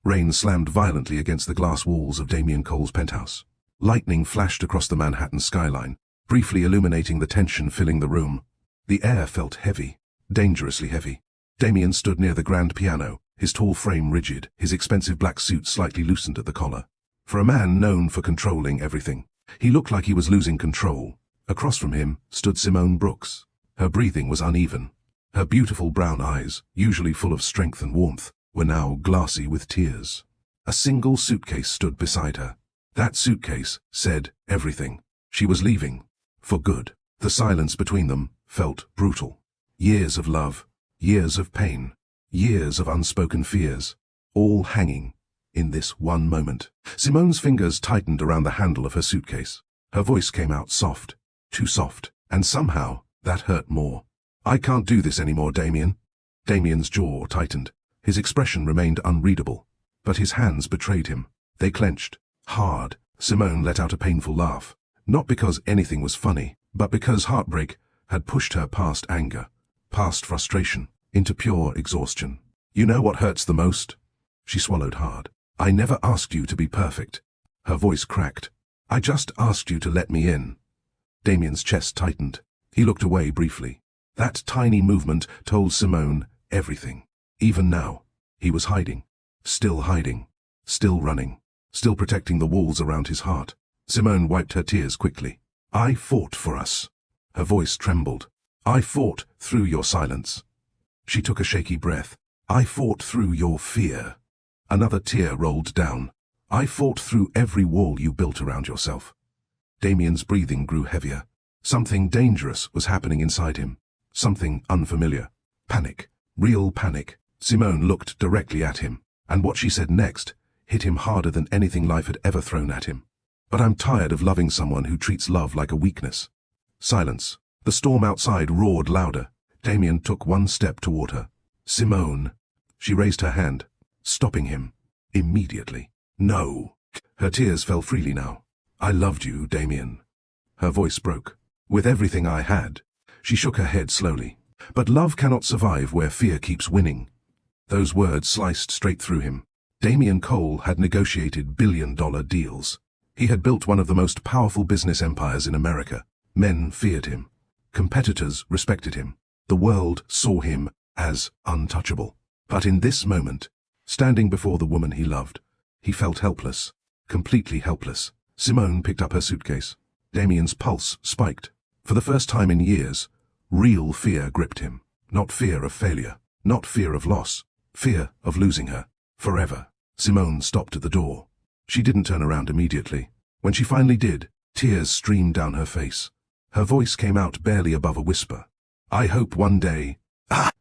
Rain slammed violently against the glass walls of Damien Cole's penthouse. Lightning flashed across the Manhattan skyline, briefly illuminating the tension filling the room. The air felt heavy, dangerously heavy. Damien stood near the grand piano, his tall frame rigid, his expensive black suit slightly loosened at the collar. For a man known for controlling everything, he looked like he was losing control. Across from him stood Simone Brooks. Her breathing was uneven. Her beautiful brown eyes, usually full of strength and warmth, were now glassy with tears. A single suitcase stood beside her. That suitcase said everything. She was leaving. For good. The silence between them felt brutal. Years of love, years of pain, years of unspoken fears, all hanging in this one moment. Simone's fingers tightened around the handle of her suitcase. Her voice came out soft, too soft, and somehow that hurt more. "I can't do this anymore, Damien." Damien's jaw tightened. His expression remained unreadable, but his hands betrayed him. They clenched, hard. Simone let out a painful laugh, not because anything was funny, but because heartbreak had pushed her past anger, past frustration, into pure exhaustion. "You know what hurts the most?" She swallowed hard. "I never asked you to be perfect." Her voice cracked. "I just asked you to let me in." Damien's chest tightened. He looked away briefly. That tiny movement told Simone everything. Even now, he was hiding, still running, still protecting the walls around his heart. Simone wiped her tears quickly. "I fought for us." Her voice trembled. "I fought through your silence." She took a shaky breath. "I fought through your fear." Another tear rolled down. "I fought through every wall you built around yourself." Damien's breathing grew heavier. Something dangerous was happening inside him. Something unfamiliar. Panic. Real panic. Simone looked directly at him, and what she said next hit him harder than anything life had ever thrown at him. "But I'm tired of loving someone who treats love like a weakness." Silence. The storm outside roared louder. Damien took one step toward her. "Simone." She raised her hand, stopping him. Immediately. "No." Her tears fell freely now. "I loved you, Damien." Her voice broke. "With everything I had." She shook her head slowly. "But love cannot survive where fear keeps winning." Those words sliced straight through him. Damien Cole had negotiated billion-dollar deals. He had built one of the most powerful business empires in America. Men feared him. Competitors respected him. The world saw him as untouchable. But in this moment, standing before the woman he loved, he felt helpless, completely helpless. Simone picked up her suitcase. Damien's pulse spiked. For the first time in years, real fear gripped him. Not fear of failure, not fear of loss, fear of losing her. Forever. Simone stopped at the door. She didn't turn around immediately. When she finally did, tears streamed down her face. Her voice came out barely above a whisper. "I hope one day—"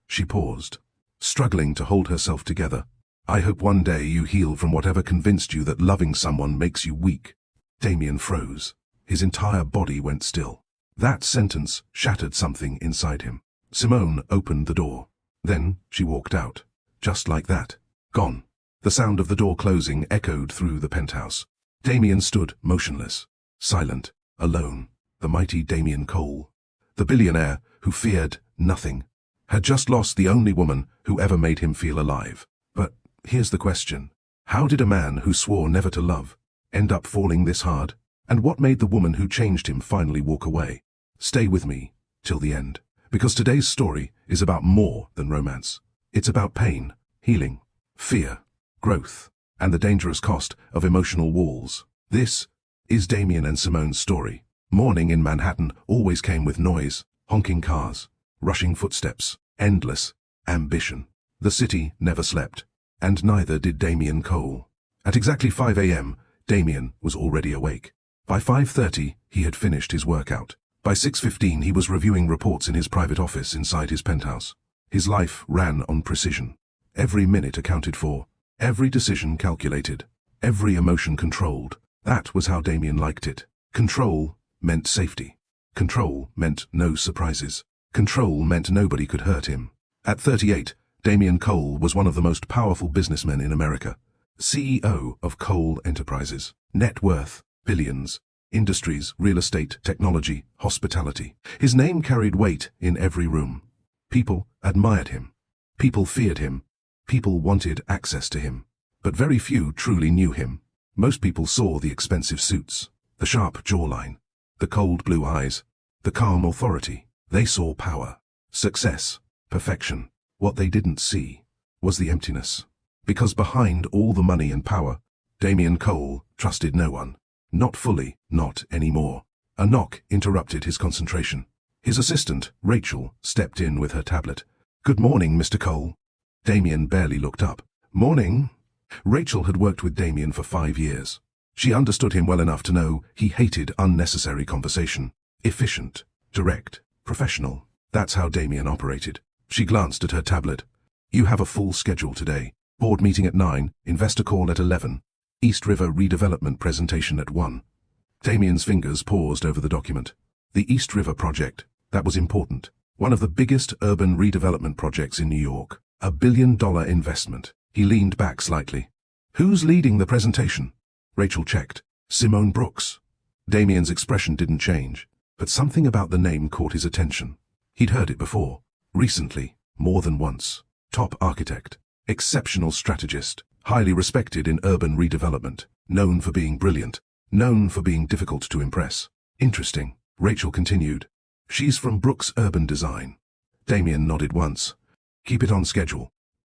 She paused, struggling to hold herself together. "I hope one day you heal from whatever convinced you that loving someone makes you weak." Damien froze. His entire body went still. That sentence shattered something inside him. Simone opened the door. Then she walked out. Just like that. Gone. The sound of the door closing echoed through the penthouse. Damien stood motionless, silent, alone. The mighty Damien Cole, the billionaire who feared nothing, had just lost the only woman who ever made him feel alive. But here's the question. How did a man who swore never to love end up falling this hard? And what made the woman who changed him finally walk away? Stay with me till the end, because today's story is about more than romance. It's about pain, healing, fear, growth, and the dangerous cost of emotional walls. This is Damien and Simone's story. Morning in Manhattan always came with noise, honking cars, rushing footsteps, endless ambition. The city never slept, and neither did Damien Cole. At exactly 5 a.m., Damien was already awake. By 5:30, he had finished his workout. By 6:15, he was reviewing reports in his private office inside his penthouse. His life ran on precision. Every minute accounted for, every decision calculated, every emotion controlled. That was how Damien liked it. Control meant safety. Control meant no surprises. Control meant nobody could hurt him. At 38, Damien Cole was one of the most powerful businessmen in America. CEO of Cole Enterprises. Net worth, billions. Industries, real estate, technology, hospitality. His name carried weight in every room. People admired him. People feared him. People wanted access to him. but very few truly knew him. Most people saw the expensive suits, the sharp jawline, the cold blue eyes, the calm authority. They saw power, success, perfection. What they didn't see was the emptiness. Because behind all the money and power, Damien Cole trusted no one. Not fully, not anymore. A knock interrupted his concentration. His assistant, Rachel, stepped in with her tablet. "Good morning, Mr. Cole." Damien barely looked up. "Morning." Rachel had worked with Damien for 5 years. She understood him well enough to know he hated unnecessary conversation. Efficient, direct, professional. That's how Damien operated. She glanced at her tablet. "You have a full schedule today. Board meeting at 9, investor call at 11, East River redevelopment presentation at 1. Damien's fingers paused over the document. The East River project, that was important. One of the biggest urban redevelopment projects in New York. $1 billion investment. He leaned back slightly. "Who's leading the presentation?" Rachel checked. "Simone Brooks." Damien's expression didn't change, but something about the name caught his attention. He'd heard it before. Recently, more than once. Top architect. Exceptional strategist. Highly respected in urban redevelopment. Known for being brilliant. Known for being difficult to impress. "Interesting," Rachel continued. "She's from Brooks Urban Design." Damien nodded once. "Keep it on schedule."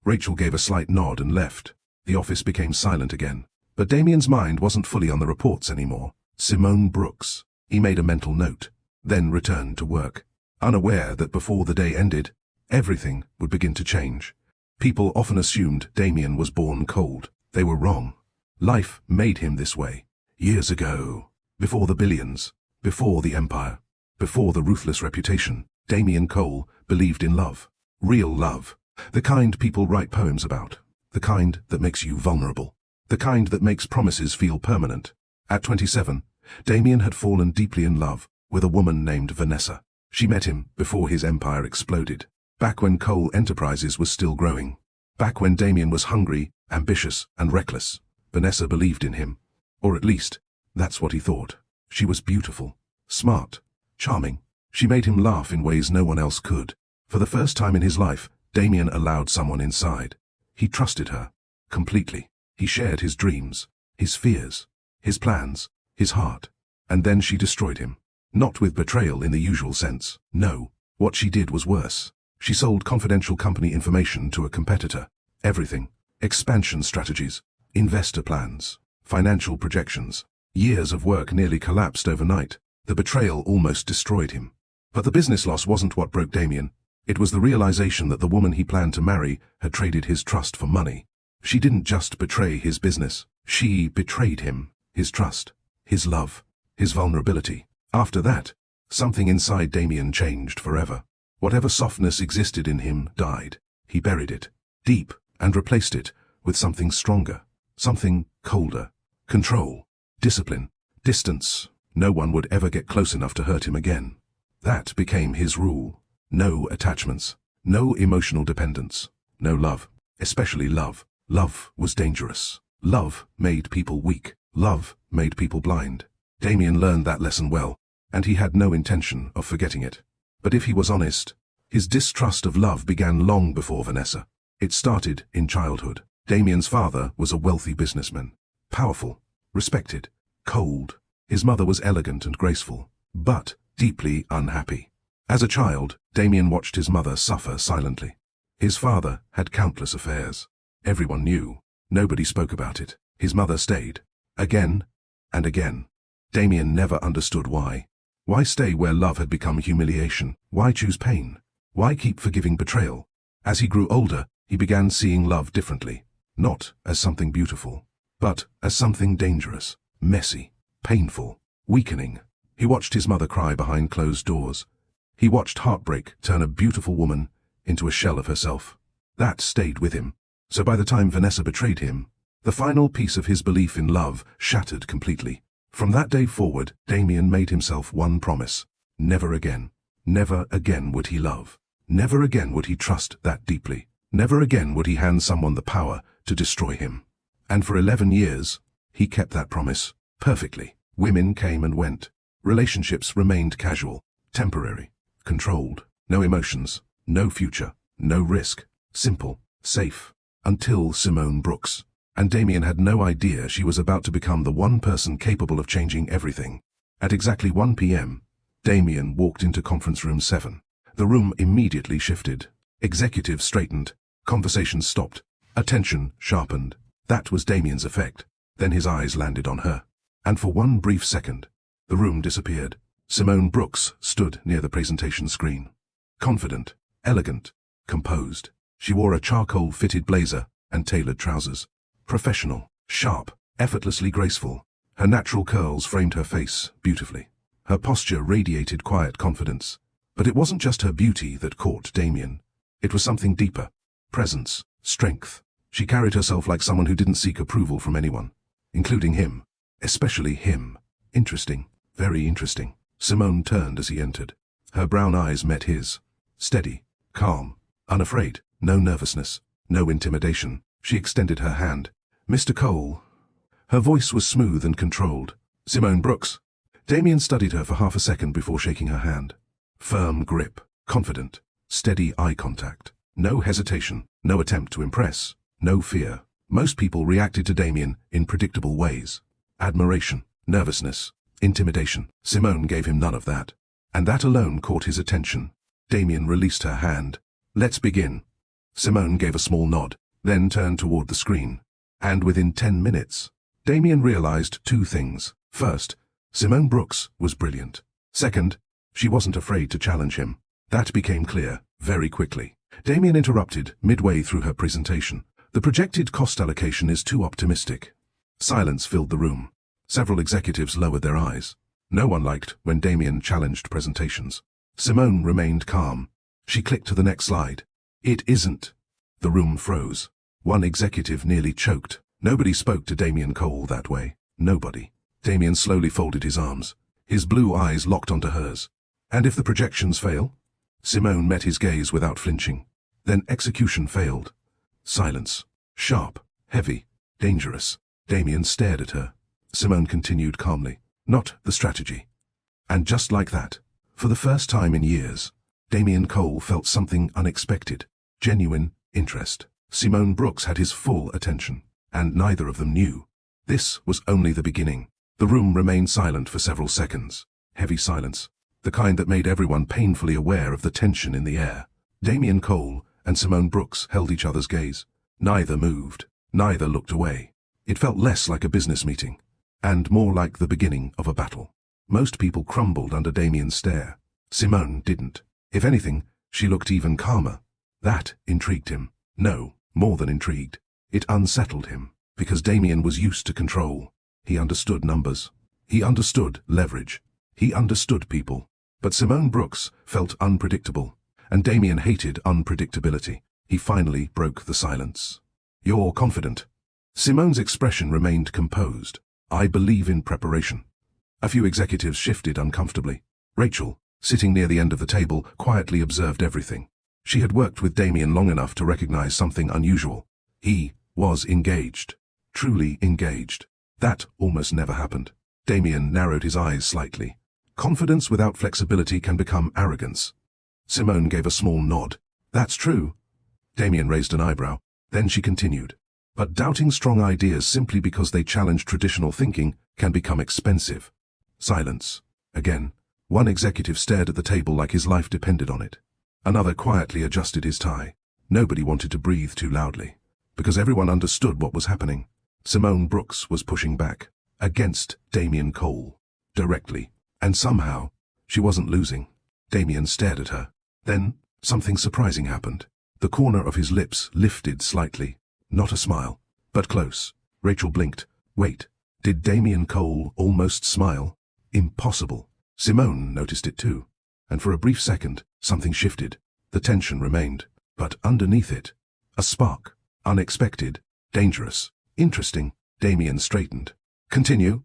Rachel gave a slight nod and left. The office became silent again. But Damien's mind wasn't fully on the reports anymore. Simone Brooks. He made a mental note, then returned to work, unaware that before the day ended, everything would begin to change. People often assumed Damien was born cold. They were wrong. Life made him this way. Years ago, before the billions, before the empire, before the ruthless reputation, Damien Cole believed in love. Real love. The kind people write poems about. The kind that makes you vulnerable. The kind that makes promises feel permanent. At 27, Damien had fallen deeply in love with a woman named Vanessa. She met him before his empire exploded. Back when Cole Enterprises was still growing. Back when Damien was hungry, ambitious, and reckless. Vanessa believed in him. Or at least, that's what he thought. She was beautiful, smart, charming. She made him laugh in ways no one else could. For the first time in his life, Damien allowed someone inside. He trusted her. Completely. He shared his dreams, his fears, his plans, his heart. And then she destroyed him. Not with betrayal in the usual sense. No. What she did was worse. She sold confidential company information to a competitor. Everything. Expansion strategies. Investor plans. Financial projections. Years of work nearly collapsed overnight. The betrayal almost destroyed him. But the business loss wasn't what broke Damien. It was the realization that the woman he planned to marry had traded his trust for money. She didn't just betray his business. She betrayed him, his trust, his love, his vulnerability. After that, something inside Damien changed forever. Whatever softness existed in him died. He buried it, deep, and replaced it with something stronger, something colder. Control, discipline, distance. No one would ever get close enough to hurt him again. That became his rule. No attachments, no emotional dependence, no love, especially love. Love was dangerous. Love made people weak. Love made people blind. Damien learned that lesson well, and he had no intention of forgetting it. But if he was honest, his distrust of love began long before Vanessa. It started in childhood. Damien's father was a wealthy businessman. Powerful, respected, cold. His mother was elegant and graceful, but deeply unhappy. As a child, Damien watched his mother suffer silently. His father had countless affairs. Everyone knew. Nobody spoke about it. His mother stayed. Again and again. Damien never understood why. Why stay where love had become humiliation? Why choose pain? Why keep forgiving betrayal? As he grew older, he began seeing love differently. Not as something beautiful, but as something dangerous, messy, painful, weakening. He watched his mother cry behind closed doors. He watched heartbreak turn a beautiful woman into a shell of herself. That stayed with him. So by the time Vanessa betrayed him, the final piece of his belief in love shattered completely. From that day forward, Damien made himself one promise. Never again. Never again would he love. Never again would he trust that deeply. Never again would he hand someone the power to destroy him. And for 11 years, he kept that promise perfectly. Women came and went. Relationships remained casual, temporary, controlled. No emotions, no future, no risk. Simple, safe. Until Simone Brooks. And Damien had no idea she was about to become the one person capable of changing everything. At exactly 1 p.m., Damien walked into conference room 7. The room immediately shifted. Executives straightened. Conversations stopped. Attention sharpened. That was Damien's effect. Then his eyes landed on her. And for one brief second, the room disappeared. Simone Brooks stood near the presentation screen. Confident, elegant, composed. She wore a charcoal-fitted blazer and tailored trousers. Professional, sharp, effortlessly graceful. Her natural curls framed her face beautifully. Her posture radiated quiet confidence. But it wasn't just her beauty that caught Damien. It was something deeper. Presence, strength. She carried herself like someone who didn't seek approval from anyone, including him. Especially him. Interesting, very interesting. Simone turned as he entered. Her brown eyes met his. Steady, calm, unafraid, no nervousness, no intimidation. She extended her hand. Mr. Cole. Her voice was smooth and controlled. Simone Brooks. Damien studied her for half a second before shaking her hand. Firm grip, confident, steady eye contact. No hesitation, no attempt to impress, no fear. Most people reacted to Damien in predictable ways. Admiration, nervousness, intimidation. Simone gave him none of that. And that alone caught his attention. Damien released her hand. Let's begin. Simone gave a small nod, then turned toward the screen. And within 10 minutes, Damien realized 2 things. First, Simone Brooks was brilliant. Second, she wasn't afraid to challenge him. That became clear very quickly. Damien interrupted midway through her presentation. The projected cost allocation is too optimistic. Silence filled the room. Several executives lowered their eyes. No one liked when Damien challenged presentations. Simone remained calm. She clicked to the next slide. It isn't. The room froze. One executive nearly choked. Nobody spoke to Damien Cole that way. Nobody. Damien slowly folded his arms. His blue eyes locked onto hers. And if the projections fail? Simone met his gaze without flinching. Then execution failed. Silence. Sharp, heavy, dangerous. Damien stared at her. Simone continued calmly. Not the strategy. And just like that, for the first time in years, Damien Cole felt something unexpected. Genuine interest. Simone Brooks had his full attention. And neither of them knew. This was only the beginning. The room remained silent for several seconds. Heavy silence. The kind that made everyone painfully aware of the tension in the air. Damien Cole and Simone Brooks held each other's gaze. Neither moved. Neither looked away. It felt less like a business meeting, and more like the beginning of a battle. Most people crumbled under Damien's stare. Simone didn't. If anything, she looked even calmer. That intrigued him. No, more than intrigued. It unsettled him, because Damien was used to control. He understood numbers. He understood leverage. He understood people. But Simone Brooks felt unpredictable, and Damien hated unpredictability. He finally broke the silence. You're confident. Simone's expression remained composed. I believe in preparation. A few executives shifted uncomfortably. Rachel, sitting near the end of the table, quietly observed everything. She had worked with Damien long enough to recognize something unusual. He was engaged. Truly engaged. That almost never happened. Damien narrowed his eyes slightly. Confidence without flexibility can become arrogance. Simone gave a small nod. That's true. Damien raised an eyebrow. Then she continued. But doubting strong ideas simply because they challenge traditional thinking can become expensive. Silence. Again. One executive stared at the table like his life depended on it. Another quietly adjusted his tie. Nobody wanted to breathe too loudly, because everyone understood what was happening. Simone Brooks was pushing back, against Damien Cole, directly, and somehow, she wasn't losing. Damien stared at her. Then, something surprising happened. The corner of his lips lifted slightly. Not a smile, but close. Rachel blinked. Wait, did Damien Cole almost smile? Impossible. Simone noticed it too. And for a brief second, something shifted. The tension remained. But underneath it, a spark. Unexpected. Dangerous. Interesting. Damien straightened. Continue.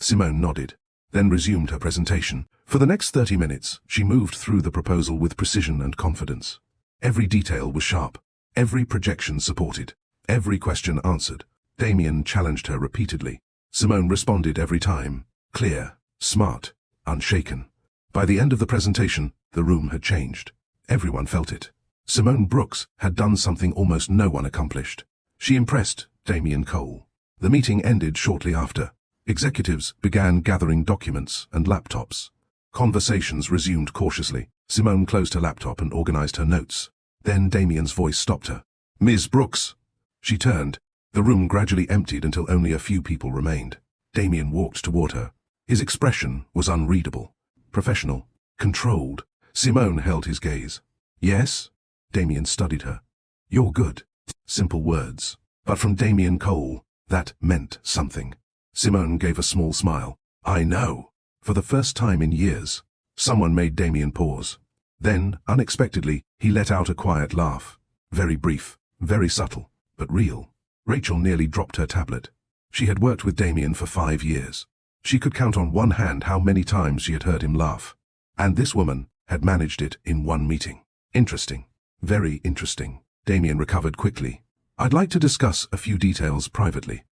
Simone nodded, then resumed her presentation. For the next 30 minutes, she moved through the proposal with precision and confidence. Every detail was sharp. Every projection supported. Every question answered. Damien challenged her repeatedly. Simone responded every time. Clear, smart, unshaken. By the end of the presentation, the room had changed. Everyone felt it. Simone Brooks had done something almost no one accomplished. She impressed Damien Cole. The meeting ended shortly after. Executives began gathering documents and laptops. Conversations resumed cautiously. Simone closed her laptop and organized her notes. Then Damien's voice stopped her. "Ms. Brooks." She turned. The room gradually emptied until only a few people remained. Damien walked toward her. His expression was unreadable. Professional. Controlled. Simone held his gaze. "Yes?" Damien studied her. "You're good." Simple words. But from Damien Cole, that meant something. Simone gave a small smile. "I know." For the first time in years, someone made Damien pause. Then, unexpectedly, he let out a quiet laugh. Very brief, very subtle, but real. Rachel nearly dropped her tablet. She had worked with Damien for 5 years. She could count on one hand how many times she had heard him laugh. And this woman had managed it in one meeting. Interesting. Very interesting. Damien recovered quickly. "I'd like to discuss a few details privately."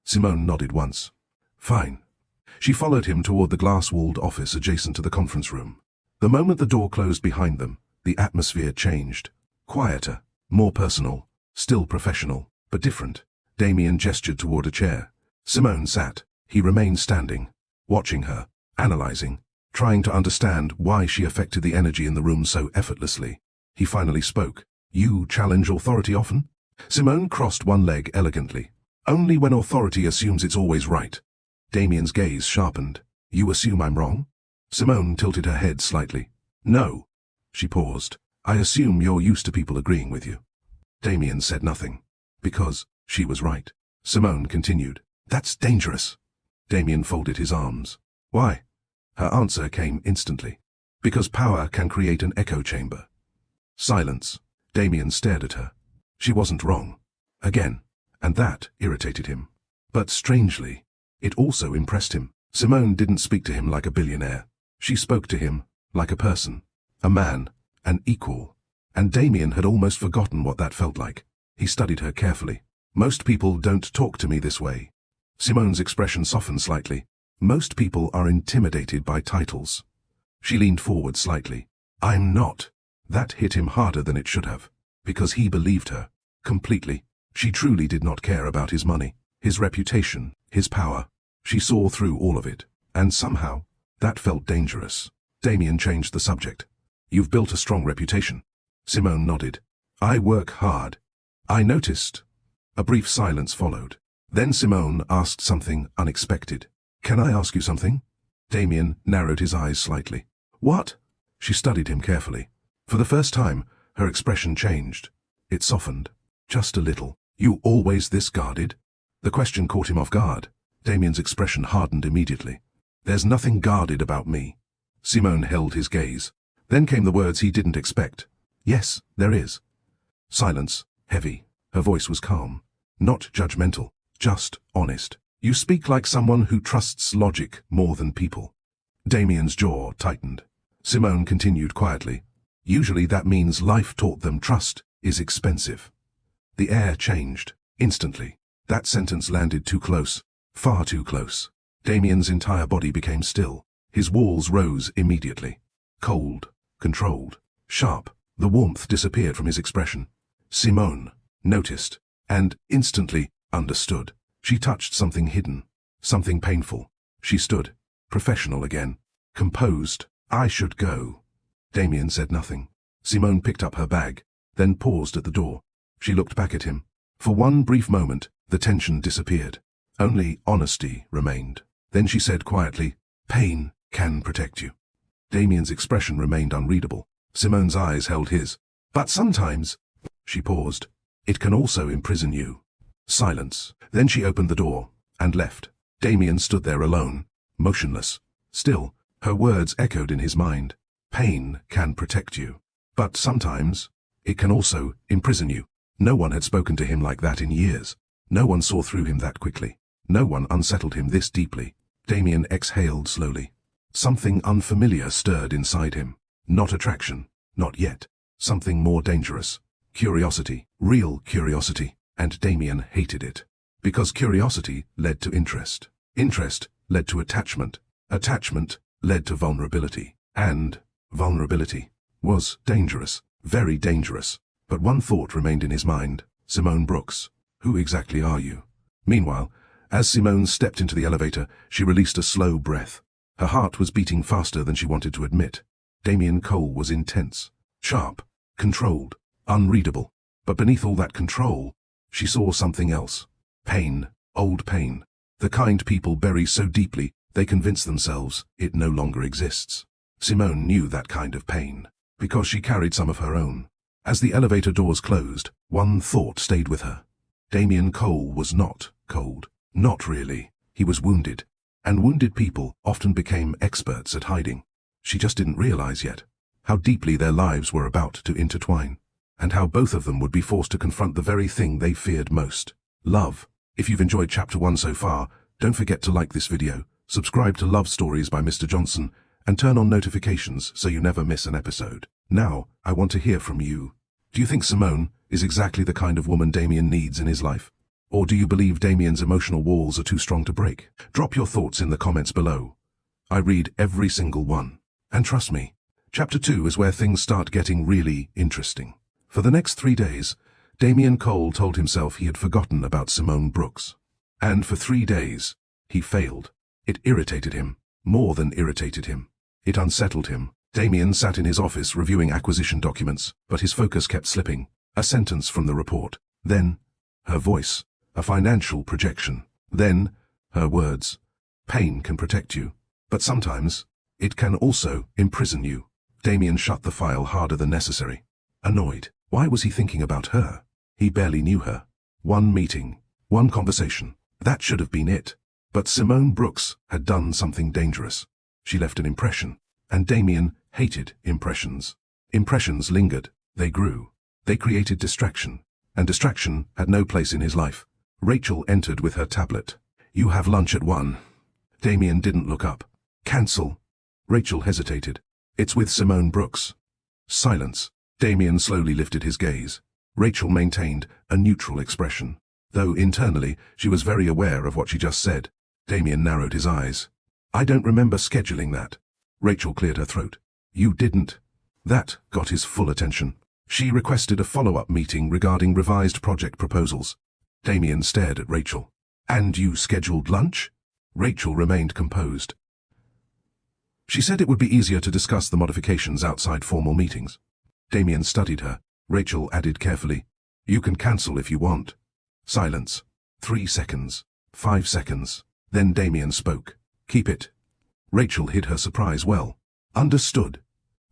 Simone nodded once. "Fine." She followed him toward the glass-walled office adjacent to the conference room. The moment the door closed behind them, the atmosphere changed. Quieter, more personal, still professional, but different. Damien gestured toward a chair. Simone sat. He remained standing, watching her, analyzing, trying to understand why she affected the energy in the room so effortlessly. He finally spoke. "You challenge authority often?" Simone crossed one leg elegantly. "Only when authority assumes it's always right." Damien's gaze sharpened. "You assume I'm wrong?" Simone tilted her head slightly. "No." She paused. "I assume you're used to people agreeing with you." Damien said nothing. Because she was right. Simone continued. "That's dangerous." Damien folded his arms. "Why?" Her answer came instantly. "Because power can create an echo chamber." Silence. Damien stared at her. She wasn't wrong. Again. And that irritated him. But strangely, it also impressed him. Simone didn't speak to him like a billionaire. She spoke to him like a person, a man, an equal. And Damien had almost forgotten what that felt like. He studied her carefully. "Most people don't talk to me this way." Simone's expression softened slightly. "Most people are intimidated by titles." She leaned forward slightly. "I'm not." That hit him harder than it should have. Because he believed her. Completely. She truly did not care about his money, his reputation, his power. She saw through all of it. And somehow, that felt dangerous. Damien changed the subject. "You've built a strong reputation." Simone nodded. "I work hard." "I noticed." A brief silence followed. Then Simone asked something unexpected. "Can I ask you something?" Damien narrowed his eyes slightly. "What?" She studied him carefully. For the first time, her expression changed. It softened. Just a little. "You always this guarded?" The question caught him off guard. Damien's expression hardened immediately. "There's nothing guarded about me." Simone held his gaze. Then came the words he didn't expect. "Yes, there is." Silence, heavy. Her voice was calm. Not judgmental, just honest. "You speak like someone who trusts logic more than people." Damien's jaw tightened. Simone continued quietly. "Usually that means life taught them trust is expensive." The air changed, instantly. That sentence landed too close, far too close. Damien's entire body became still. His walls rose immediately. Cold, controlled, sharp. The warmth disappeared from his expression. Simone noticed, and instantly understood. She touched something hidden, something painful. She stood, professional again, composed. "I should go." Damien said nothing. Simone picked up her bag, then paused at the door. She looked back at him. For one brief moment, the tension disappeared. Only honesty remained. Then she said quietly, "Pain can protect you." Damien's expression remained unreadable. Simone's eyes held his. "But sometimes," she paused, "it can also imprison you." Silence. Then she opened the door and left. Damien stood there alone, motionless. Still, her words echoed in his mind. Pain can protect you. But sometimes, it can also imprison you. No one had spoken to him like that in years. No one saw through him that quickly. No one unsettled him this deeply. Damien exhaled slowly. Something unfamiliar stirred inside him. Not attraction. Not yet. Something more dangerous. Curiosity. Real curiosity. And Damien hated it. Because curiosity led to interest. Interest led to attachment. Attachment led to vulnerability. And vulnerability was dangerous. Very dangerous. But one thought remained in his mind. Simone Brooks. Who exactly are you? Meanwhile, as Simone stepped into the elevator, she released a slow breath. Her heart was beating faster than she wanted to admit. Damien Cole was intense, sharp, controlled, unreadable. But beneath all that control, she saw something else. Pain, old pain. The kind people bury so deeply, they convince themselves it no longer exists. Simone knew that kind of pain, because she carried some of her own. As the elevator doors closed, one thought stayed with her. Damien Cole was not cold. Not really. He was wounded. And wounded people often became experts at hiding. She just didn't realize yet how deeply their lives were about to intertwine, and how both of them would be forced to confront the very thing they feared most: love. If you've enjoyed Chapter 1 so far, don't forget to like this video, subscribe to Love Stories by Mr. Johnson, and turn on notifications so you never miss an episode. Now, I want to hear from you. Do you think Simone is exactly the kind of woman Damien needs in his life? Or do you believe Damien's emotional walls are too strong to break? Drop your thoughts in the comments below. I read every single one. And trust me, Chapter 2 is where things start getting really interesting. For the next 3 days, Damien Cole told himself he had forgotten about Simone Brooks. And for 3 days, he failed. It irritated him, more than irritated him. It unsettled him. Damien sat in his office reviewing acquisition documents, but his focus kept slipping. A sentence from the report. Then, her voice, a financial projection. Then, her words. Pain can protect you, but sometimes, it can also imprison you. Damien shut the file harder than necessary. Annoyed. Why was he thinking about her? He barely knew her. One meeting, one conversation. That should have been it. But Simone Brooks had done something dangerous. She left an impression, and Damien hated impressions. Impressions lingered. They grew. They created distraction, and distraction had no place in his life. Rachel entered with her tablet. "You have lunch at 1. Damien didn't look up. "Cancel." Rachel hesitated. "It's with Simone Brooks." Silence. Damien slowly lifted his gaze. Rachel maintained a neutral expression, though internally she was very aware of what she just said. Damien narrowed his eyes. "I don't remember scheduling that." Rachel cleared her throat. "You didn't." That got his full attention. She requested a follow-up meeting regarding revised project proposals. Damien stared at Rachel. "And you scheduled lunch?" Rachel remained composed. She said it would be easier to discuss the modifications outside formal meetings. Damien studied her. Rachel added carefully, "You can cancel if you want." Silence. 3 seconds. 5 seconds. Then Damien spoke. "Keep it." Rachel hid her surprise well. "Understood."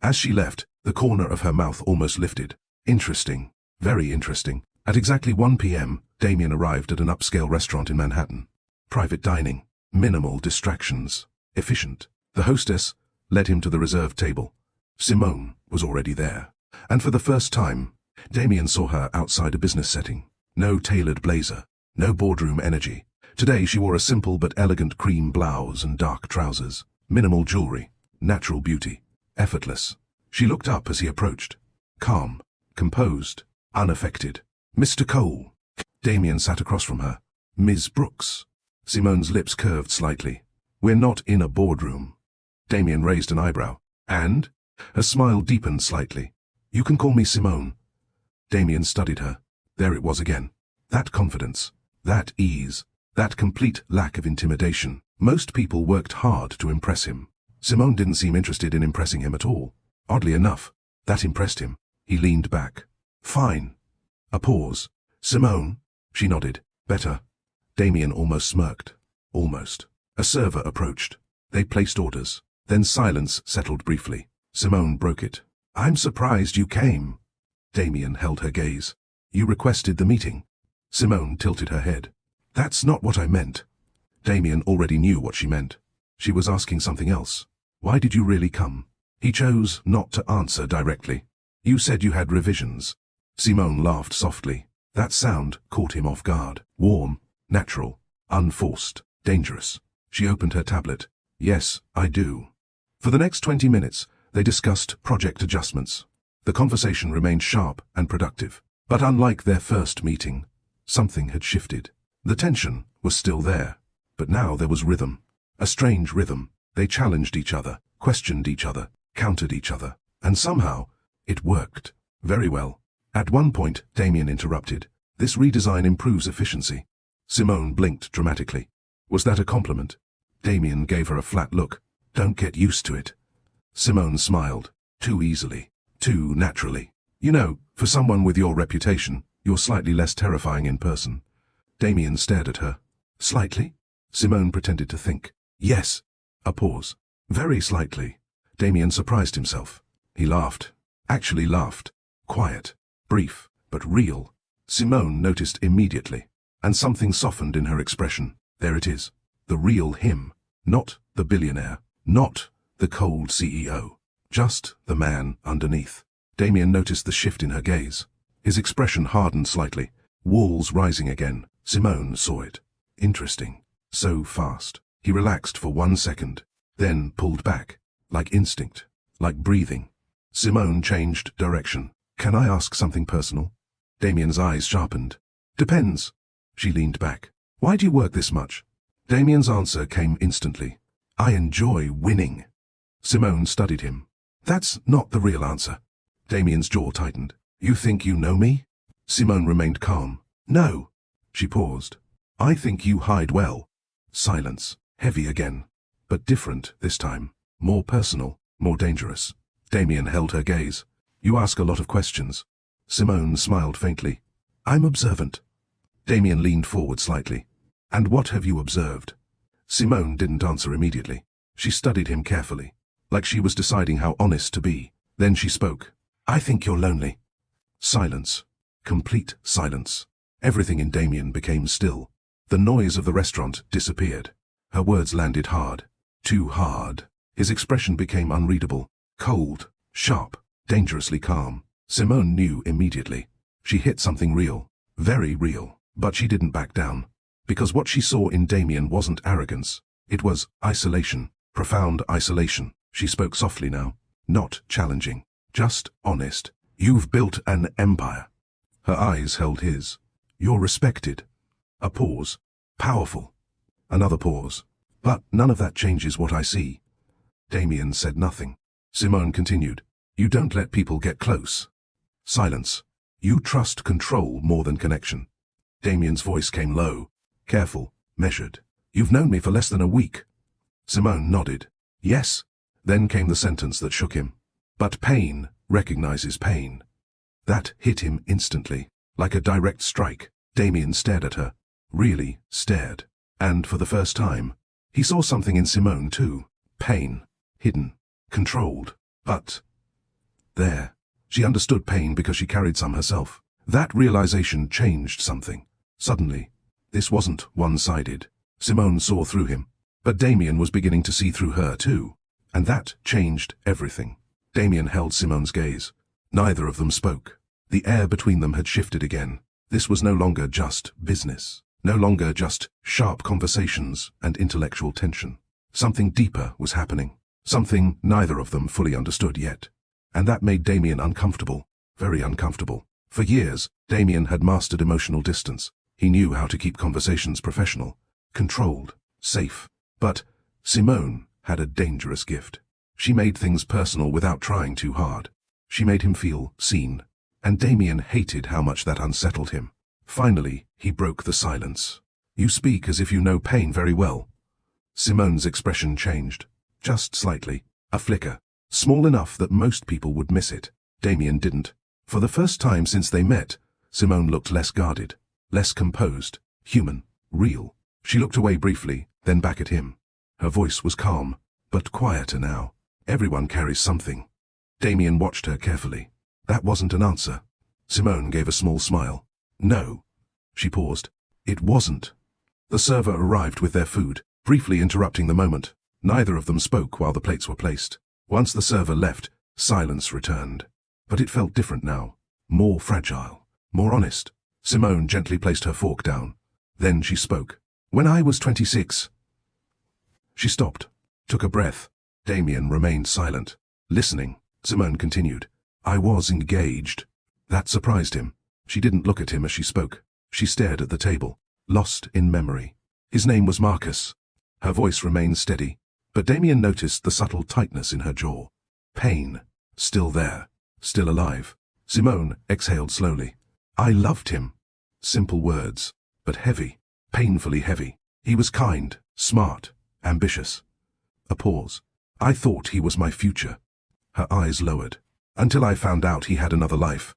As she left, the corner of her mouth almost lifted. Interesting. Very interesting. At exactly 1 p.m., Damien arrived at an upscale restaurant in Manhattan. Private dining. Minimal distractions. Efficient. The hostess led him to the reserved table. Simone was already there. And for the first time, Damien saw her outside a business setting. No tailored blazer. No boardroom energy. Today she wore a simple but elegant cream blouse and dark trousers. Minimal jewelry. Natural beauty. Effortless. She looked up as he approached. Calm. Composed. Unaffected. "Mr. Cole." Damien sat across from her. "Ms. Brooks." Simone's lips curved slightly. "We're not in a boardroom." Damien raised an eyebrow. "And?" Her smile deepened slightly. "You can call me Simone." Damien studied her. There it was again. That confidence. That ease. That complete lack of intimidation. Most people worked hard to impress him. Simone didn't seem interested in impressing him at all. Oddly enough, that impressed him. He leaned back. "Fine." A pause. "Simone?" She nodded. "Better." Damien almost smirked. Almost. A server approached. They placed orders. Then silence settled briefly. Simone broke it. "I'm surprised you came." Damien held her gaze. "You requested the meeting." Simone tilted her head. "That's not what I meant." Damien already knew what she meant. She was asking something else. "Why did you really come?" He chose not to answer directly. "You said you had revisions." Simone laughed softly. That sound caught him off guard. Warm, natural, unforced, dangerous. She opened her tablet. "Yes, I do." For the next 20 minutes, they discussed project adjustments. The conversation remained sharp and productive. But unlike their first meeting, something had shifted. The tension was still there, but now there was rhythm. A strange rhythm. They challenged each other, questioned each other, countered each other, and somehow, it worked. Very well. At one point, Damien interrupted. This redesign improves efficiency. Simone blinked dramatically. Was that a compliment? Damien gave her a flat look. Don't get used to it. Simone smiled. Too easily. Too naturally. You know, for someone with your reputation, you're slightly less terrifying in person. Damien stared at her. Slightly? Simone pretended to think. Yes. A pause. Very slightly. Damien surprised himself. He laughed. Actually laughed. Quiet. Brief, but real. Simone noticed immediately. And something softened in her expression. There it is. The real him. Not the billionaire. Not the cold CEO. Just the man underneath. Damien noticed the shift in her gaze. His expression hardened slightly. Walls rising again. Simone saw it. Interesting. So fast. He relaxed for 1 second. Then pulled back. Like instinct. Like breathing. Simone changed direction. Can I ask something personal? Damien's eyes sharpened. Depends. She leaned back. Why do you work this much? Damien's answer came instantly. I enjoy winning. Simone studied him. That's not the real answer. Damien's jaw tightened. You think you know me? Simone remained calm. No. She paused. I think you hide well. Silence. Heavy again. But different this time. More personal. More dangerous. Damien held her gaze. You ask a lot of questions. Simone smiled faintly. I'm observant. Damien leaned forward slightly. And what have you observed? Simone didn't answer immediately. She studied him carefully, like she was deciding how honest to be. Then she spoke. I think you're lonely. Silence. Complete silence. Everything in Damien became still. The noise of the restaurant disappeared. Her words landed hard. Too hard. His expression became unreadable. Cold. Sharp. Dangerously calm. Simone knew immediately. She hit something real. Very real. But she didn't back down. Because what she saw in Damien wasn't arrogance. It was isolation. Profound isolation. She spoke softly now. Not challenging. Just honest. You've built an empire. Her eyes held his. You're respected. A pause. Powerful. Another pause. But none of that changes what I see. Damien said nothing. Simone continued. You don't let people get close. Silence. You trust control more than connection. Damien's voice came low. Careful. Measured. You've known me for less than a week. Simone nodded. Yes. Then came the sentence that shook him. But pain recognizes pain. That hit him instantly, like a direct strike. Damien stared at her. Really stared. And for the first time, he saw something in Simone too. Pain. Hidden. Controlled. But there. She understood pain because she carried some herself. That realization changed something. Suddenly. This wasn't one-sided. Simone saw through him. But Damien was beginning to see through her too. And that changed everything. Damien held Simone's gaze. Neither of them spoke. The air between them had shifted again. This was no longer just business. No longer just sharp conversations and intellectual tension. Something deeper was happening. Something neither of them fully understood yet. And that made Damien uncomfortable. Very uncomfortable. For years, Damien had mastered emotional distance. He knew how to keep conversations professional, controlled, safe. But Simone had a dangerous gift. She made things personal without trying too hard. She made him feel seen. And Damien hated how much that unsettled him. Finally, he broke the silence. You speak as if you know pain very well. Simone's expression changed. Just slightly. A flicker. Small enough that most people would miss it. Damien didn't. For the first time since they met, Simone looked less guarded. Less composed. Human. Real. She looked away briefly, then back at him. Her voice was calm, but quieter now. Everyone carries something. Damien watched her carefully. That wasn't an answer. Simone gave a small smile. No. She paused. It wasn't. The server arrived with their food, briefly interrupting the moment. Neither of them spoke while the plates were placed. Once the server left, silence returned. But it felt different now. More fragile. More honest. Simone gently placed her fork down. Then she spoke. When I was 26. She stopped. Took a breath. Damien remained silent. Listening. Simone continued. I was engaged. That surprised him. She didn't look at him as she spoke. She stared at the table. Lost in memory. His name was Marcus. Her voice remained steady. But Damien noticed the subtle tightness in her jaw. Pain. Still there. Still alive. Simone exhaled slowly. I loved him. Simple words, but heavy, painfully heavy. He was kind, smart, ambitious. A pause. I thought he was my future. Her eyes lowered. Until I found out he had another life.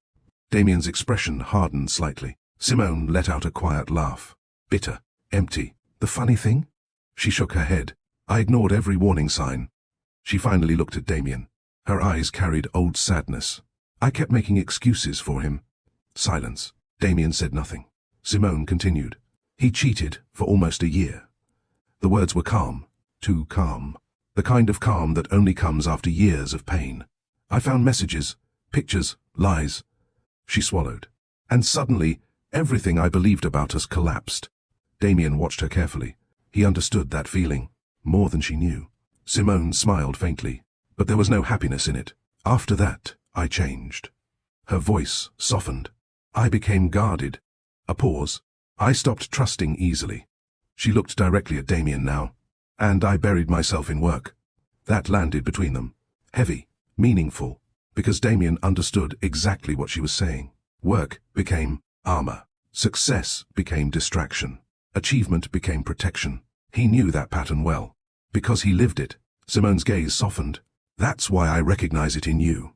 Damien's expression hardened slightly. Simone let out a quiet laugh. Bitter, empty. The funny thing? She shook her head. I ignored every warning sign. She finally looked at Damien. Her eyes carried old sadness. I kept making excuses for him. Silence. Damien said nothing. Simone continued. He cheated for almost a year. The words were calm. Too calm. The kind of calm that only comes after years of pain. I found messages, pictures, lies. She swallowed. And suddenly, everything I believed about us collapsed. Damien watched her carefully. He understood that feeling, more than she knew. Simone smiled faintly, but there was no happiness in it. After that, I changed. Her voice softened. I became guarded. A pause. I stopped trusting easily. She looked directly at Damien now, and I buried myself in work. That landed between them. Heavy, meaningful, because Damien understood exactly what she was saying. Work became armor. Success became distraction. Achievement became protection. He knew that pattern well. Because he lived it. Simone's gaze softened. That's why I recognize it in you.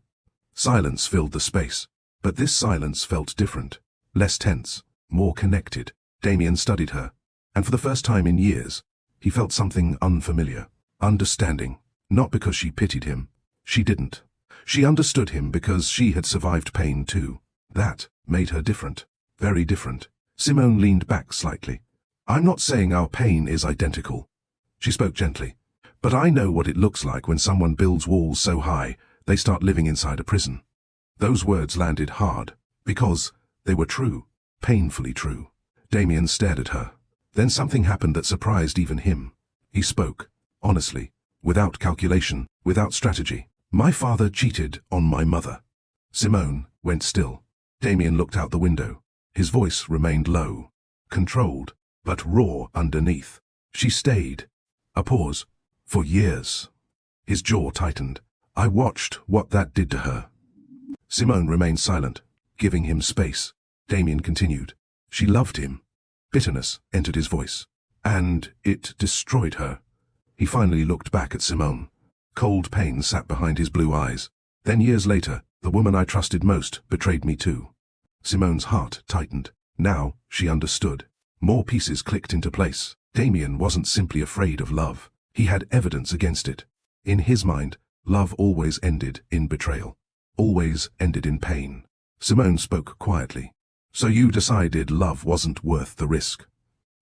Silence filled the space. But this silence felt different. Less tense. More connected. Damien studied her. And for the first time in years, he felt something unfamiliar. Understanding. Not because she pitied him. She didn't. She understood him because she had survived pain too. That made her different. Very different. Simone leaned back slightly. I'm not saying our pain is identical. She spoke gently. But I know what it looks like when someone builds walls so high, they start living inside a prison. Those words landed hard, because they were true, painfully true. Damien stared at her. Then something happened that surprised even him. He spoke, honestly, without calculation, without strategy. My father cheated on my mother. Simone went still. Damien looked out the window. His voice remained low, controlled, but raw underneath. She stayed. A pause. For years. His jaw tightened. I watched what that did to her. Simone remained silent, giving him space. Damien continued. She loved him. Bitterness entered his voice. And it destroyed her. He finally looked back at Simone. Cold pain sat behind his blue eyes. Then years later, the woman I trusted most betrayed me too. Simone's heart tightened. Now she understood. More pieces clicked into place. Damien wasn't simply afraid of love. He had evidence against it. In his mind, love always ended in betrayal. Always ended in pain. Simone spoke quietly. So you decided love wasn't worth the risk?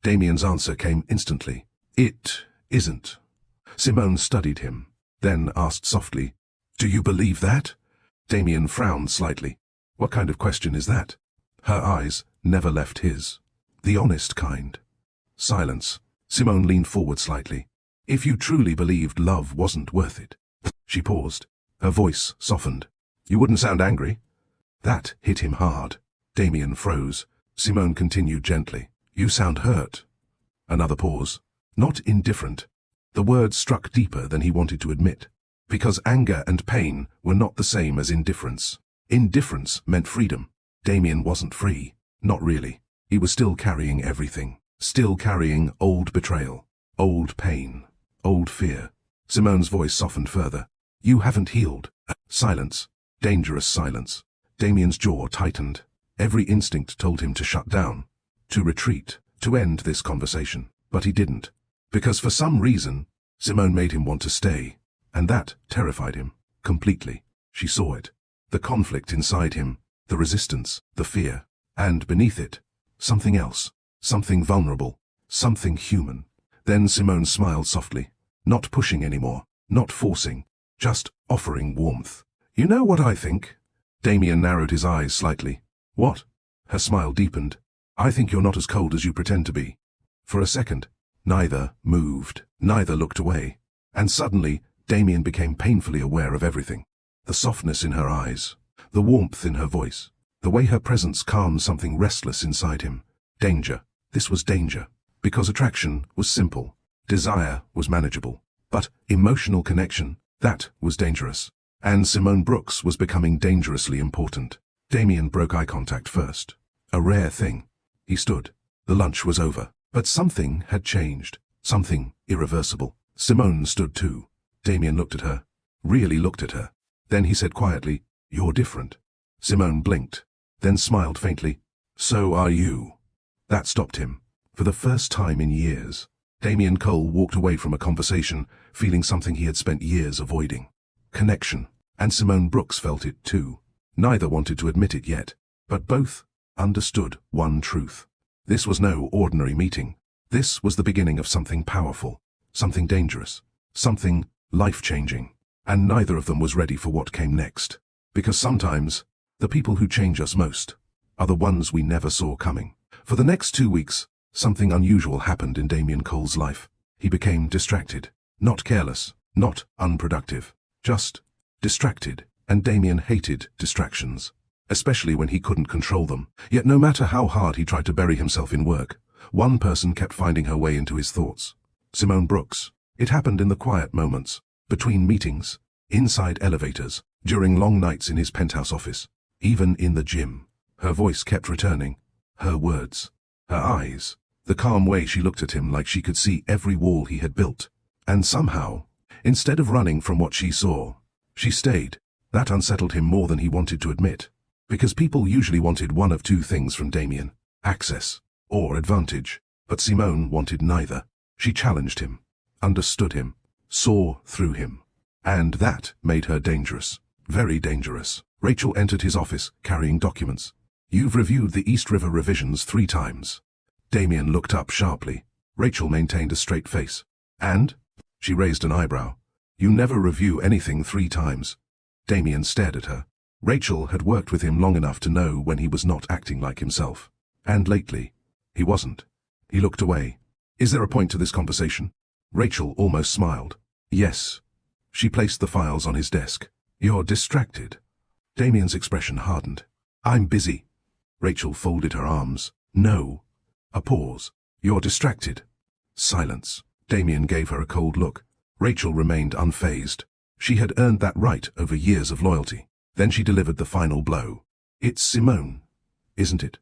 Damien's answer came instantly. It isn't. Simone studied him, then asked softly, Do you believe that? Damien frowned slightly. What kind of question is that? Her eyes never left his. The honest kind. Silence. Simone leaned forward slightly. If you truly believed love wasn't worth it. She paused. Her voice softened. You wouldn't sound angry. That hit him hard. Damien froze. Simone continued gently. You sound hurt. Another pause. Not indifferent. The words struck deeper than he wanted to admit. Because anger and pain were not the same as indifference. Indifference meant freedom. Damien wasn't free. Not really. He was still carrying everything. Still carrying old betrayal. Old pain. Old fear. Simone's voice softened further. You haven't healed. Silence. Dangerous silence. Damien's jaw tightened. Every instinct told him to shut down. To retreat. To end this conversation. But he didn't. Because for some reason, Simone made him want to stay. And that terrified him. Completely. She saw it. The conflict inside him. The resistance. The fear. And beneath it, something else. Something vulnerable. Something human. Then Simone smiled softly. Not pushing anymore. Not forcing. Just offering warmth. You know what I think? Damien narrowed his eyes slightly. What? Her smile deepened. I think you're not as cold as you pretend to be. For a second, neither moved. Neither looked away. And suddenly, Damien became painfully aware of everything. The softness in her eyes. The warmth in her voice. The way her presence calmed something restless inside him. Danger. This was danger. Because attraction was simple. Desire was manageable. But emotional connection, that was dangerous. And Simone Brooks was becoming dangerously important. Damien broke eye contact first. A rare thing. He stood. The lunch was over. But something had changed. Something irreversible. Simone stood too. Damien looked at her. Really looked at her. Then he said quietly, "You're different." Simone blinked. Then smiled faintly. "So are you." That stopped him. For the first time in years, Damien Cole walked away from a conversation, feeling something he had spent years avoiding. Connection. And Simone Brooks felt it too. Neither wanted to admit it yet, but both understood one truth. This was no ordinary meeting. This was the beginning of something powerful, something dangerous, something life-changing. And neither of them was ready for what came next. Because sometimes, the people who change us most are the ones we never saw coming. For the next 2 weeks, something unusual happened in Damien Cole's life. He became distracted. Not careless, not unproductive, just distracted. And Damien hated distractions, especially when he couldn't control them. Yet no matter how hard he tried to bury himself in work, one person kept finding her way into his thoughts. Simone Brooks. It happened in the quiet moments, between meetings, inside elevators, during long nights in his penthouse office, even in the gym. Her voice kept returning. Her words. Her eyes. The calm way she looked at him like she could see every wall he had built. And somehow, instead of running from what she saw, she stayed. That unsettled him more than he wanted to admit. Because people usually wanted one of two things from Damien: access or advantage. But Simone wanted neither. She challenged him, understood him, saw through him. And that made her dangerous. Very dangerous. Rachel entered his office, carrying documents. "You've reviewed the East River revisions 3 times. Damien looked up sharply. Rachel maintained a straight face. "And?" She raised an eyebrow. "You never review anything 3 times. Damien stared at her. Rachel had worked with him long enough to know when he was not acting like himself. And lately, he wasn't. He looked away. "Is there a point to this conversation?" Rachel almost smiled. "Yes." She placed the files on his desk. "You're distracted." Damien's expression hardened. "I'm busy." Rachel folded her arms. "No." A pause. "You're distracted." Silence. Damien gave her a cold look. Rachel remained unfazed. She had earned that right over years of loyalty. Then she delivered the final blow. "It's Simone, isn't it?"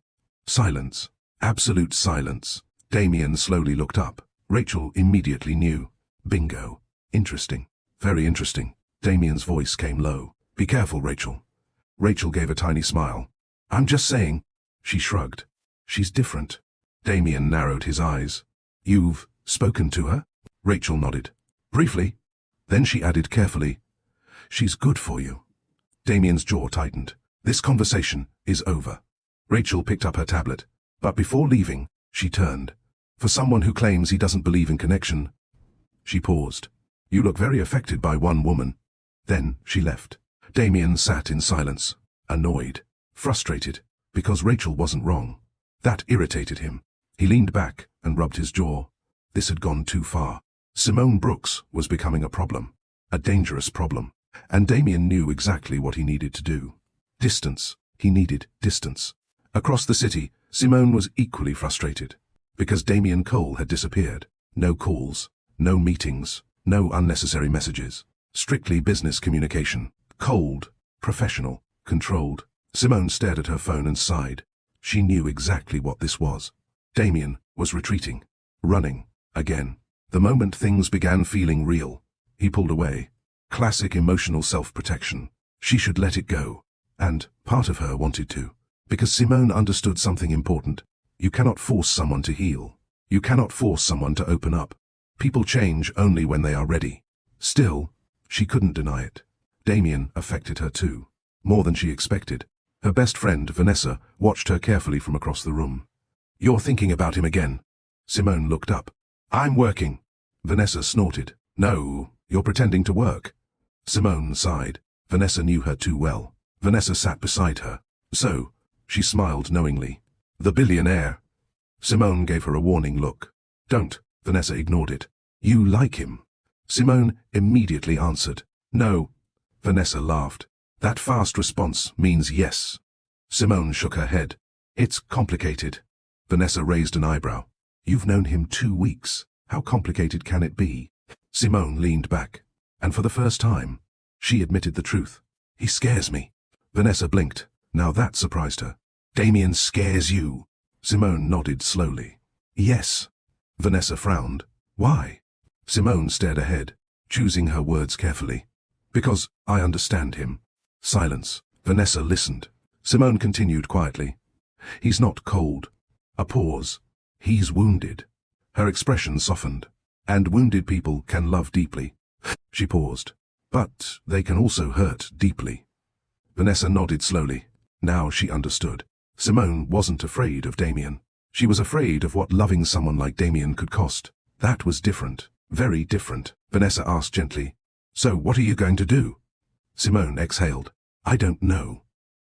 Silence. Absolute silence. Damien slowly looked up. Rachel immediately knew. Bingo. Interesting. Very interesting. Damien's voice came low. "Be careful, Rachel." Rachel gave a tiny smile. "I'm just saying." She shrugged. "She's different." Damien narrowed his eyes. "You've spoken to her?" Rachel nodded. "Briefly." Then she added carefully, "She's good for you." Damien's jaw tightened. This conversation is over. Rachel picked up her tablet. But before leaving, she turned. "For someone who claims he doesn't believe in connection." She paused. "You look very affected by one woman." Then she left. Damien sat in silence, annoyed, frustrated, because Rachel wasn't wrong. That irritated him. He leaned back and rubbed his jaw. This had gone too far. Simone Brooks was becoming a problem. A dangerous problem. And Damien knew exactly what he needed to do. Distance. He needed distance. Across the city, Simone was equally frustrated. Because Damien Cole had disappeared. No calls, no meetings, no unnecessary messages. Strictly business communication. Cold, professional, controlled. Simone stared at her phone and sighed. She knew exactly what this was. Damien was retreating. Running. Again. The moment things began feeling real, he pulled away. Classic emotional self-protection. She should let it go. And part of her wanted to. Because Simone understood something important. You cannot force someone to heal. You cannot force someone to open up. People change only when they are ready. Still, she couldn't deny it. Damien affected her too. More than she expected. Her best friend, Vanessa, watched her carefully from across the room. "You're thinking about him again." Simone looked up. "I'm working." Vanessa snorted. "No, you're pretending to work." Simone sighed. Vanessa knew her too well. Vanessa sat beside her. "So," she smiled knowingly. "The billionaire." Simone gave her a warning look. "Don't." Vanessa ignored it. "You like him." Simone immediately answered. "No." Vanessa laughed. That fast response means yes. Simone shook her head. "It's complicated." Vanessa raised an eyebrow. "You've known him 2 weeks. How complicated can it be?" Simone leaned back. And for the first time, she admitted the truth. "He scares me." Vanessa blinked. Now that surprised her. "Damien scares you." Simone nodded slowly. Yes. Vanessa frowned. Why? Simone stared ahead, choosing her words carefully. Because I understand him. Silence. Vanessa listened. Simone continued quietly. He's not cold. A pause. He's wounded. Her expression softened. And wounded people can love deeply. She paused. But they can also hurt deeply. Vanessa nodded slowly. Now she understood. Simone wasn't afraid of Damien. She was afraid of what loving someone like Damien could cost. That was different. Very different. Vanessa asked gently. So what are you going to do? Simone exhaled. I don't know.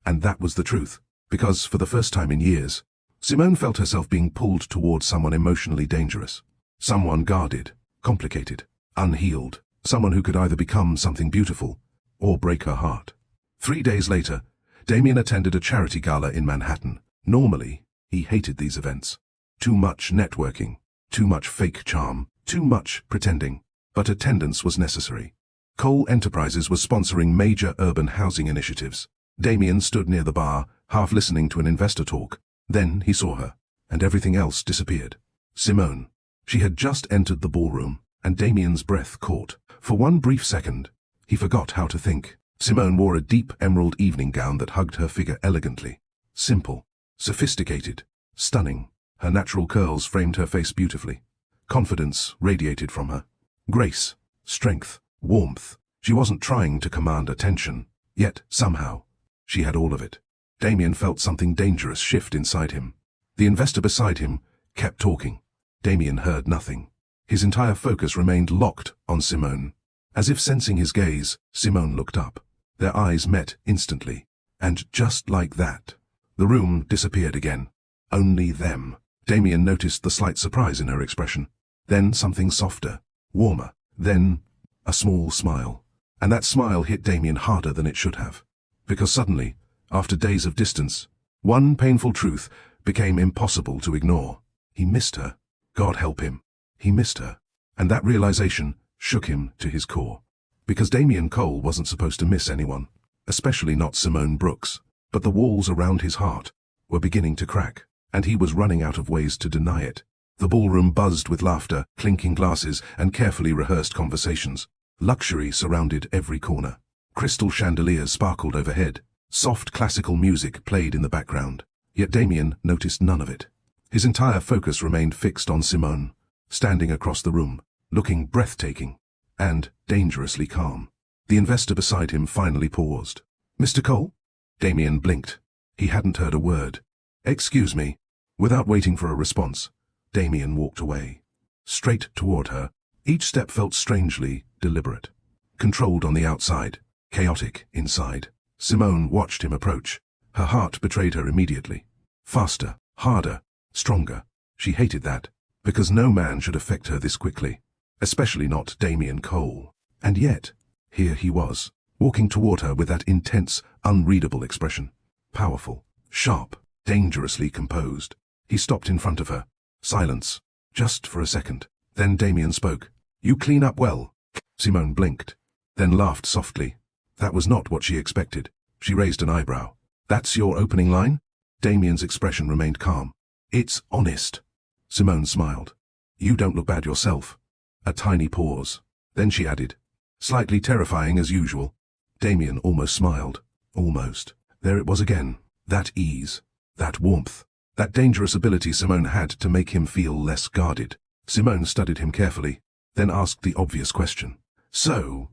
And that was the truth. Because for the first time in years, Simone felt herself being pulled towards someone emotionally dangerous. Someone guarded, complicated, unhealed. Someone who could either become something beautiful or break her heart. 3 days later, Damien attended a charity gala in Manhattan. Normally, he hated these events. Too much networking, too much fake charm, too much pretending. But attendance was necessary. Cole Enterprises was sponsoring major urban housing initiatives. Damien stood near the bar, half listening to an investor talk. Then he saw her, and everything else disappeared. Simone. She had just entered the ballroom, and Damien's breath caught. For one brief second, he forgot how to think. Simone wore a deep emerald evening gown that hugged her figure elegantly. Simple, sophisticated, stunning. Her natural curls framed her face beautifully. Confidence radiated from her. Grace, strength, warmth. She wasn't trying to command attention, yet somehow, she had all of it. Damien felt something dangerous shift inside him. The investor beside him kept talking. Damien heard nothing. His entire focus remained locked on Simone. As if sensing his gaze, Simone looked up. Their eyes met instantly. And just like that, the room disappeared again. Only them. Damien noticed the slight surprise in her expression. Then something softer, warmer. Then a small smile. And that smile hit Damien harder than it should have. Because suddenly, after days of distance, one painful truth became impossible to ignore. He missed her. God help him. He missed her. And that realization shook him to his core. Because Damien Cole wasn't supposed to miss anyone, especially not Simone Brooks. But the walls around his heart were beginning to crack, and he was running out of ways to deny it. The ballroom buzzed with laughter, clinking glasses, and carefully rehearsed conversations. Luxury surrounded every corner. Crystal chandeliers sparkled overhead. Soft classical music played in the background. Yet Damien noticed none of it. His entire focus remained fixed on Simone, standing across the room, looking breathtaking and dangerously calm. The investor beside him finally paused. Mr. Cole? Damien blinked. He hadn't heard a word. Excuse me. Without waiting for a response, Damien walked away. Straight toward her. Each step felt strangely deliberate. Controlled on the outside, chaotic inside. Simone watched him approach. Her heart betrayed her immediately. Faster, harder, stronger. She hated that, because no man should affect her this quickly. Especially not Damien Cole. And yet, here he was, walking toward her with that intense, unreadable expression. Powerful, sharp, dangerously composed. He stopped in front of her. Silence. Just for a second. Then Damien spoke. You clean up well. Simone blinked, then laughed softly. That was not what she expected. She raised an eyebrow. That's your opening line? Damien's expression remained calm. It's honest. Simone smiled. You don't look bad yourself. A tiny pause. Then she added, slightly terrifying as usual. Damien almost smiled. Almost. There it was again. That ease. That warmth. That dangerous ability Simone had to make him feel less guarded. Simone studied him carefully, then asked the obvious question. So,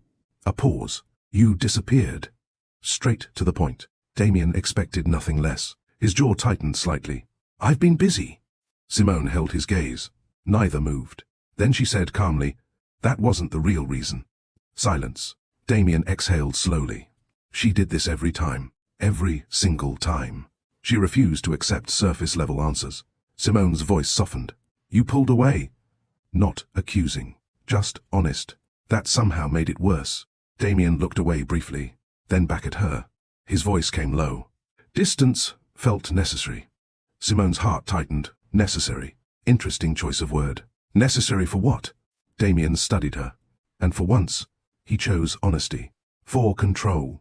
a pause. You disappeared. Straight to the point. Damien expected nothing less. His jaw tightened slightly. I've been busy. Simone held his gaze. Neither moved. Then she said calmly, that wasn't the real reason. Silence. Damien exhaled slowly. She did this every time. Every single time. She refused to accept surface-level answers. Simone's voice softened. You pulled away. Not accusing. Just honest. That somehow made it worse. Damien looked away briefly, then back at her. His voice came low. Distance felt necessary. Simone's heart tightened. Necessary. Interesting choice of word. Necessary for what? Damien studied her. And for once, he chose honesty. For control.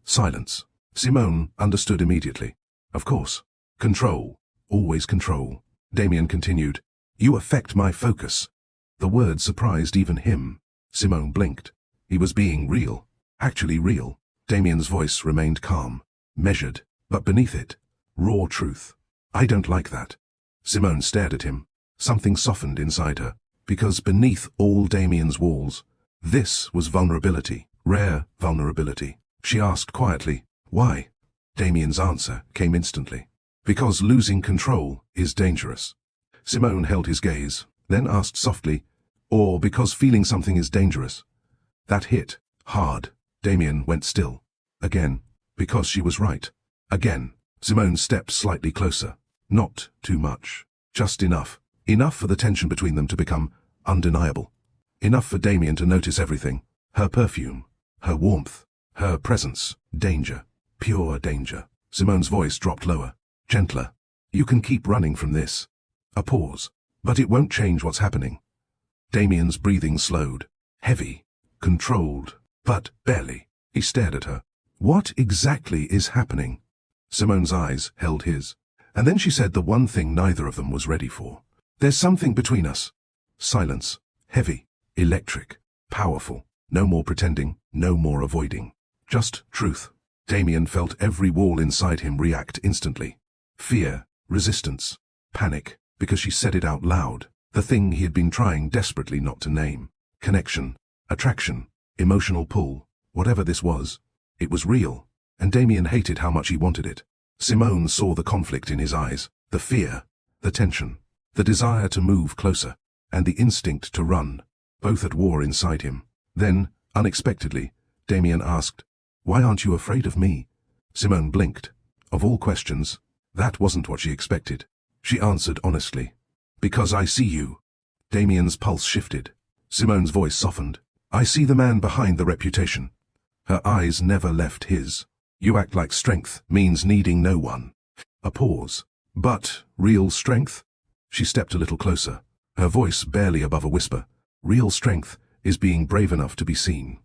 Silence. Simone understood immediately. Of course. Control. always control. Damien continued, "You affect my focus." The word surprised even him. Simone blinked. He was being real. Actually real. Damien's voice remained calm, measured, but beneath it, raw truth. "I don't like that." Simone stared at him. Something softened inside her, because beneath all Damien's walls, this was vulnerability, rare vulnerability. She asked quietly, "Why?" Damien's answer came instantly. "Because losing control is dangerous." Simone held his gaze, then asked softly, "Or because feeling something is dangerous?" That hit hard. Damien went still. Again, because she was right. Again. Simone stepped slightly closer. Not too much. Just enough. Enough for the tension between them to become undeniable. Enough for Damien to notice everything. Her perfume, her warmth, her presence. Danger. Pure danger. Simone's voice dropped lower, gentler. "You can keep running from this." A pause. "But it won't change what's happening." Damien's breathing slowed. Heavy. Controlled. But barely. He stared at her. "What exactly is happening?" Simone's eyes held his. And then she said the one thing neither of them was ready for. "There's something between us." Silence. Heavy. Electric. Powerful. No more pretending. No more avoiding. Just truth. Damien felt every wall inside him react instantly. Fear. Resistance. Panic. Because she said it out loud. The thing he had been trying desperately not to name. Connection. Attraction. Emotional pull. Whatever this was. It was real. And Damien hated how much he wanted it. Simone saw the conflict in his eyes. The fear. The tension. The desire to move closer. And the instinct to run. Both at war inside him. Then, unexpectedly, Damien asked, "Why aren't you afraid of me?" Simone blinked. Of all questions, that wasn't what she expected. She answered honestly, "Because I see you." Damien's pulse shifted. Simone's voice softened. "I see the man behind the reputation." Her eyes never left his. "You act like strength means needing no one." A pause. "But real strength?" She stepped a little closer, her voice barely above a whisper. "Real strength is being brave enough to be seen."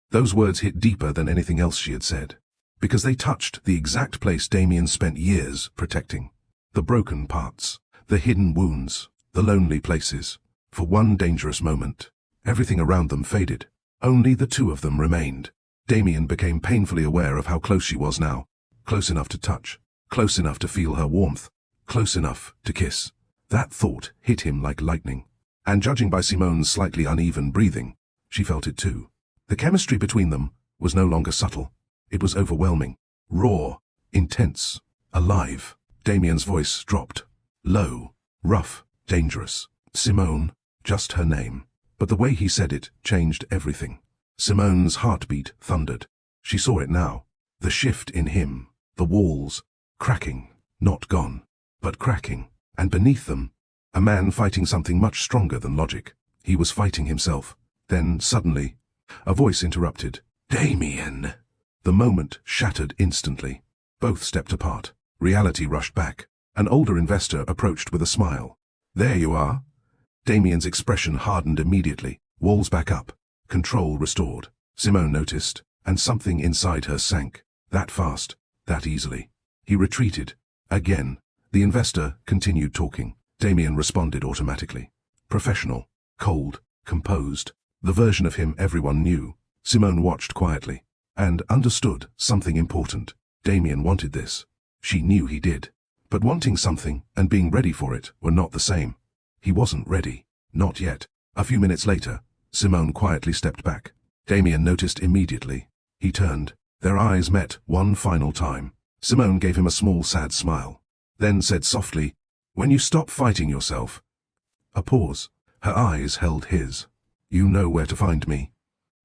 Those words hit deeper than anything else she had said, because they touched the exact place Damien spent years protecting. The broken parts, the hidden wounds, the lonely places. For one dangerous moment, everything around them faded. Only the two of them remained. Damien became painfully aware of how close she was now. Close enough to touch, close enough to feel her warmth, close enough to kiss. That thought hit him like lightning. And judging by Simone's slightly uneven breathing, she felt it too. The chemistry between them was no longer subtle. It was overwhelming, raw, intense, alive. Damien's voice dropped. Low, rough, dangerous. Simone, just her name. But the way he said it changed everything. Simone's heartbeat thundered. She saw it now. The shift in him. The walls. Cracking. Not gone. But cracking. And beneath them, a man fighting something much stronger than logic. He was fighting himself. Then, suddenly, a voice interrupted. "Damien!" The moment shattered instantly. Both stepped apart. Reality rushed back. An older investor approached with a smile. "There you are." Damien's expression hardened immediately. Walls back up. Control restored. Simone noticed, and something inside her sank. That fast, that easily. He retreated. Again. The investor continued talking. Damien responded automatically. Professional, cold, composed. The version of him everyone knew. Simone watched quietly, and understood something important. Damien wanted this. She knew he did. But wanting something and being ready for it were not the same. He wasn't ready. Not yet. A few minutes later, Simone quietly stepped back. Damien noticed immediately. He turned. Their eyes met one final time. Simone gave him a small sad smile. Then said softly, "When you stop fighting yourself." A pause. Her eyes held his. "You know where to find me."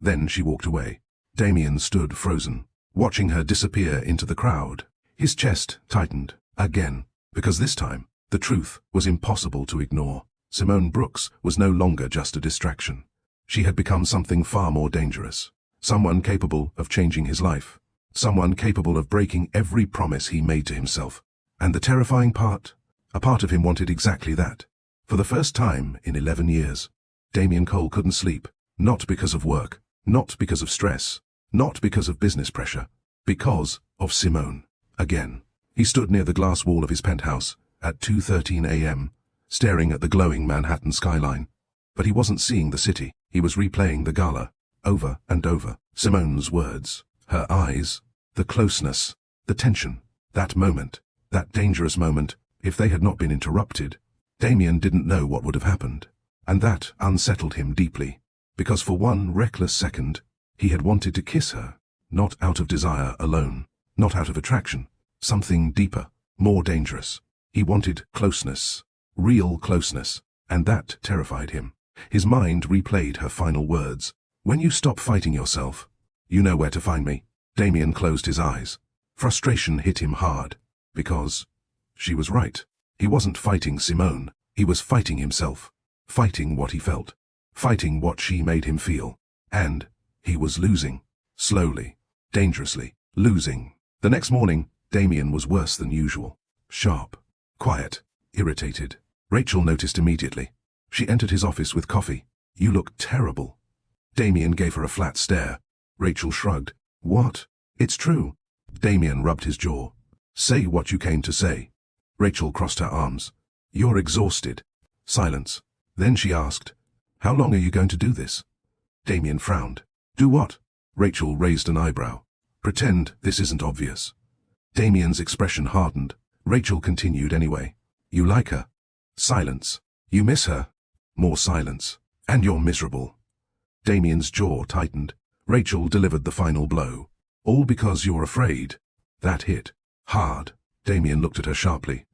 Then she walked away. Damien stood frozen, watching her disappear into the crowd. His chest tightened. Again. Because this time, the truth was impossible to ignore. Simone Brooks was no longer just a distraction. She had become something far more dangerous. Someone capable of changing his life. Someone capable of breaking every promise he made to himself. And the terrifying part? A part of him wanted exactly that. For the first time in 11 years, Damien Cole couldn't sleep. Not because of work. Not because of stress. Not because of business pressure. Because of Simone. Again. He stood near the glass wall of his penthouse, at 2:13 a.m., staring at the glowing Manhattan skyline. But he wasn't seeing the city, he was replaying the gala, over and over. Simone's words, her eyes, the closeness, the tension, that moment, that dangerous moment. If they had not been interrupted, Damien didn't know what would have happened. And that unsettled him deeply, because for one reckless second, he had wanted to kiss her, not out of desire alone, not out of attraction, something deeper, more dangerous. He wanted closeness, real closeness, and that terrified him. His mind replayed her final words. When you stop fighting yourself, you know where to find me. Damien closed his eyes. Frustration hit him hard, because she was right. He wasn't fighting Simone, he was fighting himself, fighting what he felt, fighting what she made him feel. And he was losing, slowly, dangerously, losing. The next morning, Damien was worse than usual. Sharp, quiet, irritated. Rachel noticed immediately. She entered his office with coffee. You look terrible. Damien gave her a flat stare. Rachel shrugged. What? It's true. Damien rubbed his jaw. Say what you came to say. Rachel crossed her arms. You're exhausted. Silence. Then she asked, how long are you going to do this? Damien frowned. Do what? Rachel raised an eyebrow. Pretend this isn't obvious. Damien's expression hardened. Rachel continued anyway. You like her? Silence. You miss her? More silence. And you're miserable. Damien's jaw tightened. Rachel delivered the final blow. All because you're afraid. That hit hard. Damien looked at her sharply.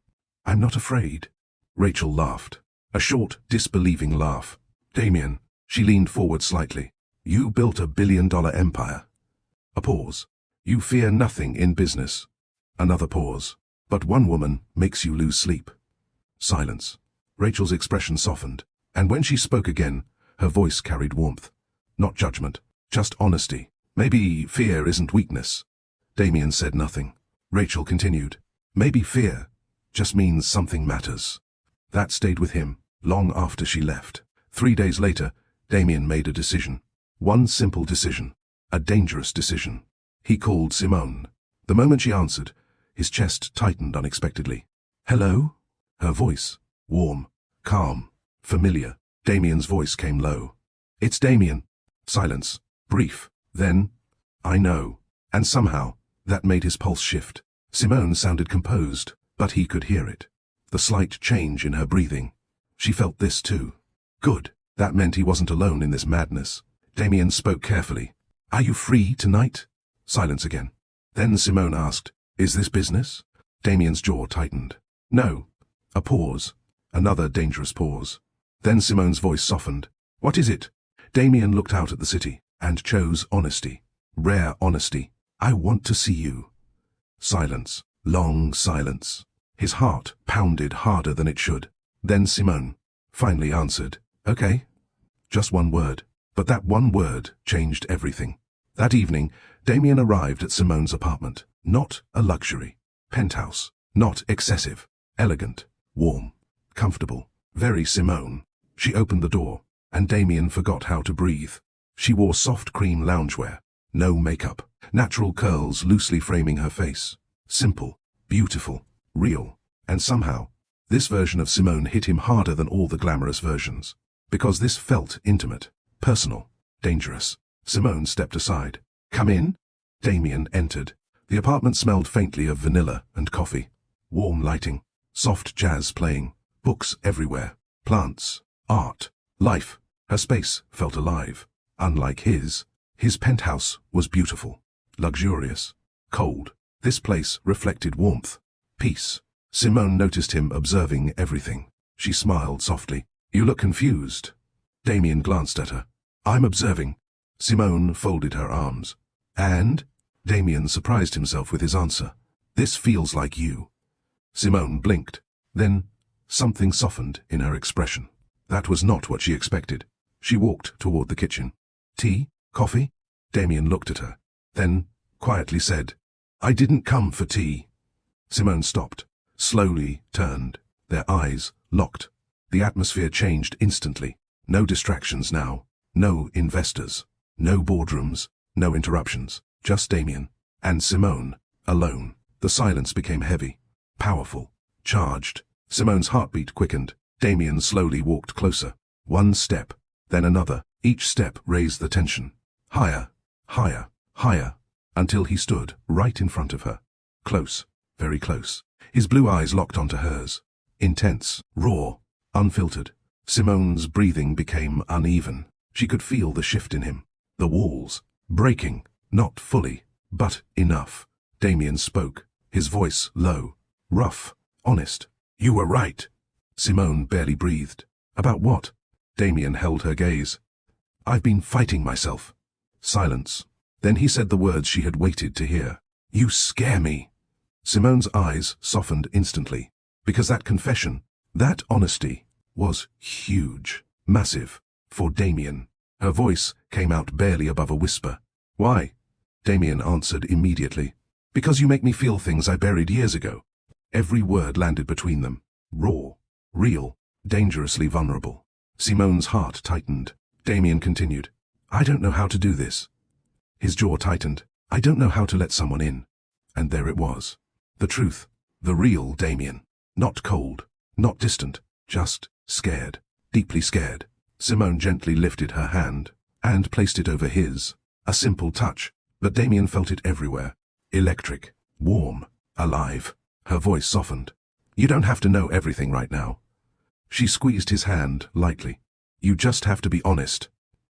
I'm not afraid. Rachel laughed. A short, disbelieving laugh. Damien. She leaned forward slightly. You built a billion-dollar empire. A pause. You fear nothing in business. Another pause. But one woman makes you lose sleep. Silence. Rachel's expression softened, and when she spoke again, her voice carried warmth. Not judgment, just honesty. Maybe fear isn't weakness. Damien said nothing. Rachel continued. Maybe fear just means something matters. That stayed with him, long after she left. 3 days later, Damien made a decision. One simple decision. A dangerous decision. He called Simone. The moment she answered, his chest tightened unexpectedly. Hello? Her voice, warm, calm, familiar. Damien's voice came low. It's Damien. Silence. Brief. Then, I know. And somehow, that made his pulse shift. Simone sounded composed, but he could hear it. The slight change in her breathing. She felt this too. Good. That meant he wasn't alone in this madness. Damien spoke carefully. Are you free tonight? Silence again. Then Simone asked, Is this business? Damien's jaw tightened. No. A pause. Another dangerous pause. Then Simone's voice softened. What is it? Damien looked out at the city and chose honesty. Rare honesty. I want to see you. Silence. Long silence. His heart pounded harder than it should. Then Simone finally answered. Okay. Just one word. But that one word changed everything. That evening, Damien arrived at Simone's apartment. Not a luxury. Penthouse. Not excessive. Elegant. Warm. Comfortable. Very Simone. She opened the door, and Damien forgot how to breathe. She wore soft cream loungewear. No makeup. Natural curls loosely framing her face. Simple. Beautiful. Real. And somehow, this version of Simone hit him harder than all the glamorous versions. Because this felt intimate. Personal. Dangerous. Simone stepped aside. Come in? Damien entered. The apartment smelled faintly of vanilla and coffee. Warm lighting. Soft jazz playing. Books everywhere. Plants. Art. Life. Her space felt alive. Unlike his penthouse was beautiful. Luxurious. Cold. This place reflected warmth. Peace. Simone noticed him observing everything. She smiled softly. You look confused. Damien glanced at her. I'm observing. Simone folded her arms. And? Damien surprised himself with his answer. This feels like you. Simone blinked. Then, something softened in her expression. That was not what she expected. She walked toward the kitchen. Tea? Coffee? Damien looked at her. Then, quietly said, I didn't come for tea. Simone stopped, slowly turned. Their eyes locked. The atmosphere changed instantly. No distractions now. No investors. No boardrooms. No interruptions. Just Damien. And Simone. Alone. The silence became heavy. Powerful. Charged. Simone's heartbeat quickened. Damien slowly walked closer. One step, then another. Each step raised the tension. Higher, higher, higher, until he stood right in front of her. Close, very close. His blue eyes locked onto hers. Intense, raw, unfiltered. Simone's breathing became uneven. She could feel the shift in him. The walls, breaking, not fully, but enough. Damien spoke, his voice low, rough, honest. You were right. Simone barely breathed. About what? Damien held her gaze. I've been fighting myself. Silence. Then he said the words she had waited to hear. You scare me. Simone's eyes softened instantly, because that confession, that honesty, was huge, massive, for Damien. Her voice came out barely above a whisper. Why? Damien answered immediately. Because you make me feel things I buried years ago. Every word landed between them. Raw, real, dangerously vulnerable. Simone's heart tightened. Damien continued. I don't know how to do this. His jaw tightened. I don't know how to let someone in. And there it was. The truth. The real Damien. Not cold. Not distant. Just scared. Deeply scared. Simone gently lifted her hand and placed it over his. A simple touch, but Damien felt it everywhere. Electric. Warm. Alive. Her voice softened. You don't have to know everything right now. She squeezed his hand lightly. You just have to be honest.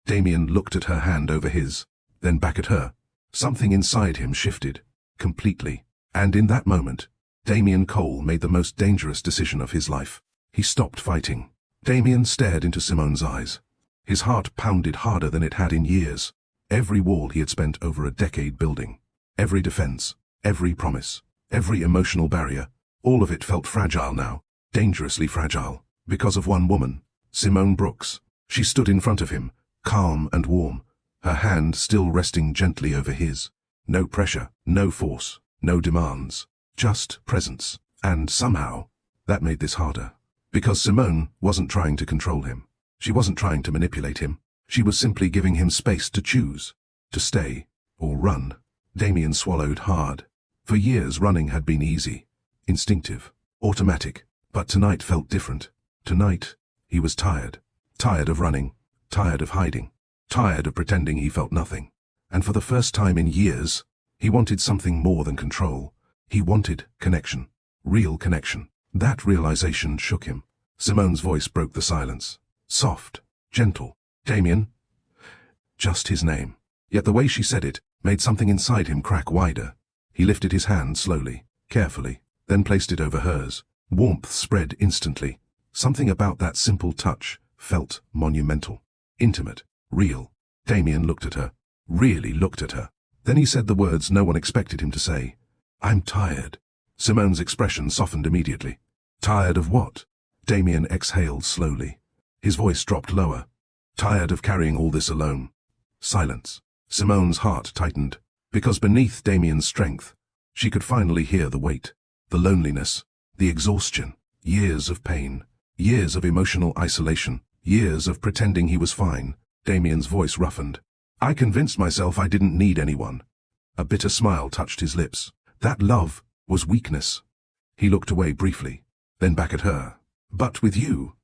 Damien looked at her hand over his, then back at her. Something inside him shifted. Completely. And in that moment, Damien Cole made the most dangerous decision of his life. He stopped fighting. Damien stared into Simone's eyes. His heart pounded harder than it had in years. Every wall he had spent over a decade building. Every defense. Every promise. Every emotional barrier. All of it felt fragile now. Dangerously fragile. Because of one woman. Simone Brooks. She stood in front of him, calm and warm, her hand still resting gently over his. No pressure, no force, no demands. Just presence. And somehow, that made this harder. Because Simone wasn't trying to control him. She wasn't trying to manipulate him. She was simply giving him space to choose. To stay, or run. Damien swallowed hard. For years running had been easy. Instinctive. Automatic. But tonight felt different. Tonight, he was tired. Tired of running. Tired of hiding. Tired of pretending he felt nothing. And for the first time in years, he wanted something more than control. He wanted connection. Real connection. That realization shook him. Simone's voice broke the silence. Soft. Gentle. Damien. Just his name. Yet the way she said it made something inside him crack wider. He lifted his hand slowly, carefully, then placed it over hers. Warmth spread instantly. Something about that simple touch felt monumental. Intimate. Real. Damien looked at her. Really looked at her. Then he said the words no one expected him to say. I'm tired. Simone's expression softened immediately. Tired of what? Damien exhaled slowly. His voice dropped lower. Tired of carrying all this alone. Silence. Simone's heart tightened. Because beneath Damien's strength, she could finally hear the weight. The loneliness. The exhaustion. Years of pain. Years of emotional isolation. Years of pretending he was fine. Damien's voice roughened. I convinced myself I didn't need anyone. A bitter smile touched his lips. That love was weakness. He looked away briefly, then back at her. But with you.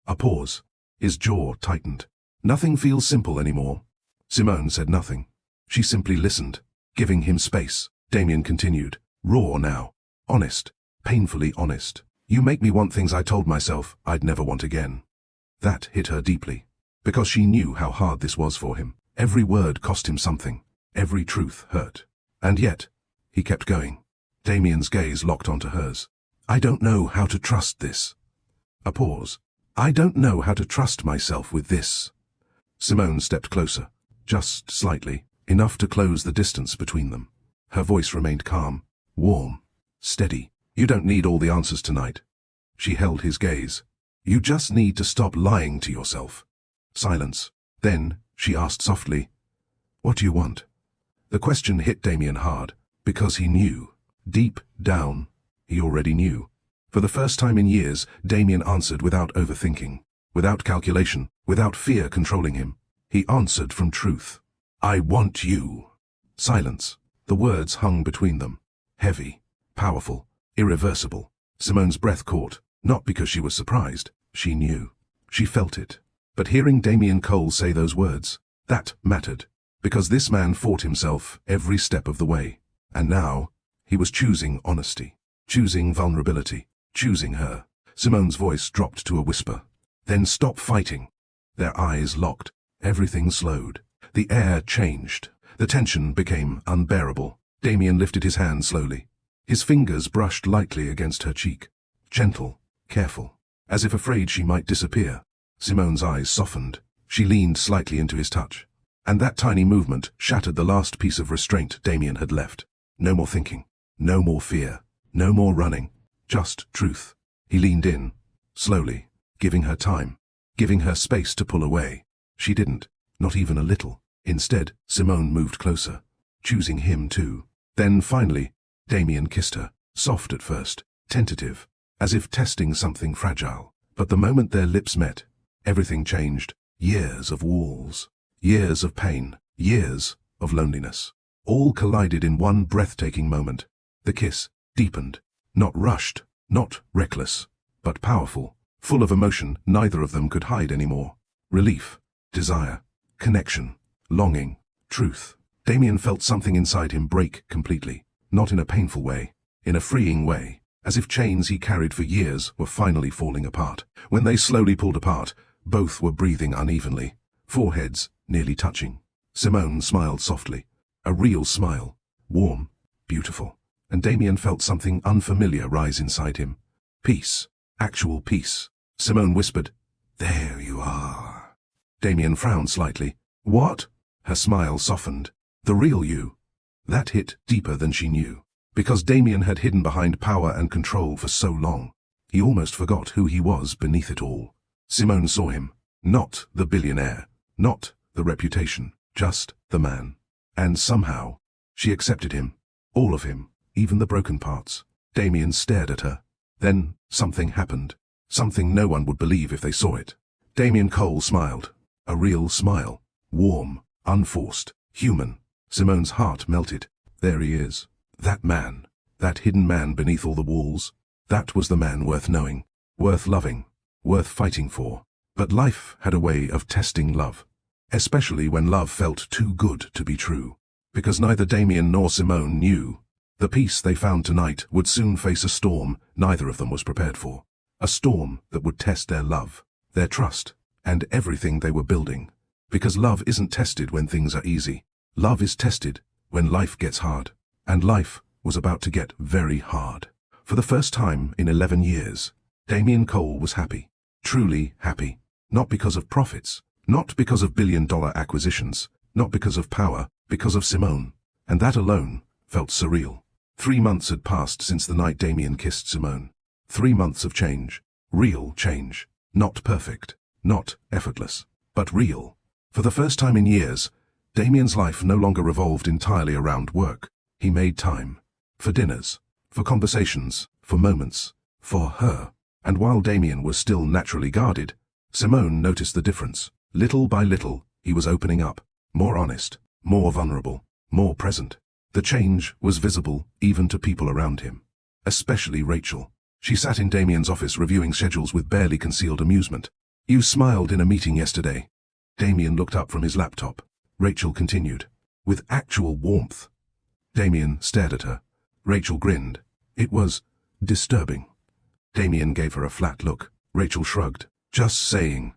A pause. His jaw tightened. Nothing feels simple anymore. Simone said nothing. She simply listened, giving him space. Damien continued. Raw now. Honest. Painfully honest. You make me want things I told myself I'd never want again. That hit her deeply. Because she knew how hard this was for him. Every word cost him something. Every truth hurt. And yet, he kept going. Damien's gaze locked onto hers. I don't know how to trust this. A pause. I don't know how to trust myself with this. Simone stepped closer. Just slightly. Enough to close the distance between them. Her voice remained calm. Warm. Steady. You don't need all the answers tonight. She held his gaze. You just need to stop lying to yourself. Silence. Then, she asked softly, what do you want? The question hit Damien hard, because he knew. Deep down, he already knew. For the first time in years, Damien answered without overthinking, without calculation, without fear controlling him. He answered from truth. I want you. Silence. The words hung between them. Heavy. Powerful. Irreversible. Simone's breath caught, not because she was surprised. She knew. She felt it. But hearing Damien Cole say those words, that mattered. Because this man fought himself every step of the way. And now, he was choosing honesty. Choosing vulnerability. Choosing her. Simone's voice dropped to a whisper. Then stop fighting. Their eyes locked. Everything slowed. The air changed. The tension became unbearable. Damien lifted his hand slowly. His fingers brushed lightly against her cheek. Gentle, careful, as if afraid she might disappear. Simone's eyes softened. She leaned slightly into his touch. And that tiny movement shattered the last piece of restraint Damien had left. No more thinking. No more fear. No more running. Just truth. He leaned in, slowly, giving her time, giving her space to pull away. She didn't, not even a little. Instead, Simone moved closer, choosing him too. Then finally, Damien kissed her, soft at first, tentative, as if testing something fragile. But the moment their lips met, everything changed. Years of walls, years of pain, years of loneliness, all collided in one breathtaking moment. The kiss deepened, not rushed, not reckless, but powerful, full of emotion neither of them could hide anymore. Relief, desire, connection, longing, truth. Damien felt something inside him break completely, not in a painful way, in a freeing way, as if chains he carried for years were finally falling apart. When they slowly pulled apart, both were breathing unevenly, foreheads nearly touching. Simone smiled softly, a real smile, warm, beautiful, and Damien felt something unfamiliar rise inside him. Peace, actual peace. Simone whispered, "There you are." Damien frowned slightly. "What?" Her smile softened. "The real you." That hit deeper than she knew. Because Damien had hidden behind power and control for so long, he almost forgot who he was beneath it all. Simone saw him. Not the billionaire. Not the reputation. Just the man. And somehow, she accepted him. All of him. Even the broken parts. Damien stared at her. Then, something happened. Something no one would believe if they saw it. Damien Cole smiled. A real smile. Warm, unforced, human. Simone's heart melted. There he is. That man. That hidden man beneath all the walls. That was the man worth knowing. Worth loving. Worth fighting for. But life had a way of testing love. Especially when love felt too good to be true. Because neither Damien nor Simone knew. The peace they found tonight would soon face a storm neither of them was prepared for. A storm that would test their love, their trust, and everything they were building. Because love isn't tested when things are easy. Love is tested when life gets hard. And life was about to get very hard. For the first time in 11 years, Damien Cole was happy. Truly happy. Not because of profits. Not because of billion-dollar acquisitions. Not because of power. Because of Simone. And that alone felt surreal. 3 months had passed since the night Damien kissed Simone. 3 months of change. Real change. Not perfect. Not effortless. But real. For the first time in years, Damien's life no longer revolved entirely around work. He made time. For dinners. For conversations. For moments. For her. And while Damien was still naturally guarded, Simone noticed the difference. Little by little, he was opening up. More honest. More vulnerable. More present. The change was visible even to people around him. Especially Rachel. She sat in Damien's office reviewing schedules with barely concealed amusement. "You smiled in a meeting yesterday." Damien looked up from his laptop. Rachel continued. With actual warmth. Damien stared at her. Rachel grinned. It was disturbing. Damien gave her a flat look. Rachel shrugged. "Just saying."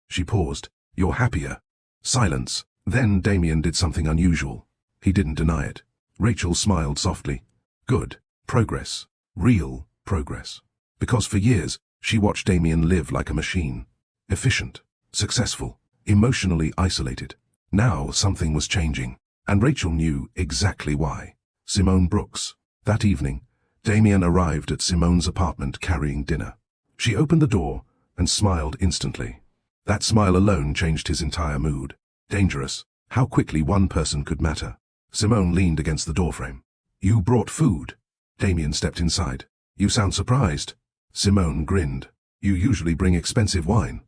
She paused. "You're happier." Silence. Then Damien did something unusual. He didn't deny it. Rachel smiled softly. Good. Progress. Real progress. Because for years, she watched Damien live like a machine. Efficient. Successful. Emotionally isolated. Now something was changing. And Rachel knew exactly why. Simone Brooks. That evening, Damien arrived at Simone's apartment carrying dinner. She opened the door and smiled instantly. That smile alone changed his entire mood. Dangerous. How quickly one person could matter. Simone leaned against the doorframe. "You brought food." Damien stepped inside. "You sound surprised." Simone grinned. "You usually bring expensive wine."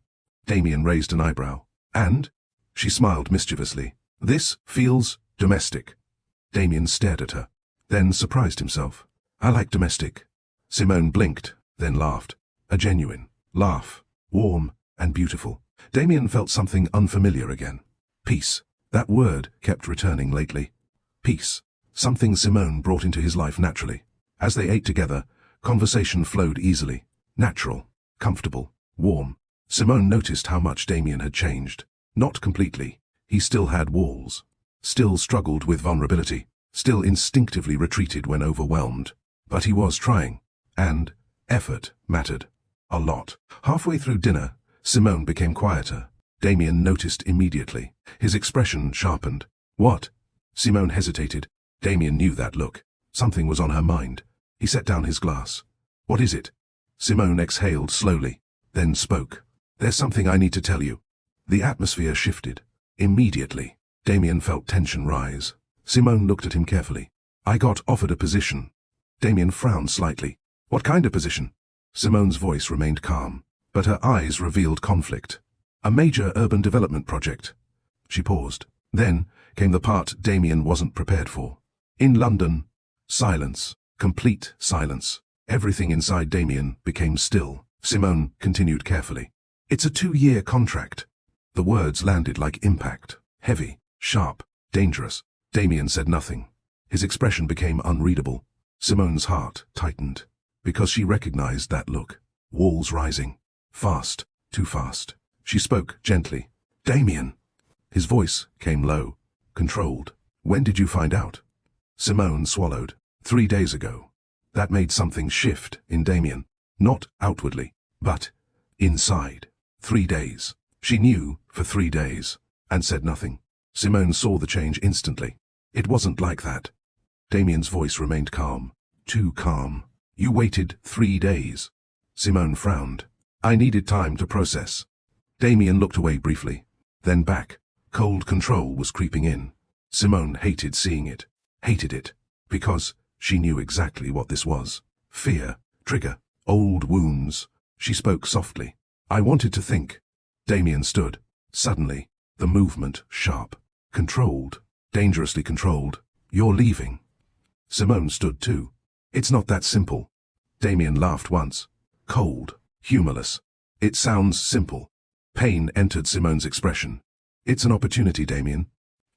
Damien raised an eyebrow. "And?" She smiled mischievously. "This feels domestic." Damien stared at her, then surprised himself. "I like domestic." Simone blinked, then laughed. A genuine laugh, warm and beautiful. Damien felt something unfamiliar again. Peace. That word kept returning lately. Peace. Something Simone brought into his life naturally. As they ate together, conversation flowed easily. Natural, comfortable, warm. Simone noticed how much Damien had changed. Not completely. He still had walls. Still struggled with vulnerability. Still instinctively retreated when overwhelmed. But he was trying. And effort mattered. A lot. Halfway through dinner, Simone became quieter. Damien noticed immediately. His expression sharpened. What? Simone hesitated. Damien knew that look. Something was on her mind. He set down his glass. What is it? Simone exhaled slowly, then spoke. There's something I need to tell you. The atmosphere shifted. Immediately, Damien felt tension rise. Simone looked at him carefully. I got offered a position. Damien frowned slightly. What kind of position? Simone's voice remained calm, but her eyes revealed conflict. A major urban development project. She paused. Then came the part Damien wasn't prepared for. In London, silence. Complete silence. Everything inside Damien became still. Simone continued carefully. It's a 2-year contract. The words landed like impact. Heavy, sharp, dangerous. Damien said nothing. His expression became unreadable. Simone's heart tightened, because she recognized that look. Walls rising. Fast, too fast. She spoke gently. Damien. His voice came low, controlled. When did you find out? Simone swallowed. 3 days ago. That made something shift in Damien. Not outwardly, but inside. 3 days. She knew for 3 days, and said nothing. Simone saw the change instantly. It wasn't like that. Damien's voice remained calm. Too calm. You waited 3 days. Simone frowned. I needed time to process. Damien looked away briefly, then back. Cold control was creeping in. Simone hated seeing it. Hated it. Because she knew exactly what this was. Fear. Trigger. Old wounds. She spoke softly. I wanted to think. Damien stood. Suddenly, the movement sharp. Controlled. Dangerously controlled. You're leaving. Simone stood too. It's not that simple. Damien laughed once. Cold. Humorless. It sounds simple. Pain entered Simone's expression. It's an opportunity, Damien.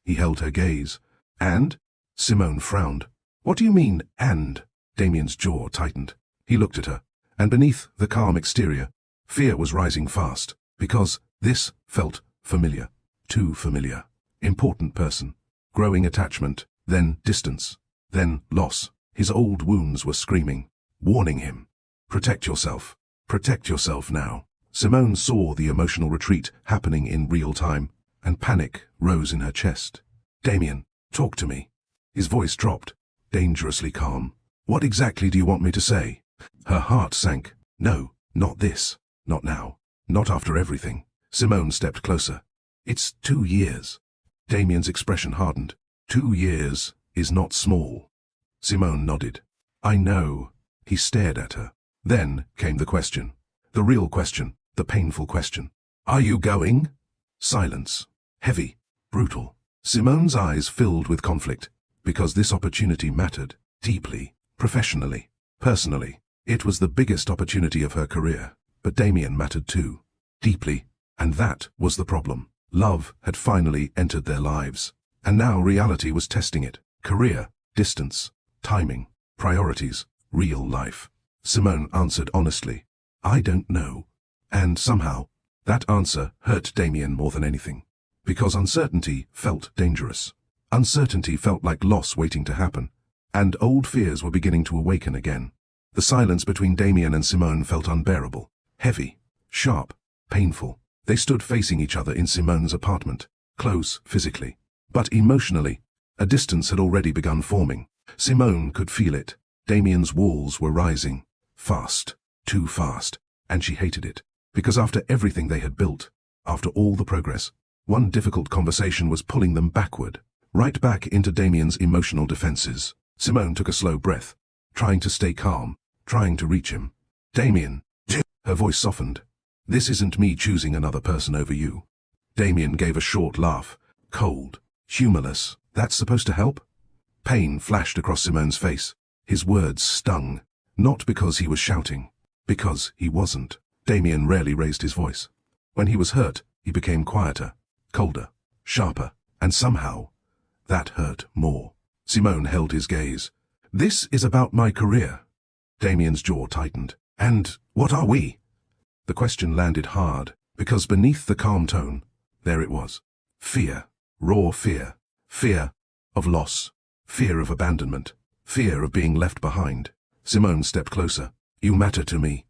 He held her gaze. And? Simone frowned. What do you mean, and? Damien's jaw tightened. He looked at her, and beneath the calm exterior, fear was rising fast, because this felt familiar. Too familiar. Important person. Growing attachment, then distance, then loss. His old wounds were screaming, warning him. Protect yourself. Protect yourself now. Simone saw the emotional retreat happening in real time, and panic rose in her chest. Damien, talk to me. His voice dropped, dangerously calm. What exactly do you want me to say? Her heart sank. No, not this. Not now. Not after everything. Simone stepped closer. It's 2 years. Damien's expression hardened. 2 years is not small. Simone nodded. I know. He stared at her. Then came the question. The real question. The painful question. Are you going? Silence. Heavy. Brutal. Simone's eyes filled with conflict, because this opportunity mattered. Deeply. Professionally. Personally. It was the biggest opportunity of her career. But Damien mattered too. Deeply. And that was the problem. Love had finally entered their lives. And now reality was testing it. Career. Distance. Timing. Priorities. Real life. Simone answered honestly. I don't know. And somehow, that answer hurt Damien more than anything. Because uncertainty felt dangerous. Uncertainty felt like loss waiting to happen. And old fears were beginning to awaken again. The silence between Damien and Simone felt unbearable. Heavy. Sharp. Painful. They stood facing each other in Simone's apartment. Close physically. But emotionally, a distance had already begun forming. Simone could feel it. Damien's walls were rising. Fast. Too fast. And she hated it. Because after everything they had built, after all the progress, one difficult conversation was pulling them backward, right back into Damien's emotional defenses. Simone took a slow breath, trying to stay calm, trying to reach him. Damien. Her voice softened. This isn't me choosing another person over you. Damien gave a short laugh. Cold. Humorless. That's supposed to help? Pain flashed across Simone's face. His words stung. Not because he was shouting, Because he wasn't. Damien rarely raised his voice. When he was hurt, he became quieter, colder, sharper, and somehow, that hurt more. Simone held his gaze. This is about my career. Damien's jaw tightened. And what are we? The question landed hard, because beneath the calm tone, there it was. Fear. Raw fear. Fear of loss. Fear of abandonment. Fear of being left behind. Simone stepped closer. You matter to me.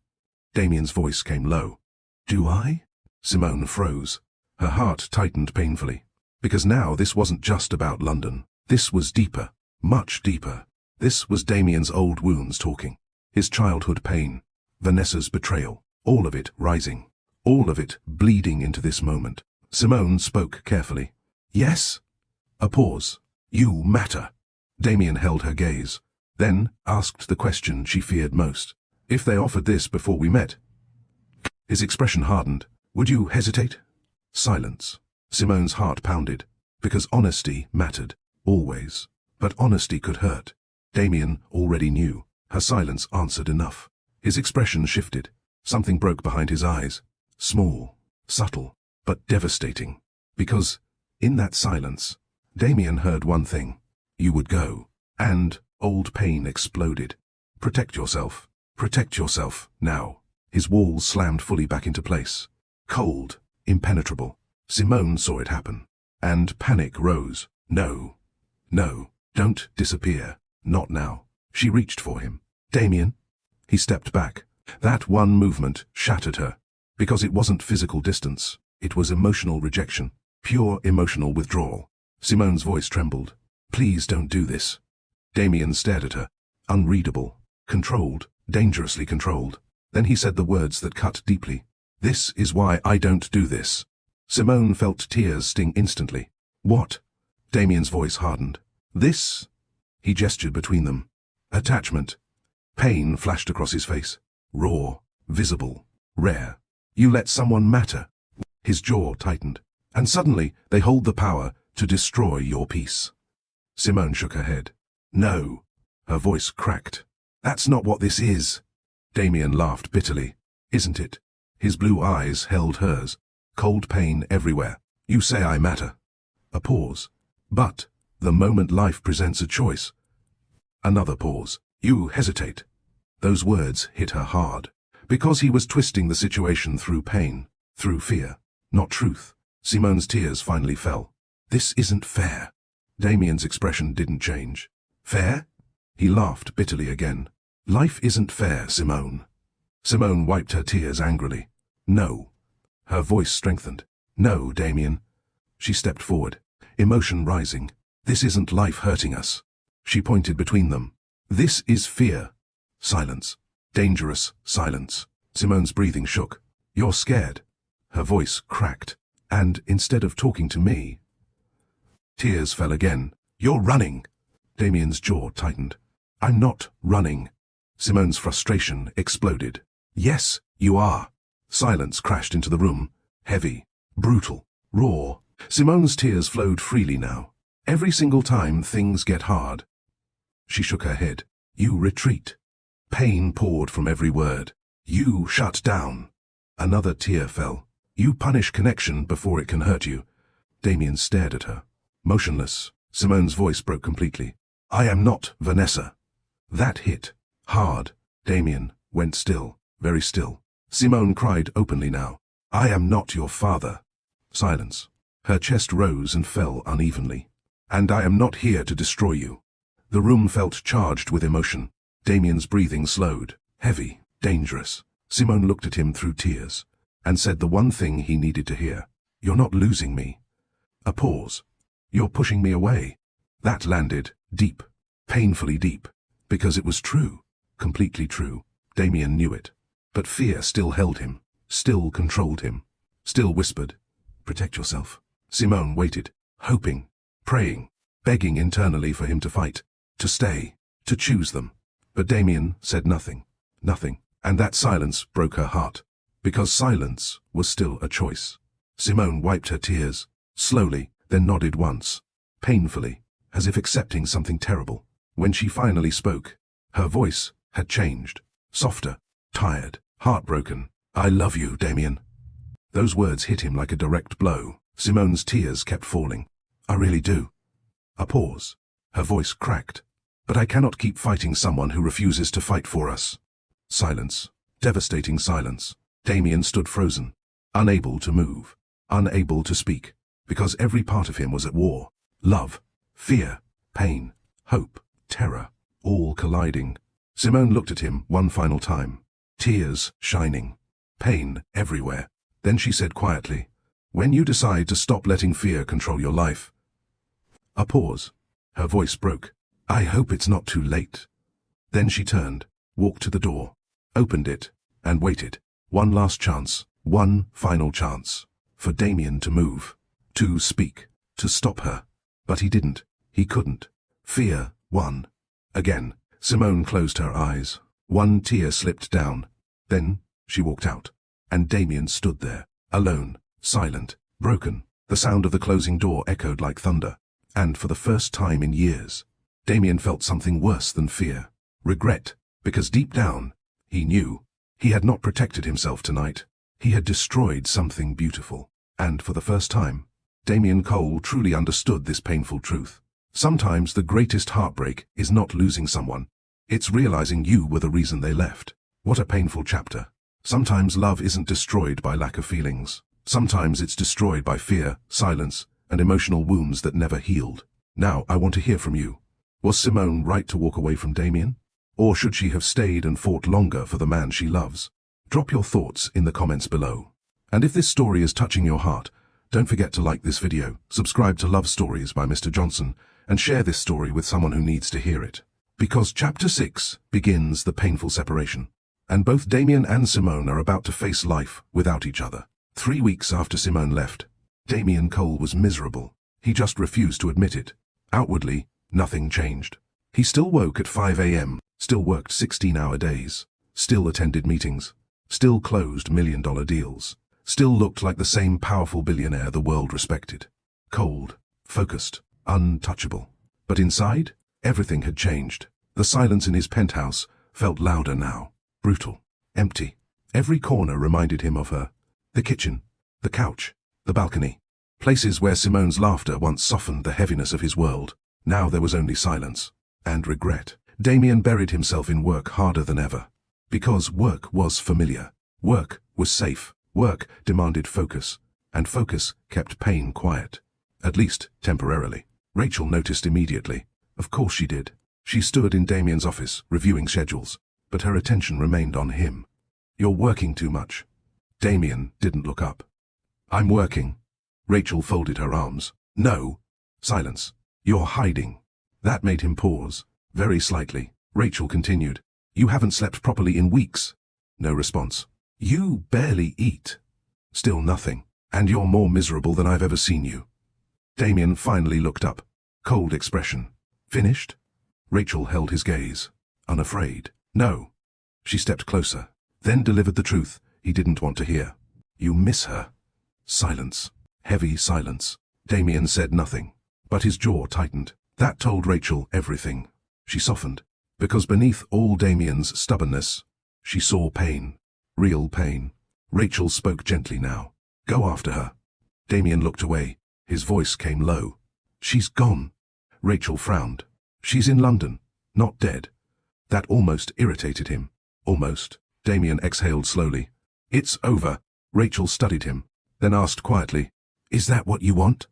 Damien's voice came low. Do I? Simone froze. Her heart tightened painfully. Because now this wasn't just about London. This was deeper. Much deeper. This was Damien's old wounds talking. His childhood pain. Vanessa's betrayal. All of it rising. All of it bleeding into this moment. Simone spoke carefully. Yes? A pause. You matter. Damien held her gaze. Then asked the question she feared most. If they offered this before we met? His expression hardened. Would you hesitate? Silence. Simone's heart pounded. Because honesty mattered. Always. But honesty could hurt. Damien already knew. Her silence answered enough. His expression shifted. Something broke behind his eyes. Small, subtle, but devastating. Because, in that silence, Damien heard one thing. You would go. And old pain exploded. Protect yourself. Protect yourself, now. His walls slammed fully back into place. Cold, impenetrable. Simone saw it happen. And panic rose. No. No. Don't disappear. Not now. She reached for him. Damien? He stepped back. That one movement shattered her. Because it wasn't physical distance. It was emotional rejection. Pure emotional withdrawal. Simone's voice trembled. Please don't do this. Damien stared at her. Unreadable. Controlled. Dangerously controlled. Then he said the words that cut deeply. This is why I don't do this. Simone felt tears sting instantly. What? Damien's voice hardened. This? He gestured between them. Attachment. Pain flashed across his face. Raw. Visible. Rare. You let someone matter. His jaw tightened. And suddenly they hold the power to destroy your peace. Simone shook her head. No. Her voice cracked. That's not what this is. Damien laughed bitterly. Isn't it? His blue eyes held hers. Cold pain everywhere. You say I matter. A pause. But, the moment life presents a choice. Another pause. You hesitate. Those words hit her hard. Because he was twisting the situation through pain, through fear, not truth. Simone's tears finally fell. This isn't fair. Damien's expression didn't change. Fair? He laughed bitterly again. Life isn't fair, Simone. Simone wiped her tears angrily. No. Her voice strengthened. No, Damien. She stepped forward, emotion rising. This isn't life hurting us. She pointed between them. This is fear. Silence. Dangerous silence. Simone's breathing shook. You're scared. Her voice cracked. And instead of talking to me... Tears fell again. You're running. Damien's jaw tightened. I'm not running. Simone's frustration exploded. Yes, you are. Silence crashed into the room. Heavy. Brutal. Raw. Simone's tears flowed freely now. Every single time things get hard. She shook her head. You retreat. Pain poured from every word. You shut down. Another tear fell. You punish connection before it can hurt you. Damien stared at her. Motionless. Simone's voice broke completely. I am not Vanessa. That hit. Hard. Damien went still. Very still. Simone cried openly now. I am not your father. Silence. Her chest rose and fell unevenly. And I am not here to destroy you. The room felt charged with emotion. Damien's breathing slowed. Heavy. Dangerous. Simone looked at him through tears. And said the one thing he needed to hear. You're not losing me. A pause. You're pushing me away. That landed deep. Painfully deep. Because it was true. Completely true. Damien knew it. But fear still held him. Still controlled him. Still whispered. Protect yourself. Simone waited. Hoping. Praying. Begging internally for him to fight. To stay. To choose them. But Damien said nothing. Nothing. And that silence broke her heart. Because silence was still a choice. Simone wiped her tears. Slowly, then nodded once. Painfully. As if accepting something terrible. When she finally spoke, her voice had changed. Softer. Tired. Heartbroken. I love you, Damien. Those words hit him like a direct blow. Simone's tears kept falling. I really do. A pause. Her voice cracked. But I cannot keep fighting someone who refuses to fight for us. Silence. Devastating silence. Damien stood frozen, unable to move, unable to speak, because every part of him was at war. Love, fear, pain, hope, terror, all colliding. Simone looked at him one final time, tears shining, pain everywhere. Then she said quietly, "When you decide to stop letting fear control your life." A pause. Her voice broke. "I hope it's not too late." Then she turned, walked to the door, opened it, and waited. One last chance, one final chance, for Damien to move, to speak, to stop her. But he didn't. He couldn't. Fear won. Again, Simone closed her eyes. One tear slipped down. Then she walked out. And Damien stood there, alone, silent, broken. The sound of the closing door echoed like thunder. And for the first time in years, Damien felt something worse than fear. Regret, because deep down, he knew he had not protected himself tonight. He had destroyed something beautiful. And for the first time, Damien Cole truly understood this painful truth. Sometimes the greatest heartbreak is not losing someone. It's realizing you were the reason they left. What a painful chapter. Sometimes love isn't destroyed by lack of feelings. Sometimes it's destroyed by fear, silence, and emotional wounds that never healed. Now, I want to hear from you. Was Simone right to walk away from Damien? Or should she have stayed and fought longer for the man she loves? Drop your thoughts in the comments below. And if this story is touching your heart, don't forget to like this video, subscribe to Love Stories by Mr. Johnson, and share this story with someone who needs to hear it. Because Chapter 6 begins the painful separation. And both Damien and Simone are about to face life without each other. 3 weeks after Simone left, Damien Cole was miserable. He just refused to admit it. Outwardly, nothing changed. He still woke at 5 a.m., still worked 16-hour days, still attended meetings, still closed million-dollar deals, still looked like the same powerful billionaire the world respected. Cold, focused, untouchable. But inside, everything had changed. The silence in his penthouse felt louder now, brutal, empty. Every corner reminded him of her. The kitchen, the couch, the balcony. Places where Simone's laughter once softened the heaviness of his world. Now there was only silence and regret. Damien buried himself in work harder than ever. Because work was familiar. Work was safe. Work demanded focus. And focus kept pain quiet. At least temporarily. Rachel noticed immediately. Of course she did. She stood in Damien's office, reviewing schedules. But her attention remained on him. "You're working too much." Damien didn't look up. "I'm working." Rachel folded her arms. "No." Silence. "You're hiding." That made him pause. Very slightly. Rachel continued. "You haven't slept properly in weeks." No response. "You barely eat." Still nothing. "And you're more miserable than I've ever seen you." Damien finally looked up. Cold expression. "Finished?" Rachel held his gaze. Unafraid. "No." She stepped closer, then delivered the truth he didn't want to hear. "You miss her." Silence. Heavy silence. Damien said nothing, but his jaw tightened. That told Rachel everything. She softened, because beneath all Damien's stubbornness, she saw pain. Real pain. Rachel spoke gently now. "Go after her." Damien looked away. His voice came low. "She's gone." Rachel frowned. "She's in London, not dead." That almost irritated him. Almost. Damien exhaled slowly. "It's over." Rachel studied him, then asked quietly, "Is that what you want?"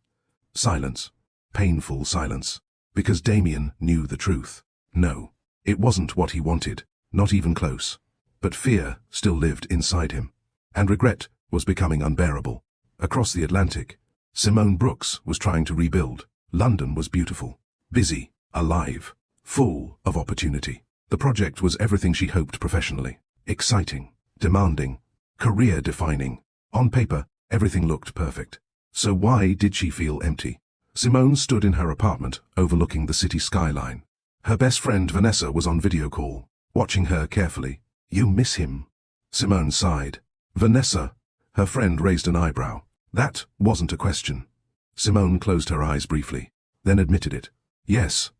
Silence. Painful silence. Because Damien knew the truth. No, it wasn't what he wanted, not even close. But fear still lived inside him. And regret was becoming unbearable. Across the Atlantic, Simone Brooks was trying to rebuild. London was beautiful, busy, alive, full of opportunity. The project was everything she hoped professionally. Exciting, demanding, career-defining. On paper, everything looked perfect. So why did she feel empty? Simone stood in her apartment, overlooking the city skyline. Her best friend Vanessa was on video call, watching her carefully. "You miss him." Simone sighed. "Vanessa?" Her friend raised an eyebrow. That wasn't a question. Simone closed her eyes briefly, then admitted it. "Yes."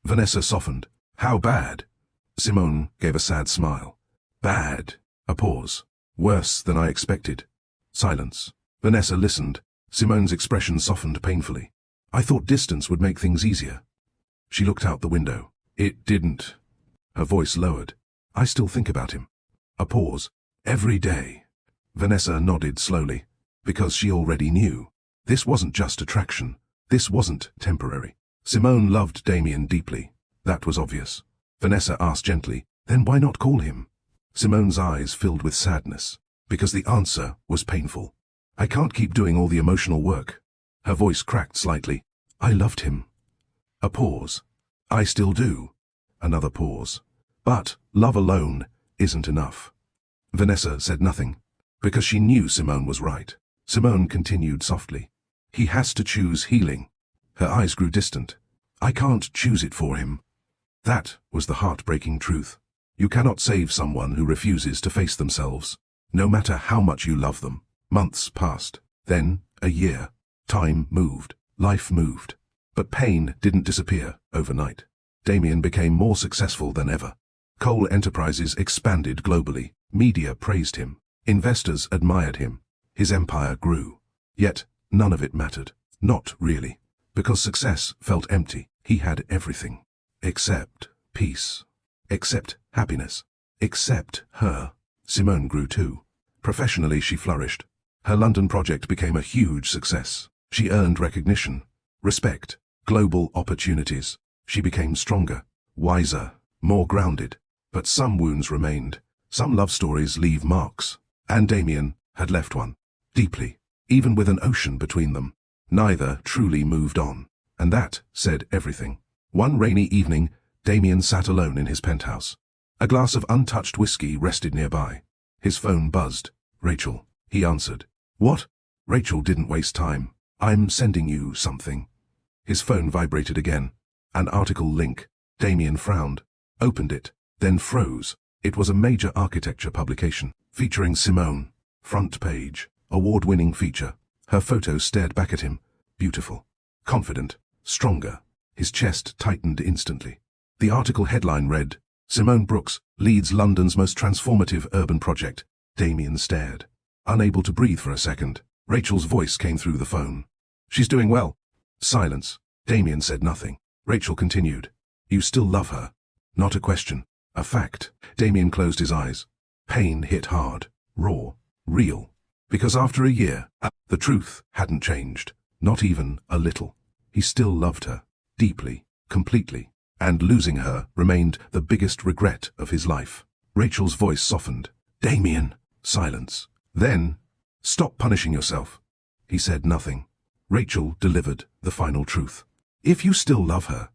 Vanessa softened. "How bad?" Simone gave a sad smile. "Bad. A pause. Worse than I expected. Silence. Vanessa listened. Simone's expression softened painfully. I thought distance would make things easier. She looked out the window. It didn't. Her voice lowered. I still think about him. A pause. Every day. Vanessa nodded slowly, because she already knew. This wasn't just attraction. This wasn't temporary. Simone loved Damien deeply. That was obvious. Vanessa asked gently, then why not call him? Simone's eyes filled with sadness, because the answer was painful. I can't keep doing all the emotional work. Her voice cracked slightly. I loved him. A pause. I still do. Another pause. But love alone isn't enough. Vanessa said nothing, because she knew Simone was right. Simone continued softly. He has to choose healing. Her eyes grew distant. I can't choose it for him. That was the heartbreaking truth. You cannot save someone who refuses to face themselves, no matter how much you love them. Months passed. Then, a year. Time moved. Life moved. But pain didn't disappear overnight. Damien became more successful than ever. Cole Enterprises expanded globally. Media praised him. Investors admired him. His empire grew. Yet, none of it mattered. Not really. Because success felt empty. He had everything. Except peace. Except happiness. Except her. Simone grew too. Professionally, she flourished. Her London project became a huge success. She earned recognition, respect, global opportunities. She became stronger, wiser, more grounded. But some wounds remained. Some love stories leave marks. And Damien had left one. Deeply. Even with an ocean between them. Neither truly moved on. And that said everything. One rainy evening, Damien sat alone in his penthouse. A glass of untouched whiskey rested nearby. His phone buzzed. Rachel. He answered. What? Rachel didn't waste time. I'm sending you something. His phone vibrated again. An article link. Damien frowned, opened it, then froze. It was a major architecture publication, featuring Simone. Front page. Award-winning feature. Her photo stared back at him. Beautiful. Confident. Stronger. His chest tightened instantly. The article headline read, Simone Brooks leads London's most transformative urban project. Damien stared. Unable to breathe for a second, Rachel's voice came through the phone. She's doing well. Silence. Damien said nothing. Rachel continued. You still love her. Not a question. A fact. Damien closed his eyes. Pain hit hard. Raw. Real. Because after a year, the truth hadn't changed. Not even a little. He still loved her. Deeply. Completely. And losing her remained the biggest regret of his life. Rachel's voice softened. Damien. Silence. Then, stop punishing yourself. He said nothing. Rachel delivered the final truth. If you still love her.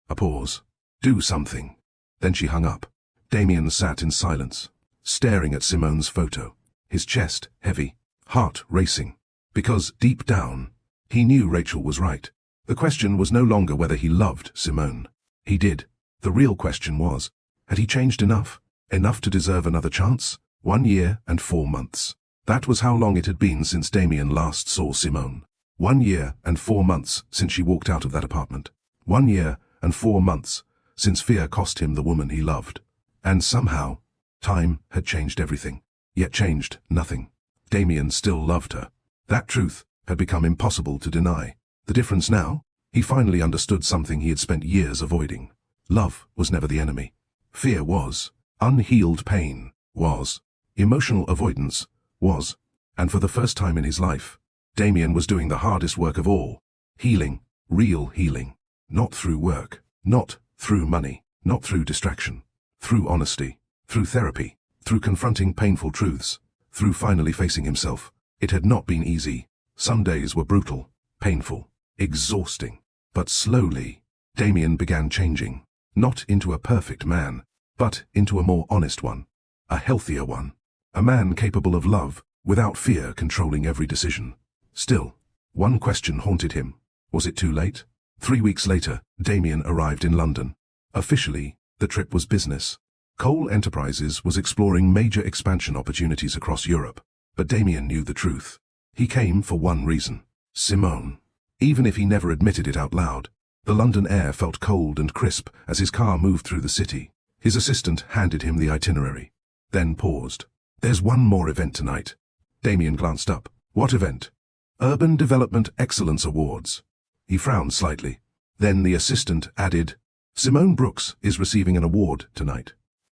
A pause. Do something. Then she hung up. Damien sat in silence, staring at Simone's photo. His chest heavy, heart racing. Because deep down, he knew Rachel was right. The question was no longer whether he loved Simone. He did. The real question was, had he changed enough? Enough to deserve another chance? 1 year and 4 months. That was how long it had been since Damien last saw Simone. 1 year and 4 months since she walked out of that apartment. 1 year and 4 months since fear cost him the woman he loved. And somehow, time had changed everything. Yet changed nothing. Damien still loved her. That truth had become impossible to deny. The difference now? He finally understood something he had spent years avoiding. Love was never the enemy. Fear was. Unhealed pain was. Emotional avoidance was. And for the first time in his life, Damien was doing the hardest work of all. Healing. Real healing. Not through work. Not through money. Not through distraction. Through honesty. Through therapy. Through confronting painful truths. Through finally facing himself. It had not been easy. Some days were brutal, painful, exhausting. But slowly, Damien began changing. Not into a perfect man, but into a more honest one. A healthier one. A man capable of love, without fear controlling every decision. Still, one question haunted him. Was it too late? 3 weeks later, Damien arrived in London. Officially, the trip was business. Cole Enterprises was exploring major expansion opportunities across Europe. But Damien knew the truth. He came for one reason. Simone. Even if he never admitted it out loud, the London air felt cold and crisp as his car moved through the city. His assistant handed him the itinerary. then paused. "There's one more event tonight." Damien glanced up. "What event?" "Urban Development Excellence Awards." He frowned slightly. Then the assistant added, "Simone Brooks is receiving an award tonight."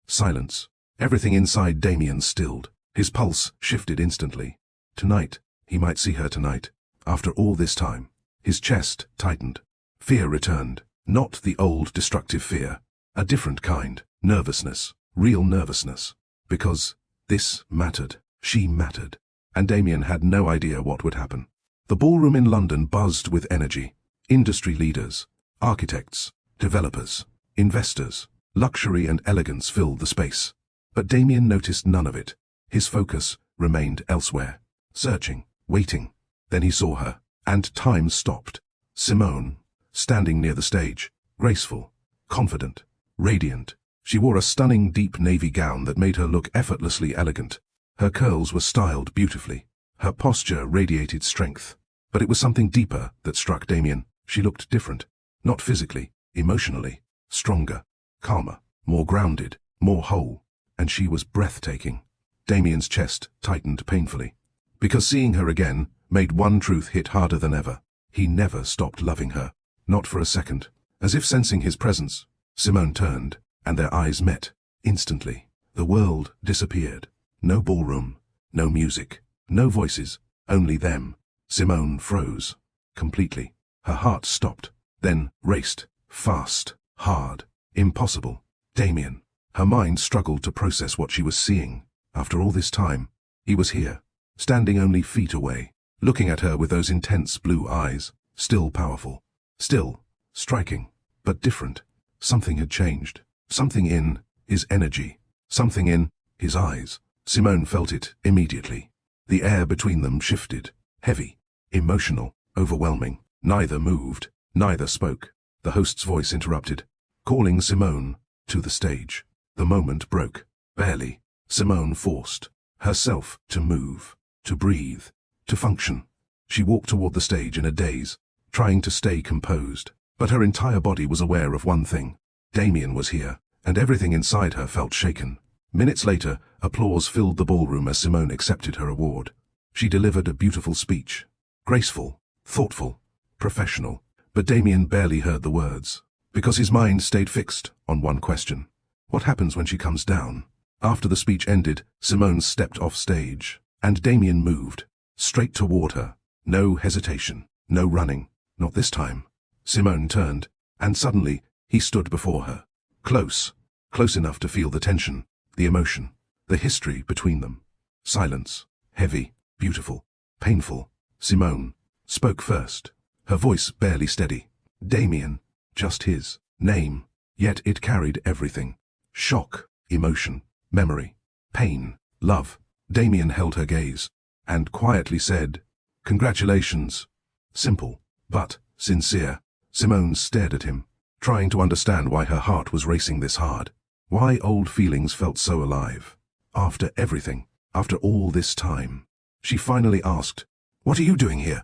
Silence. Everything inside Damien stilled. His pulse shifted instantly. Tonight. He might see her tonight. After all this time. His chest tightened. Fear returned. Not the old destructive fear. A different kind. Nervousness. Real nervousness. Because this mattered. She mattered. And Damien had no idea what would happen. The ballroom in London buzzed with energy. Industry leaders, architects, developers, investors, luxury and elegance filled the space. But Damien noticed none of it. His focus remained elsewhere. Searching, waiting. Then he saw her, and time stopped. Simone, standing near the stage, graceful, confident, radiant. She wore a stunning deep navy gown that made her look effortlessly elegant. Her curls were styled beautifully. Her posture radiated strength. But it was something deeper that struck Damien. She looked different. Not physically, emotionally. Stronger, calmer, more grounded, more whole. And she was breathtaking. Damien's chest tightened painfully. Because seeing her again made one truth hit harder than ever. He never stopped loving her. Not for a second. As if sensing his presence, Simone turned, and their eyes met. Instantly, the world disappeared. No ballroom, no music, no voices, only them. Simone froze. Completely. Her heart stopped, then raced. Fast, hard, impossible. Damien. Her mind struggled to process what she was seeing. After all this time, he was here, standing only feet away, looking at her with those intense blue eyes, still powerful, still striking, but different. Something had changed. Something in his energy. Something in his eyes. Simone felt it immediately. The air between them shifted, heavy, emotional, overwhelming. Neither moved, neither spoke. The host's voice interrupted, calling Simone to the stage. The moment broke. Barely. Simone forced herself to move, to breathe, to function. She walked toward the stage in a daze, trying to stay composed. But her entire body was aware of one thing. Damien was here, and everything inside her felt shaken. Minutes later, applause filled the ballroom as Simone accepted her award. She delivered a beautiful speech. Graceful, thoughtful, professional. But Damien barely heard the words, because his mind stayed fixed on one question. What happens when she comes down? After the speech ended, Simone stepped off stage, and Damien moved, straight toward her. No hesitation, no running, not this time. Simone turned, and suddenly, he stood before her. Close, close enough to feel the tension, the emotion, the history between them. Silence, heavy, beautiful, painful. Simone spoke first, her voice barely steady. Damien, just his name, yet it carried everything. Shock, emotion, memory, pain, love. Damien held her gaze, and quietly said, "Congratulations." Simple, but sincere. Simone stared at him, trying to understand why her heart was racing this hard. Why old feelings felt so alive. After everything, after all this time. She finally asked, "What are you doing here?"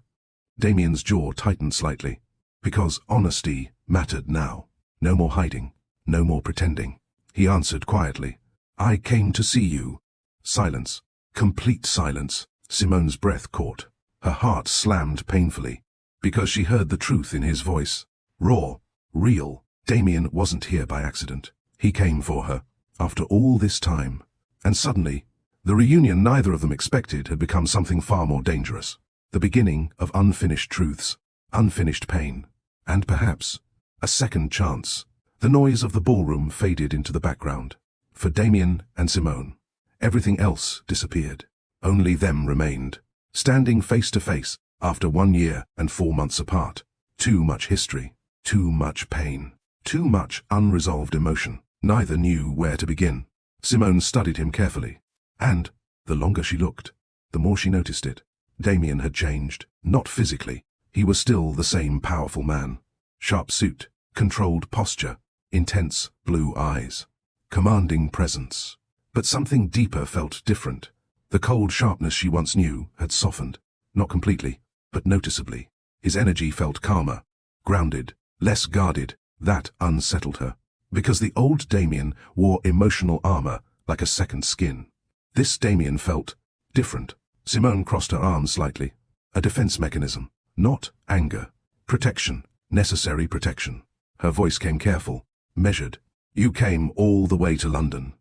Damien's jaw tightened slightly, because honesty mattered now. No more hiding, no more pretending. He answered quietly, "I came to see you." Silence. Complete silence. Simone's breath caught. Her heart slammed painfully, because she heard the truth in his voice. Raw, real. Damien wasn't here by accident. He came for her, after all this time. And suddenly, the reunion neither of them expected had become something far more dangerous. The beginning of unfinished truths, unfinished pain, and perhaps a second chance. The noise of the ballroom faded into the background. For Damien and Simone, everything else disappeared. Only them remained, standing face to face after 1 year and 4 months apart. Too much history, too much pain, too much unresolved emotion. Neither knew where to begin. Simone studied him carefully, and the longer she looked, the more she noticed it. Damien had changed, not physically. He was still the same powerful man. Sharp suit, controlled posture, intense blue eyes, commanding presence. But something deeper felt different. The cold sharpness she once knew had softened, not completely, but noticeably. His energy felt calmer, grounded, less guarded. That unsettled her, because the old Damien wore emotional armor like a second skin. This Damien felt different. Simone crossed her arms slightly. A defense mechanism. Not anger. Protection. Necessary protection. Her voice came careful, measured. You came all the way to London.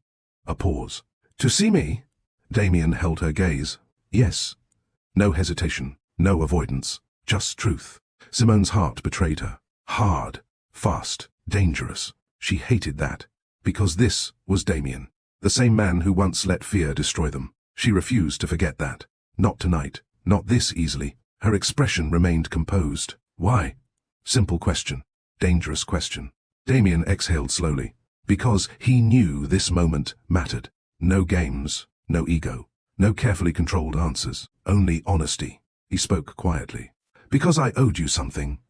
A pause. To see me? Damien held her gaze. Yes. No hesitation, no avoidance, just truth. Simone's heart betrayed her. Hard, fast, dangerous. She hated that. Because this was Damien. The same man who once let fear destroy them. She refused to forget that. Not tonight. Not this easily. Her expression remained composed. Why? Simple question. Dangerous question. Damien exhaled slowly. Because he knew this moment mattered. No games, no ego, no carefully controlled answers, only honesty. He spoke quietly. Because I owed you something.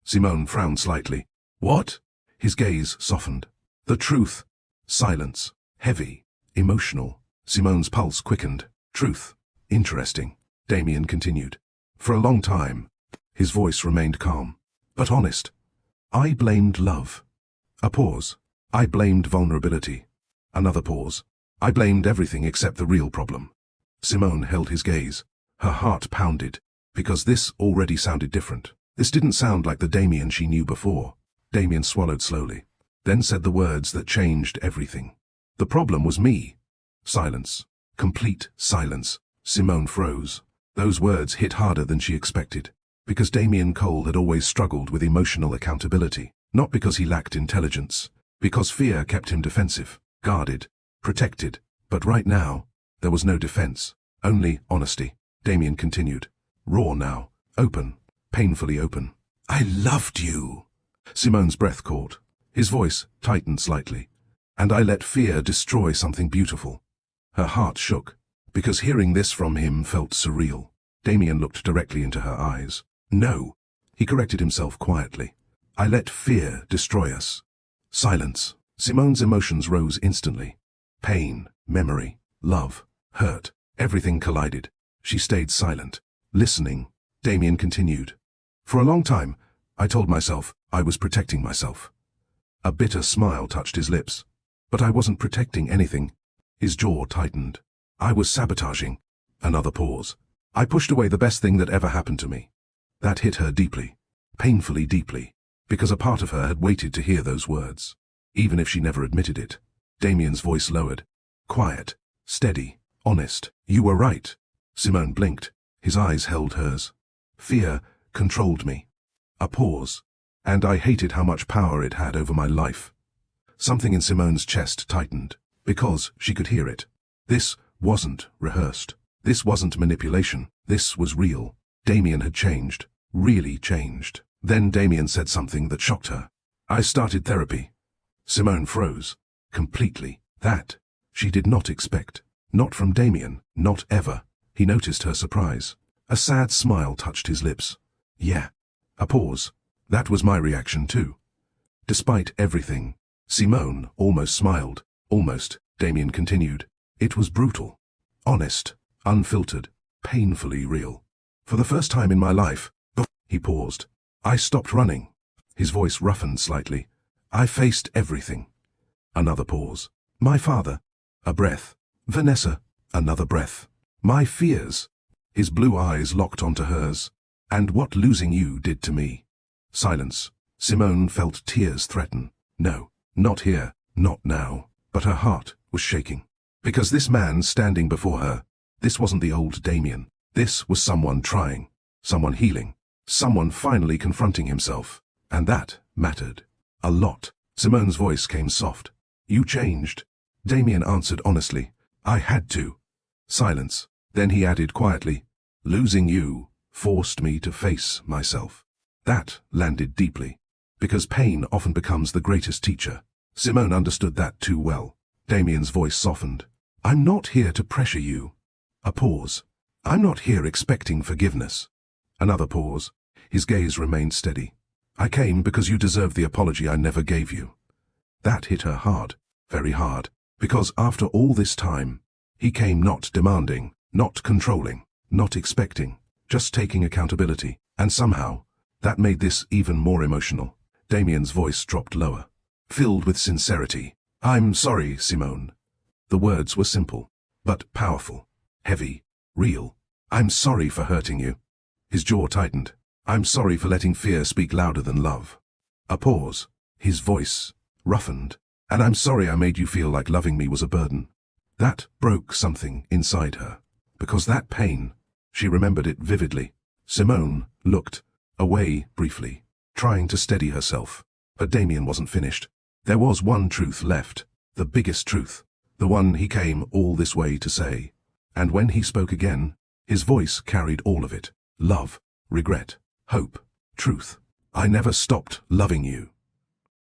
Simone frowned slightly. What? His gaze softened. The truth. Silence. Heavy. Emotional. Simone's pulse quickened. Truth. Interesting. Damien continued. For a long time. His voice remained calm. But honest. I blamed love. A pause. I blamed vulnerability. Another pause. I blamed everything except the real problem. Simone held his gaze. Her heart pounded. Because this already sounded different. This didn't sound like the Damien she knew before. Damien swallowed slowly. Then said the words that changed everything. The problem was me. Silence. Complete silence. Simone froze. Those words hit harder than she expected. Because Damien Cole had always struggled with emotional accountability. Not because he lacked intelligence. Because fear kept him defensive, guarded, protected. But right now, there was no defense. Only honesty. Damien continued. Raw now. Open. Painfully open. I loved you. Simone's breath caught. His voice tightened slightly. And I let fear destroy something beautiful. Her heart shook. Because hearing this from him felt surreal. Damien looked directly into her eyes. No. He corrected himself quietly. I let fear destroy us. Silence. Simone's emotions rose instantly. Pain, memory, love, hurt. Everything collided. She stayed silent. Listening. Damien continued. For a long time, I told myself I was protecting myself. A bitter smile touched his lips. But I wasn't protecting anything. His jaw tightened. I was sabotaging. Another pause. I pushed away the best thing that ever happened to me. That hit her deeply. Painfully deeply. Because a part of her had waited to hear those words. Even if she never admitted it. Damien's voice lowered. Quiet. Steady. Honest. You were right. Simone blinked. His eyes held hers. Fear controlled me. A pause. And I hated how much power it had over my life. Something in Simone's chest tightened. Because she could hear it. This wasn't rehearsed. This wasn't manipulation. This was real. Damien had changed. Really changed. Then Damien said something that shocked her. I started therapy. Simone froze. Completely. That she did not expect. Not from Damien. Not ever. He noticed her surprise. A sad smile touched his lips. Yeah. A pause. That was my reaction too. Despite everything, Simone almost smiled. Almost, Damien continued. It was brutal. Honest. Unfiltered. Painfully real. For the first time in my life, he paused. I stopped running. His voice roughened slightly. I faced everything. Another pause. My father. A breath. Vanessa. Another breath. My fears. His blue eyes locked onto hers. And what losing you did to me. Silence. Simone felt tears threaten. No, not here, not now. But her heart was shaking. Because this man standing before her, this wasn't the old Damien. This was someone trying. Someone healing. Someone finally confronting himself. And that mattered. A lot. Simone's voice came soft. You changed. Damien answered honestly. I had to. Silence. Then he added quietly. Losing you forced me to face myself. That landed deeply. Because pain often becomes the greatest teacher. Simone understood that too well. Damien's voice softened. I'm not here to pressure you. A pause. I'm not here expecting forgiveness. Another pause. His gaze remained steady. I came because you deserve the apology I never gave you. That hit her hard. Very hard. Because after all this time, he came not demanding, not controlling, not expecting, just taking accountability. And somehow, that made this even more emotional. Damien's voice dropped lower. Filled with sincerity. I'm sorry, Simone. The words were simple, but powerful, heavy, real. I'm sorry for hurting you. His jaw tightened. I'm sorry for letting fear speak louder than love. A pause. His voice roughened. And I'm sorry I made you feel like loving me was a burden. That broke something inside her. Because that pain, she remembered it vividly. Simone looked away briefly, trying to steady herself. But Damien wasn't finished. There was one truth left, the biggest truth, the one he came all this way to say. And when he spoke again, his voice carried all of it. Love, regret, hope, truth. I never stopped loving you.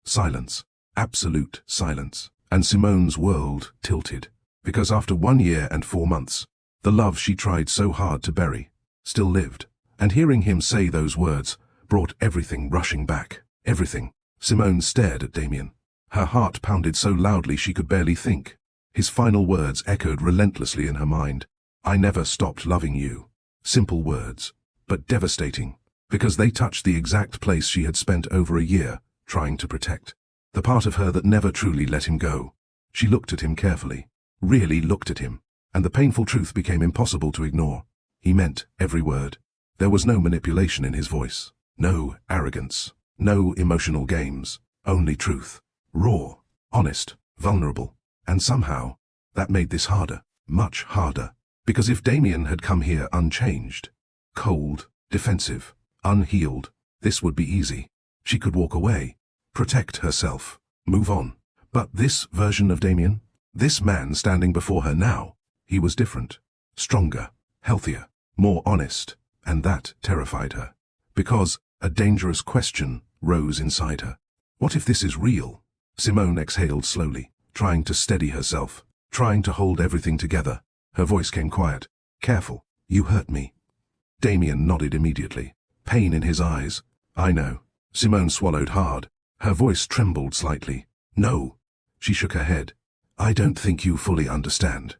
Silence. Absolute silence. And Simone's world tilted. Because after 1 year and 4 months, the love she tried so hard to bury still lived. And hearing him say those words brought everything rushing back. Everything. Simone stared at Damien. Her heart pounded so loudly she could barely think. His final words echoed relentlessly in her mind. I never stopped loving you. Simple words, but devastating, because they touched the exact place she had spent over a year trying to protect. The part of her that never truly let him go. She looked at him carefully, really looked at him, and the painful truth became impossible to ignore. He meant every word. There was no manipulation in his voice, no arrogance, no emotional games, only truth. Raw, honest, vulnerable, and somehow, that made this harder, much harder. Because if Damien had come here unchanged, cold, defensive, unhealed, this would be easy. She could walk away, protect herself, move on. But this version of Damien, this man standing before her now, he was different, stronger, healthier, more honest, and that terrified her. Because a dangerous question rose inside her. What if this is real? Simone exhaled slowly, trying to steady herself, trying to hold everything together. Her voice came quiet. Careful, you hurt me. Damien nodded immediately, pain in his eyes. I know. Simone swallowed hard. Her voice trembled slightly. No. She shook her head. I don't think you fully understand.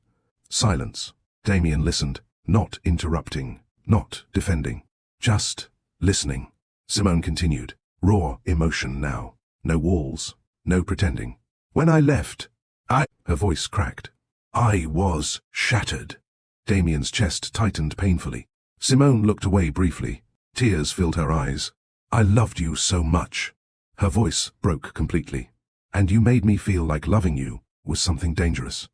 Silence. Damien listened, not interrupting, not defending, just listening. Simone continued. Raw emotion now. No walls, no pretending. When I left, her voice cracked. I was shattered. Damien's chest tightened painfully. Simone looked away briefly. Tears filled her eyes. I loved you so much. Her voice broke completely. And you made me feel like loving you was something dangerous.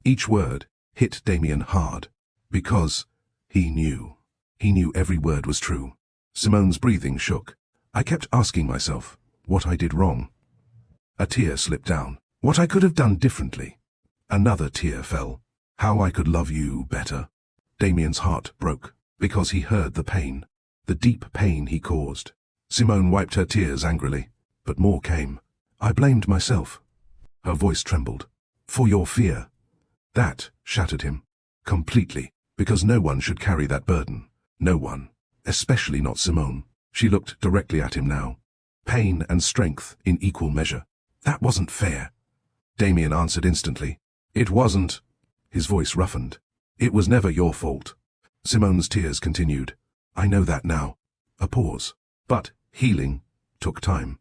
Each word hit Damien hard. Because he knew. He knew every word was true. Simone's breathing shook. I kept asking myself what I did wrong. A tear slipped down. What I could have done differently. Another tear fell. How I could love you better. Damien's heart broke, because he heard the pain. The deep pain he caused. Simone wiped her tears angrily, but more came. I blamed myself. Her voice trembled. For your fear. That shattered him. Completely, because no one should carry that burden. No one. Especially not Simone. She looked directly at him now. Pain and strength in equal measure. That wasn't fair. Damien answered instantly. It wasn't. His voice roughened. It was never your fault. Simone's tears continued. I know that now. A pause. But healing took time.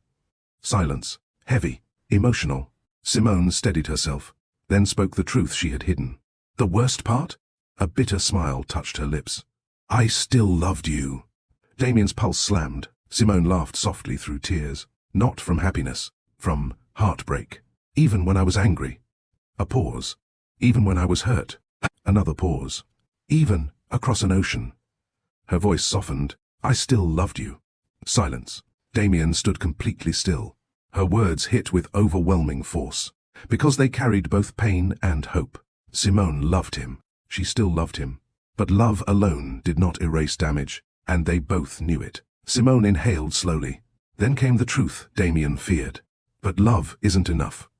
Silence. Heavy. Emotional. Simone steadied herself, then spoke the truth she had hidden. The worst part? A bitter smile touched her lips. I still loved you. Damien's pulse slammed. Simone laughed softly through tears. Not from happiness. From heartbreak. Even when I was angry. A pause. Even when I was hurt. Another pause. Even across an ocean. Her voice softened. I still loved you. Silence. Damien stood completely still. Her words hit with overwhelming force. Because they carried both pain and hope. Simone loved him. She still loved him. But love alone did not erase damage, and they both knew it. Simone inhaled slowly. Then came the truth Damien feared. But love isn't enough.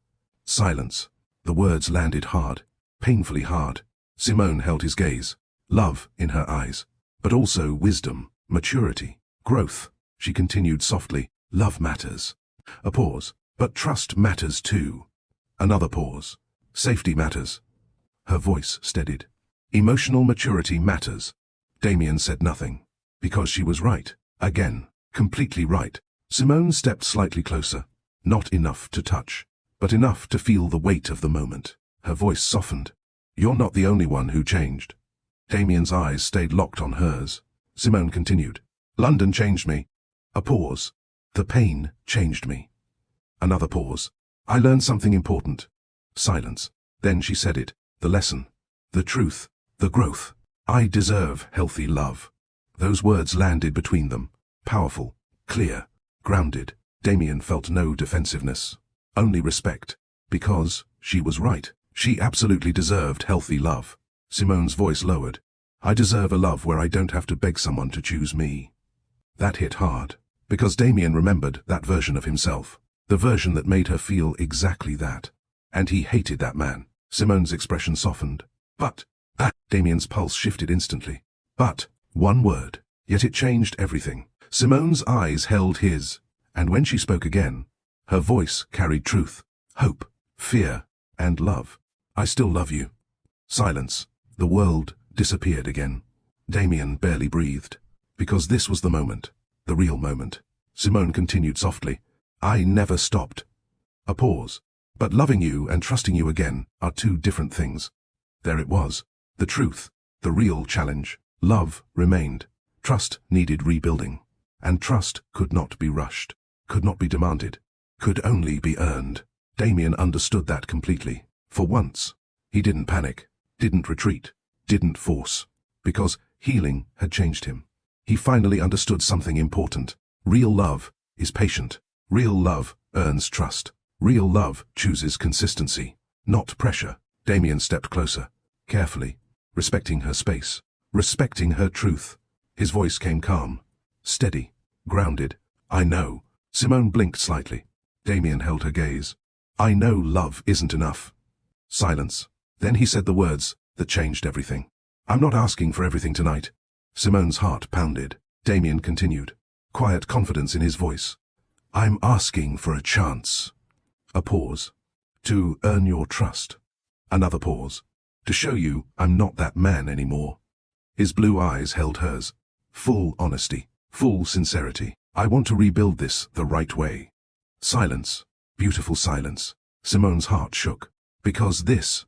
Silence. The words landed hard, painfully hard. Simone held his gaze. Love in her eyes. But also wisdom, maturity, growth. She continued softly. Love matters. A pause. But trust matters too. Another pause. Safety matters. Her voice steadied. Emotional maturity matters. Damien said nothing. Because she was right. Again. Completely right. Simone stepped slightly closer. Not enough to touch, but enough to feel the weight of the moment. Her voice softened. You're not the only one who changed. Damien's eyes stayed locked on hers. Simone continued. London changed me. A pause. The pain changed me. Another pause. I learned something important. Silence. Then she said it. The lesson. The truth. The growth. I deserve healthy love. Those words landed between them. Powerful. Clear. Grounded. Damien felt no defensiveness. Only respect. Because she was right. She absolutely deserved healthy love. Simone's voice lowered. I deserve a love where I don't have to beg someone to choose me. That hit hard. Because Damien remembered that version of himself. The version that made her feel exactly that. And he hated that man. Simone's expression softened. But, Damien's pulse shifted instantly. But, one word. Yet it changed everything. Simone's eyes held his. And when she spoke again, her voice carried truth, hope, fear, and love. I still love you. Silence. The world disappeared again. Damien barely breathed. Because this was the moment. The real moment. Simone continued softly. I never stopped. A pause. But loving you and trusting you again are two different things. There it was. The truth. The real challenge. Love remained. Trust needed rebuilding. And trust could not be rushed. Could not be demanded. Could only be earned. Damien understood that completely. For once. He didn't panic. Didn't retreat. Didn't force. Because healing had changed him. He finally understood something important. Real love is patient. Real love earns trust. Real love chooses consistency, not pressure. Damien stepped closer, carefully, respecting her space, respecting her truth. His voice came calm, steady, grounded. I know. Simone blinked slightly. Damien held her gaze. I know love isn't enough. Silence. Then he said the words that changed everything. I'm not asking for everything tonight. Simone's heart pounded. Damien continued, quiet confidence in his voice. I'm asking for a chance. A pause. To earn your trust. Another pause. To show you I'm not that man anymore. His blue eyes held hers. Full honesty. Full sincerity. I want to rebuild this the right way. Silence. Beautiful silence. Simone's heart shook. Because this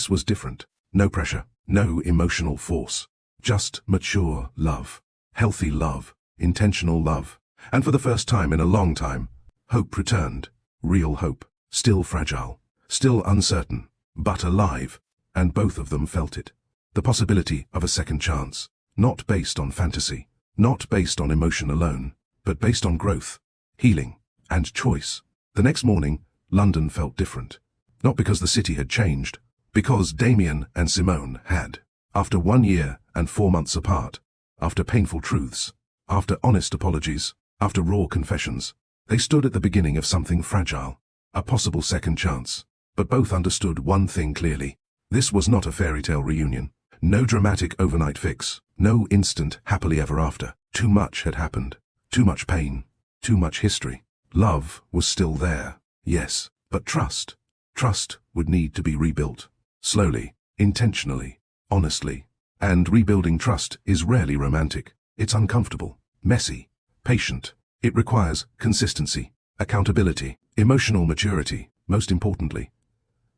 was different. No pressure. No emotional force. Just mature love. Healthy love. Intentional love. And for the first time in a long time, hope returned. Real hope. Still fragile. Still uncertain. But alive. And both of them felt it. The possibility of a second chance. Not based on fantasy. Not based on emotion alone. But based on growth. Healing. And choice. The next morning, London felt different. Not because the city had changed. Because Damien and Simone had. After 1 year and 4 months apart. After painful truths. After honest apologies. After raw confessions. They stood at the beginning of something fragile. A possible second chance. But both understood one thing clearly. This was not a fairy tale reunion. No dramatic overnight fix. No instant happily ever after. Too much had happened. Too much pain. Too much history. Love was still there. Yes. But trust. Trust would need to be rebuilt. Slowly. Intentionally. Honestly. And rebuilding trust is rarely romantic. It's uncomfortable. Messy. Patient. It requires consistency. Accountability. Emotional maturity. Most importantly.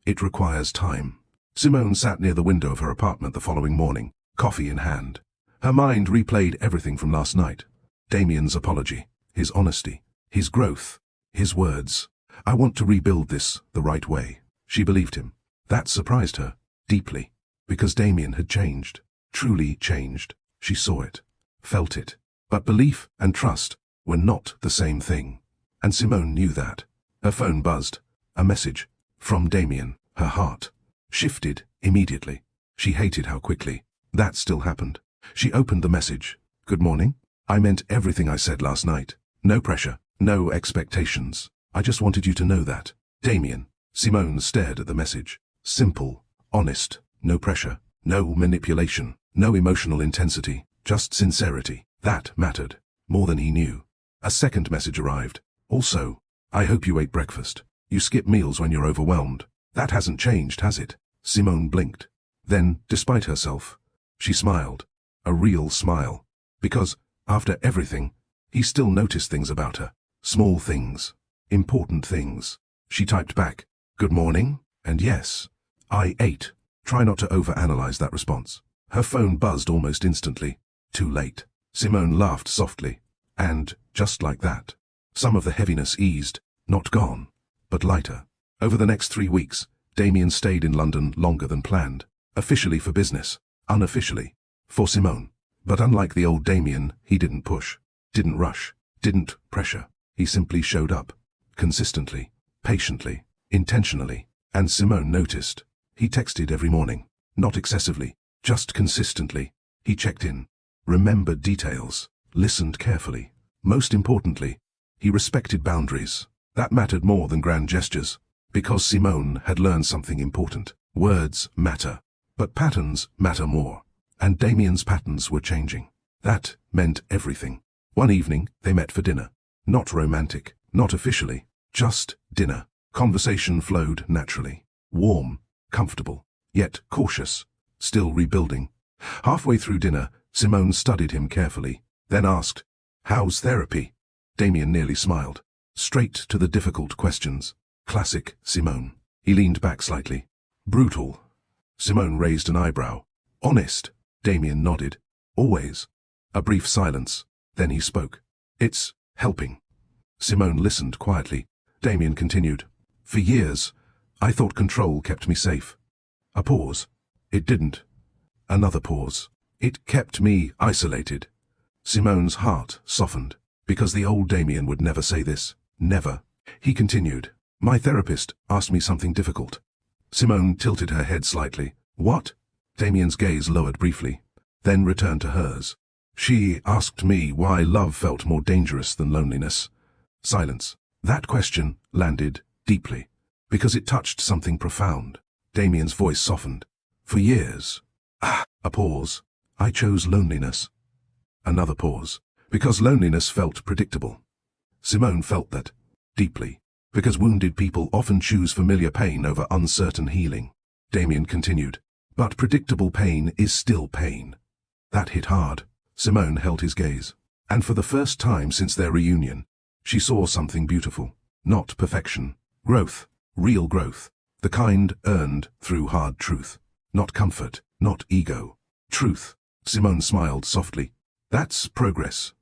It requires time. Simone sat near the window of her apartment the following morning, coffee in hand. Her mind replayed everything from last night. Damien's apology, his honesty, his growth, his words. I want to rebuild this the right way. She believed him. That surprised her, deeply. Because Damien had changed. Truly changed. She saw it. Felt it. But belief and trust were not the same thing. And Simone knew that. Her phone buzzed. A message. From Damien. Her heart shifted immediately. She hated how quickly that still happened. She opened the message. Good morning. I meant everything I said last night. No pressure. No expectations. I just wanted you to know that. Damien. Simone stared at the message. Simple. Honest. No pressure. No manipulation. No emotional intensity. Just sincerity. That mattered. More than he knew. A second message arrived. Also, I hope you ate breakfast. You skip meals when you're overwhelmed. That hasn't changed, has it? Simone blinked. Then, despite herself, she smiled. A real smile. Because, after everything, he still noticed things about her. Small things. Important things. She typed back, good morning, and yes, I ate. Try not to overanalyze that response. Her phone buzzed almost instantly. Too late. Simone laughed softly. And, just like that, some of the heaviness eased, not gone, but lighter. Over the next 3 weeks, Damien stayed in London longer than planned. Officially for business, unofficially for Simone. But unlike the old Damien, he didn't push, didn't rush, didn't pressure. He simply showed up. Consistently, patiently, intentionally. And Simone noticed. He texted every morning. Not excessively, just consistently. He checked in, remembered details, listened carefully. Most importantly, he respected boundaries. That mattered more than grand gestures. Because Simone had learned something important. Words matter, but patterns matter more. And Damien's patterns were changing. That meant everything. One evening, they met for dinner. Not romantic, not officially, just dinner. Conversation flowed naturally. Warm, comfortable, yet cautious, still rebuilding. Halfway through dinner, Simone studied him carefully, then asked, "How's therapy?" Damien nearly smiled. Straight to the difficult questions. Classic Simone. He leaned back slightly. Brutal. Simone raised an eyebrow. Honest. Damien nodded. Always. A brief silence. Then he spoke. It's helping. Simone listened quietly. Damien continued. For years, I thought control kept me safe. A pause. It didn't. Another pause. It kept me isolated. Simone's heart softened. Because the old Damien would never say this. Never. He continued. My therapist asked me something difficult. Simone tilted her head slightly. What? Damien's gaze lowered briefly, then returned to hers. She asked me why love felt more dangerous than loneliness. Silence. That question landed deeply, because it touched something profound. Damien's voice softened. For years. A pause. I chose loneliness. Another pause. Because loneliness felt predictable. Simone felt that. Deeply. Because wounded people often choose familiar pain over uncertain healing. Damien continued. But predictable pain is still pain. That hit hard. Simone held his gaze. And for the first time since their reunion, she saw something beautiful. Not perfection. Growth. Real growth. The kind earned through hard truth. Not comfort. Not ego. Truth. Simone smiled softly. That's progress.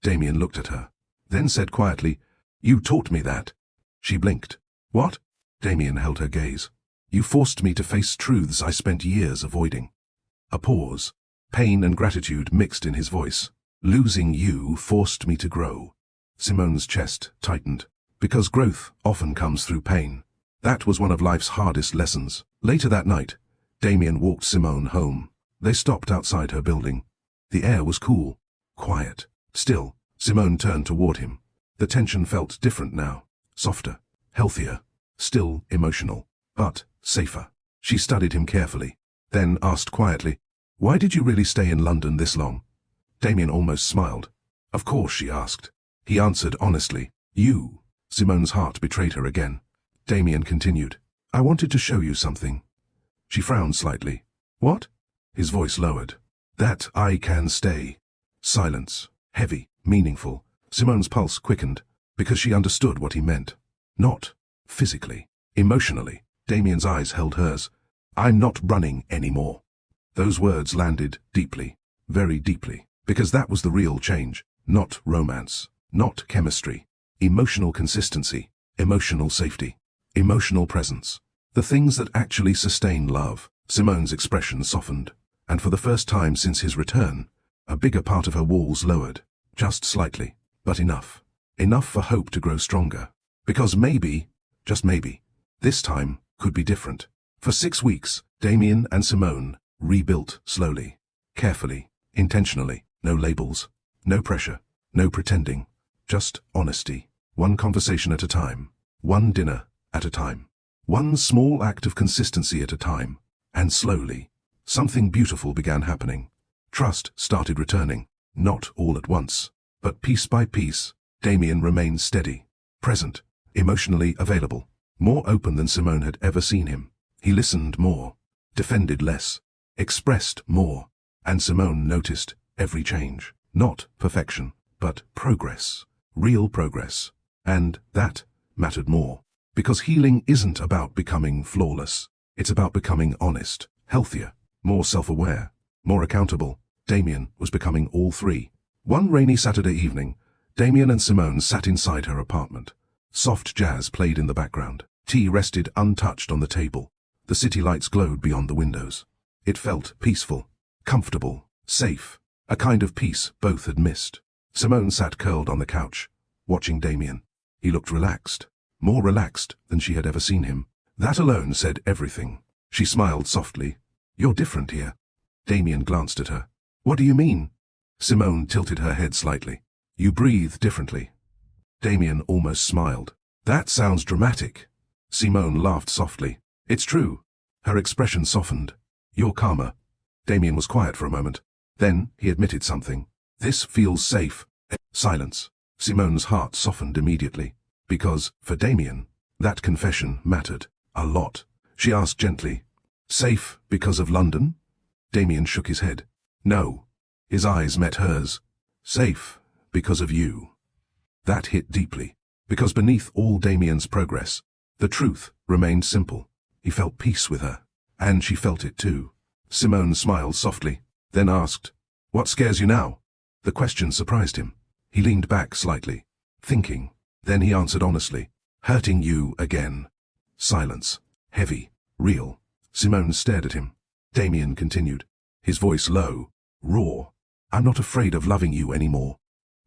Damien looked at her. Then said quietly, You taught me that. She blinked. What? Damien held her gaze. You forced me to face truths I spent years avoiding. A pause. Pain and gratitude mixed in his voice. Losing you forced me to grow. Simone's chest tightened. Because growth often comes through pain. That was one of life's hardest lessons. Later that night, Damien walked Simone home. They stopped outside her building. The air was cool, quiet. Still, Simone turned toward him. The tension felt different now. Softer, healthier, still emotional, but safer. She studied him carefully, then asked quietly, Why did you really stay in London this long? Damien almost smiled. Of course, she asked. He answered honestly, You. Simone's heart betrayed her again. Damien continued, I wanted to show you something. She frowned slightly. What? His voice lowered. That I can stay. Silence. Heavy, meaningful. Simone's pulse quickened, because she understood what he meant. Not physically, emotionally. Damien's eyes held hers. I'm not running anymore. Those words landed deeply, very deeply, because that was the real change. Not romance, not chemistry. Emotional consistency, emotional safety, emotional presence. The things that actually sustain love. Simone's expression softened, and for the first time since his return, a bigger part of her walls lowered. Just slightly, but enough. Enough for hope to grow stronger. Because maybe, just maybe, this time could be different. For 6 weeks, Damien and Simone rebuilt slowly, carefully, intentionally. No labels, no pressure, no pretending. Just honesty. One conversation at a time. One dinner at a time. One small act of consistency at a time. And slowly, something beautiful began happening. Trust started returning. Not all at once, but piece by piece. Damien remained steady, present, emotionally available, more open than Simone had ever seen him. He listened more, defended less, expressed more, and Simone noticed every change. Not perfection, but progress, real progress. And that mattered more, because healing isn't about becoming flawless. It's about becoming honest, healthier, more self-aware, more accountable. Damien was becoming all three. One rainy Saturday evening, Damien and Simone sat inside her apartment. Soft jazz played in the background. Tea rested untouched on the table. The city lights glowed beyond the windows. It felt peaceful, comfortable, safe, a kind of peace both had missed. Simone sat curled on the couch, watching Damien. He looked relaxed, more relaxed than she had ever seen him. That alone said everything. She smiled softly. "You're different here." Damien glanced at her. "What do you mean?" Simone tilted her head slightly. "You breathe differently." Damien almost smiled. "That sounds dramatic." Simone laughed softly. "It's true." Her expression softened. "You're calmer." Damien was quiet for a moment. Then he admitted something. "This feels safe." Silence. Simone's heart softened immediately. Because, for Damien, that confession mattered. A lot. She asked gently, "Safe because of London?" Damien shook his head. "No." His eyes met hers. "Safe because of you." That hit deeply. Because beneath all Damien's progress, the truth remained simple. He felt peace with her. And she felt it too. Simone smiled softly, then asked, "What scares you now?" The question surprised him. He leaned back slightly, thinking. Then he answered honestly, "Hurting you again." Silence. Heavy. Real. Simone stared at him. Damien continued, his voice low, raw. "I'm not afraid of loving you anymore."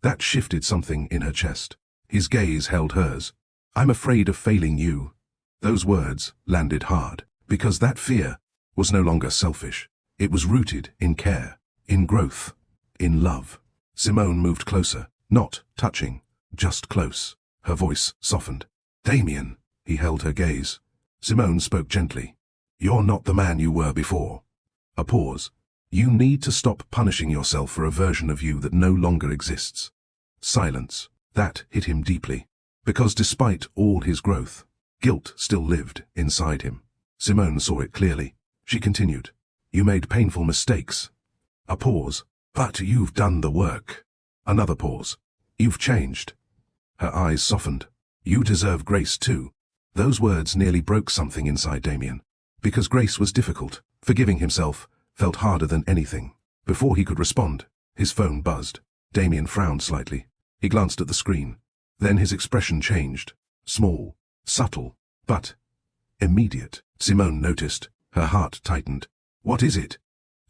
That shifted something in her chest. His gaze held hers. "I'm afraid of failing you." Those words landed hard, because that fear was no longer selfish. It was rooted in care, in growth, in love. Simone moved closer, not touching, just close. Her voice softened. "Damien." He held her gaze. Simone spoke gently. "You're not the man you were before." A pause. "You need to stop punishing yourself for a version of you that no longer exists." Silence. That hit him deeply. Because despite all his growth, guilt still lived inside him. Simone saw it clearly. She continued, "You made painful mistakes." A pause. "But you've done the work." Another pause. "You've changed." Her eyes softened. "You deserve grace too." Those words nearly broke something inside Damien. Because grace was difficult, forgiving himself felt harder than anything. Before he could respond, his phone buzzed. Damien frowned slightly. He glanced at the screen. Then his expression changed. Small, subtle, but immediate. Simone noticed. Her heart tightened. "What is it?"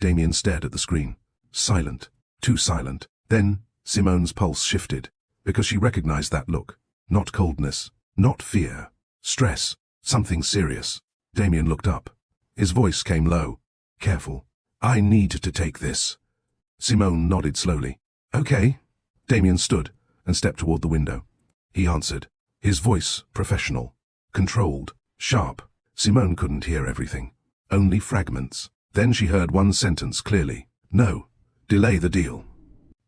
Damien stared at the screen. Silent. Too silent. Then Simone's pulse shifted, because she recognized that look. Not coldness. Not fear. Stress. Something serious. Damien looked up. His voice came low. "Careful. I need to take this." Simone nodded slowly. "Okay." Damien stood and stepped toward the window. He answered, his voice professional, controlled, sharp. Simone couldn't hear everything, only fragments. Then she heard one sentence clearly. "No. Delay the deal."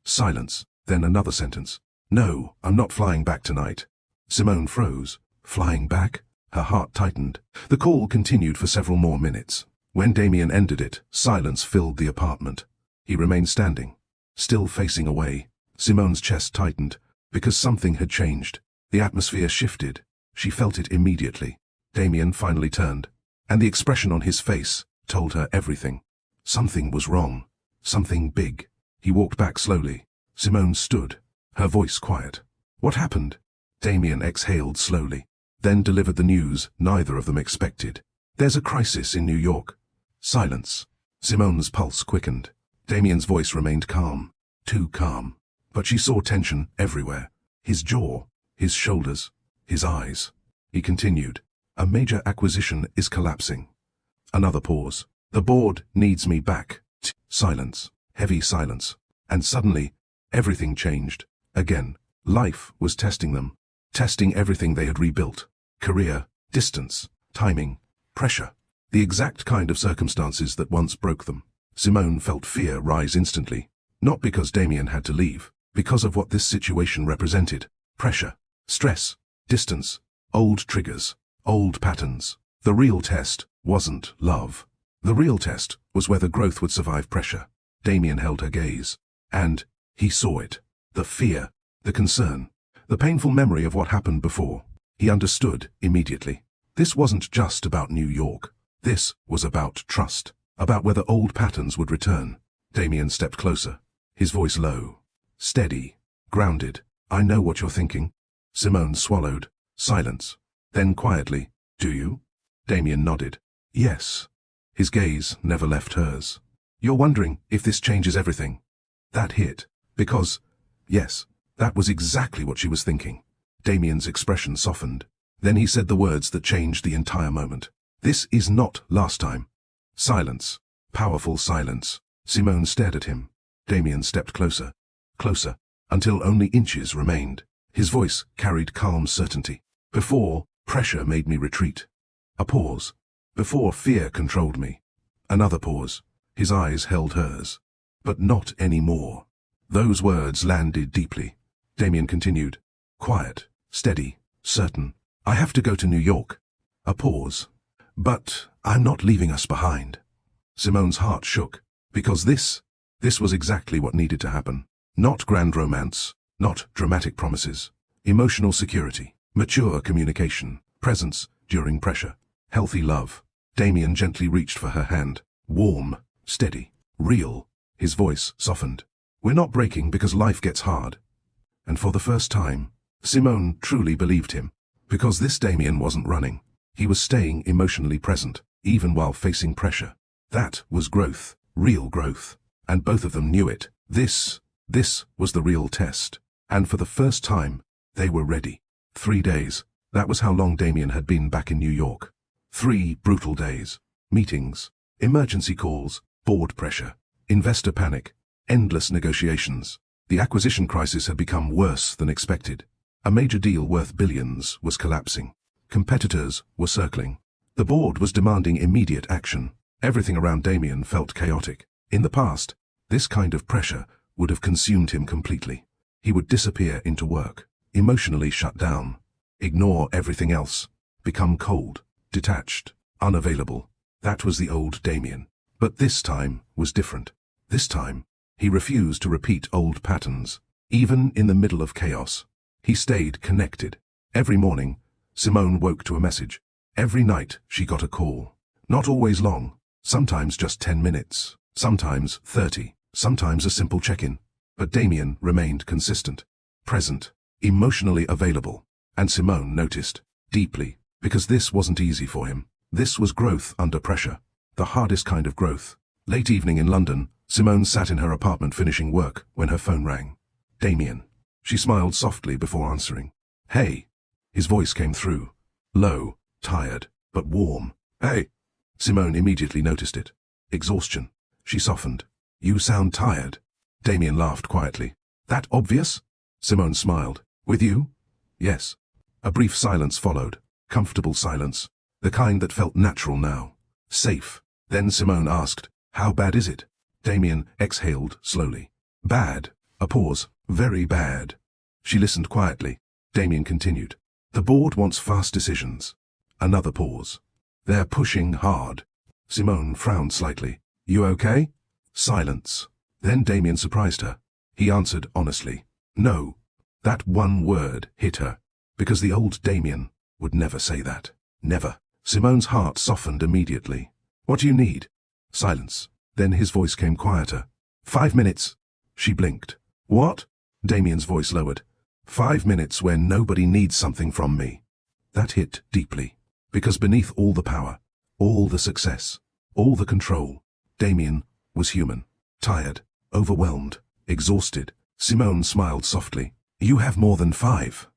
Silence. Then another sentence. "No, I'm not flying back tonight." Simone froze. Flying back? Her heart tightened. The call continued for several more minutes. When Damien ended it, silence filled the apartment. He remained standing, still facing away. Simone's chest tightened, because something had changed. The atmosphere shifted. She felt it immediately. Damien finally turned, and the expression on his face told her everything. Something was wrong. Something big. He walked back slowly. Simone stood, her voice quiet. "What happened?" Damien exhaled slowly, then delivered the news neither of them expected. "There's a crisis in New York." Silence. Simone's pulse quickened. Damien's voice remained calm. Too calm. But she saw tension everywhere. His jaw, his shoulders, his eyes. He continued, "A major acquisition is collapsing." Another pause. "The board needs me back." Silence. Heavy silence. And suddenly, everything changed. Again, life was testing them. Testing everything they had rebuilt. Career, distance, timing, pressure. The exact kind of circumstances that once broke them. Simone felt fear rise instantly. Not because Damien had to leave. Because of what this situation represented. Pressure, stress, distance, old triggers, old patterns. The real test wasn't love. The real test was whether growth would survive pressure. Damien held her gaze. And he saw it. The fear, the concern, the painful memory of what happened before. He understood immediately. This wasn't just about New York. This was about trust, about whether old patterns would return. Damien stepped closer, his voice low, steady, grounded. I know what you're thinking. Simone swallowed. Silence. Then quietly, do you? Damien nodded. Yes. His gaze never left hers. You're wondering if this changes everything. That hit. Because, yes, that was exactly what she was thinking. Damien's expression softened. Then he said the words that changed the entire moment. This is not last time. Silence. Powerful silence. Simone stared at him. Damien stepped closer. Closer. Until only inches remained. His voice carried calm certainty. Before, pressure made me retreat. A pause. Before, fear controlled me. Another pause. His eyes held hers. But not anymore. Those words landed deeply. Damien continued. Quiet, steady, certain. I have to go to New York. A pause. But I'm not leaving us behind. Simone's heart shook. Because this was exactly what needed to happen. Not grand romance, not dramatic promises. Emotional security, mature communication, presence during pressure, healthy love. Damien gently reached for her hand. Warm, steady, real. His voice softened. We're not breaking because life gets hard. And for the first time, Simone truly believed him. Because this Damien wasn't running. He was staying emotionally present, even while facing pressure. That was growth, real growth. And both of them knew it. This was the real test. And for the first time, they were ready. 3 days. That was how long Damien had been back in New York. 3 brutal days. Meetings, emergency calls, board pressure, investor panic, endless negotiations. The acquisition crisis had become worse than expected. A major deal worth billions was collapsing. Competitors were circling. The board was demanding immediate action. Everything around Damien felt chaotic. In the past, this kind of pressure would have consumed him completely. He would disappear into work, emotionally shut down, ignore everything else, become cold, detached, unavailable. That was the old Damien. But this time was different. This time, he refused to repeat old patterns. Even in the middle of chaos, he stayed connected. Every morning, Simone woke to a message. Every night, she got a call. Not always long, sometimes just 10 minutes, sometimes 30, sometimes a simple check-in. But Damien remained consistent, present, emotionally available. And Simone noticed, deeply, because this wasn't easy for him. This was growth under pressure, the hardest kind of growth. Late evening in London, Simone sat in her apartment finishing work when her phone rang. Damien. She smiled softly before answering. Hey. His voice came through. Low, tired, but warm. Hey. Simone immediately noticed it. Exhaustion. She softened. You sound tired. Damien laughed quietly. That obvious? Simone smiled. With you? Yes. A brief silence followed. Comfortable silence. The kind that felt natural now. Safe. Then Simone asked, how bad is it? Damien exhaled slowly. Bad. A pause. Very bad. She listened quietly. Damien continued. The board wants fast decisions. Another pause. They're pushing hard. Simone frowned slightly. You okay? Silence. Then Damien surprised her. He answered honestly. No. That one word hit her. Because the old Damien would never say that. Never. Simone's heart softened immediately. What do you need? Silence. Then his voice came quieter. 5 minutes. She blinked. What? Damien's voice lowered. 5 minutes where nobody needs something from me. That hit deeply. Because beneath all the power, all the success, all the control, Damien was human. Tired, overwhelmed, exhausted. Simone smiled softly. You have more than 5.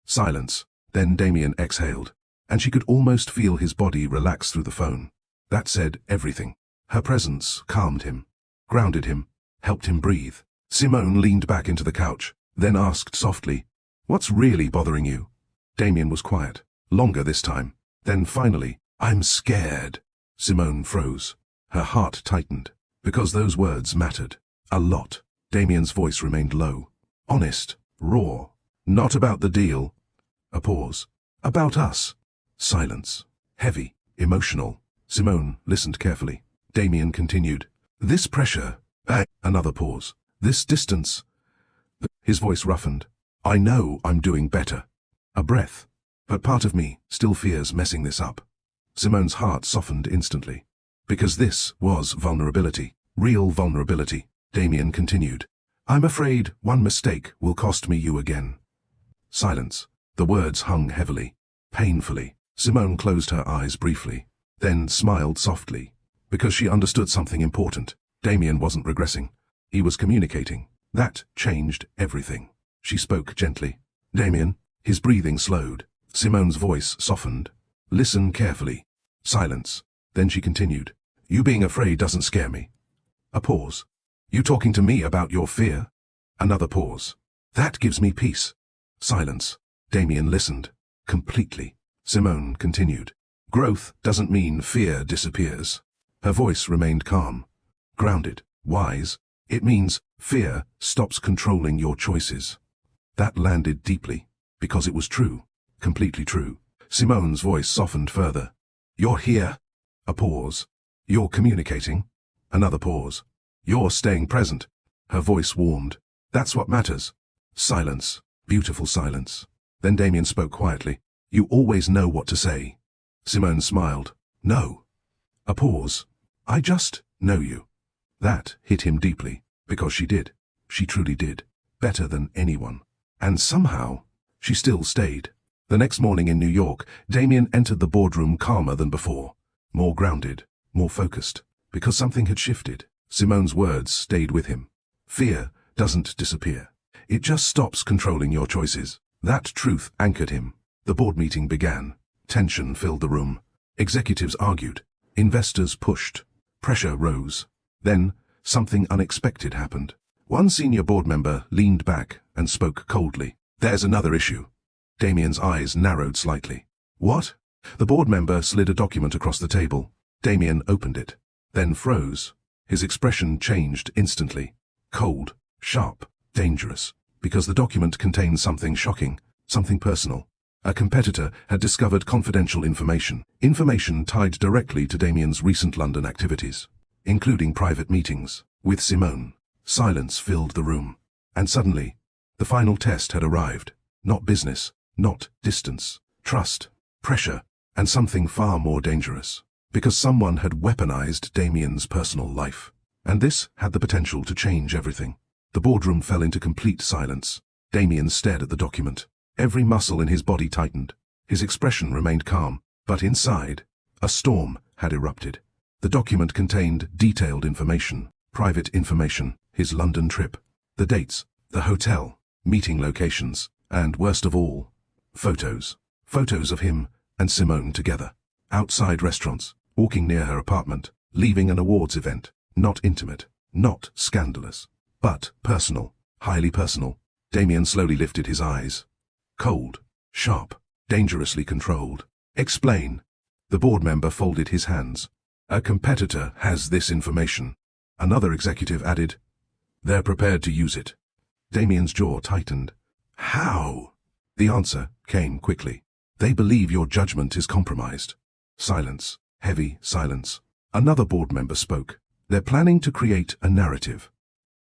Silence. Then Damien exhaled, and she could almost feel his body relax through the phone. That said everything. Her presence calmed him, grounded him, helped him breathe. Simone leaned back into the couch, then asked softly, What's really bothering you? Damien was quiet, longer this time. Then finally, I'm scared. Simone froze. Her heart tightened, because those words mattered. A lot. Damien's voice remained low. Honest, raw. Not about the deal. A pause. About us. Silence. Heavy, emotional. Simone listened carefully. Damien continued. This pressure. Another pause. This distance. His voice roughened. I know I'm doing better. A breath. But part of me still fears messing this up. Simone's heart softened instantly. Because this was vulnerability. Real vulnerability. Damien continued. I'm afraid one mistake will cost me you again. Silence. The words hung heavily, painfully. Simone closed her eyes briefly, then smiled softly, because she understood something important. Damien wasn't regressing. He was communicating. That changed everything. She spoke gently. Damien. His breathing slowed. Simone's voice softened. Listen carefully. Silence. Then she continued. You being afraid doesn't scare me. A pause. You talking to me about your fear? Another pause. That gives me peace. Silence. Damien listened. Completely. Simone continued. Growth doesn't mean fear disappears. Her voice remained calm, grounded, wise. It means fear stops controlling your choices. That landed deeply, because it was true, completely true. Simone's voice softened further. You're here. A pause. You're communicating. Another pause. You're staying present. Her voice warmed. That's what matters. Silence. Beautiful silence. Then Damien spoke quietly. You always know what to say. Simone smiled. No. A pause. I just know you. That hit him deeply, because she did. She truly did. Better than anyone. And somehow, she still stayed. The next morning in New York, Damien entered the boardroom calmer than before. More grounded, more focused, because something had shifted. Simone's words stayed with him. Fear doesn't disappear. It just stops controlling your choices. That truth anchored him. The board meeting began. Tension filled the room. Executives argued. Investors pushed. Pressure rose. Then, something unexpected happened. One senior board member leaned back and spoke coldly. There's another issue. Damien's eyes narrowed slightly. What? The board member slid a document across the table. Damien opened it, then froze. His expression changed instantly. Cold, sharp, dangerous, because the document contained something shocking, something personal. A competitor had discovered confidential information tied directly to Damien's recent London activities, including private meetings with Simone. Silence filled the room. And suddenly, the final test had arrived. Not business, not distance, trust, pressure, and something far more dangerous. Because someone had weaponized Damien's personal life. And this had the potential to change everything. The boardroom fell into complete silence. Damien stared at the document. Every muscle in his body tightened. His expression remained calm, but inside, a storm had erupted. The document contained detailed information, private information, his London trip, the dates, the hotel, meeting locations, and worst of all, photos. Photos of him and Simone together. Outside restaurants, walking near her apartment, leaving an awards event. Not intimate, not scandalous, but personal, highly personal. Damien slowly lifted his eyes. Cold, sharp, dangerously controlled. Explain. The board member folded his hands. A competitor has this information. Another executive added, they're prepared to use it. Damien's jaw tightened. How? The answer came quickly. They believe your judgment is compromised. Silence, heavy silence. Another board member spoke. They're planning to create a narrative.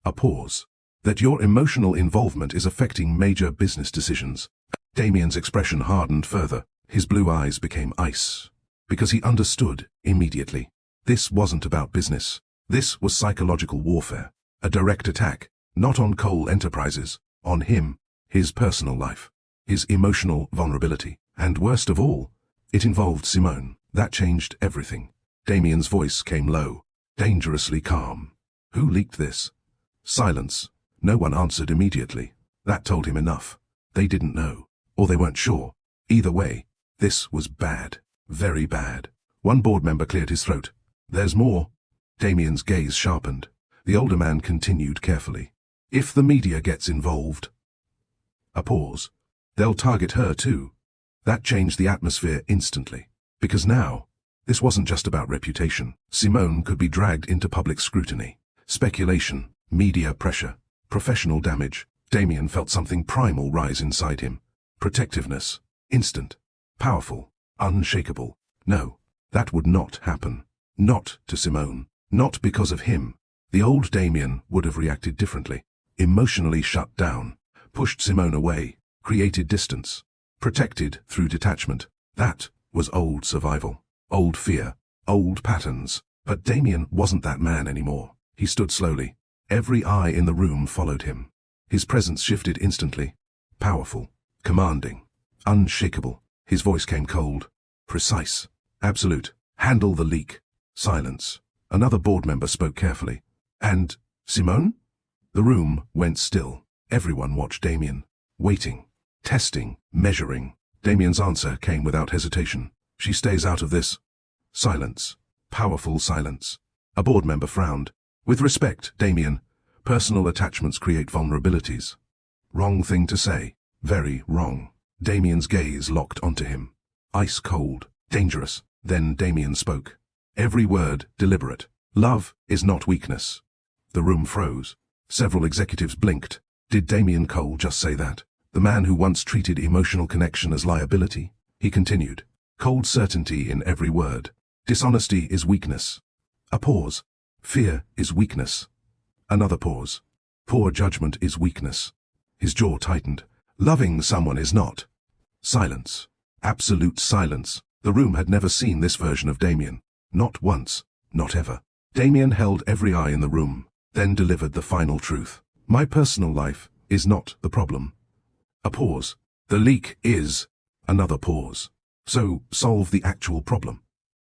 A pause. That your emotional involvement is affecting major business decisions. Damien's expression hardened further. His blue eyes became ice. Because he understood immediately. This wasn't about business. This was psychological warfare. A direct attack, not on Cole Enterprises, on him, his personal life, his emotional vulnerability. And worst of all, it involved Simone. That changed everything. Damien's voice came low, dangerously calm. Who leaked this? Silence. No one answered immediately. That told him enough. They didn't know, or they weren't sure. Either way, this was bad. Very bad. One board member cleared his throat. There's more. Damien's gaze sharpened. The older man continued carefully. If the media gets involved. A pause. They'll target her too. That changed the atmosphere instantly. Because now, this wasn't just about reputation. Simone could be dragged into public scrutiny. Speculation, media pressure, professional damage. Damien felt something primal rise inside him. Protectiveness. Instant. Powerful. Unshakable. No, that would not happen. Not to Simone. Not because of him. The old Damien would have reacted differently. Emotionally shut down. Pushed Simone away. Created distance. Protected through detachment. That was old survival. Old fear, old patterns. But Damien wasn't that man anymore. He stood slowly. Every eye in the room followed him. His presence shifted instantly. Powerful, commanding, unshakable. His voice came cold, precise, absolute. Handle the leak. Silence. Another board member spoke carefully. And Simone? The room went still. Everyone watched Damien, waiting, testing, measuring. Damien's answer came without hesitation. She stays out of this. Silence. Powerful silence. A board member frowned. With respect, Damien, personal attachments create vulnerabilities. Wrong thing to say. Very wrong. Damien's gaze locked onto him. Ice cold. Dangerous. Then Damien spoke. Every word deliberate. Love is not weakness. The room froze. Several executives blinked. Did Damien Cole just say that? The man who once treated emotional connection as liability? He continued. Cold certainty in every word. Dishonesty is weakness. A pause. Fear is weakness. Another pause. Poor judgment is weakness. His jaw tightened. Loving someone is not. Silence. Absolute silence. The room had never seen this version of Damien. Not once. Not ever. Damien held every eye in the room, then delivered the final truth. My personal life is not the problem. A pause. The leak is. Another pause. So, solve the actual problem.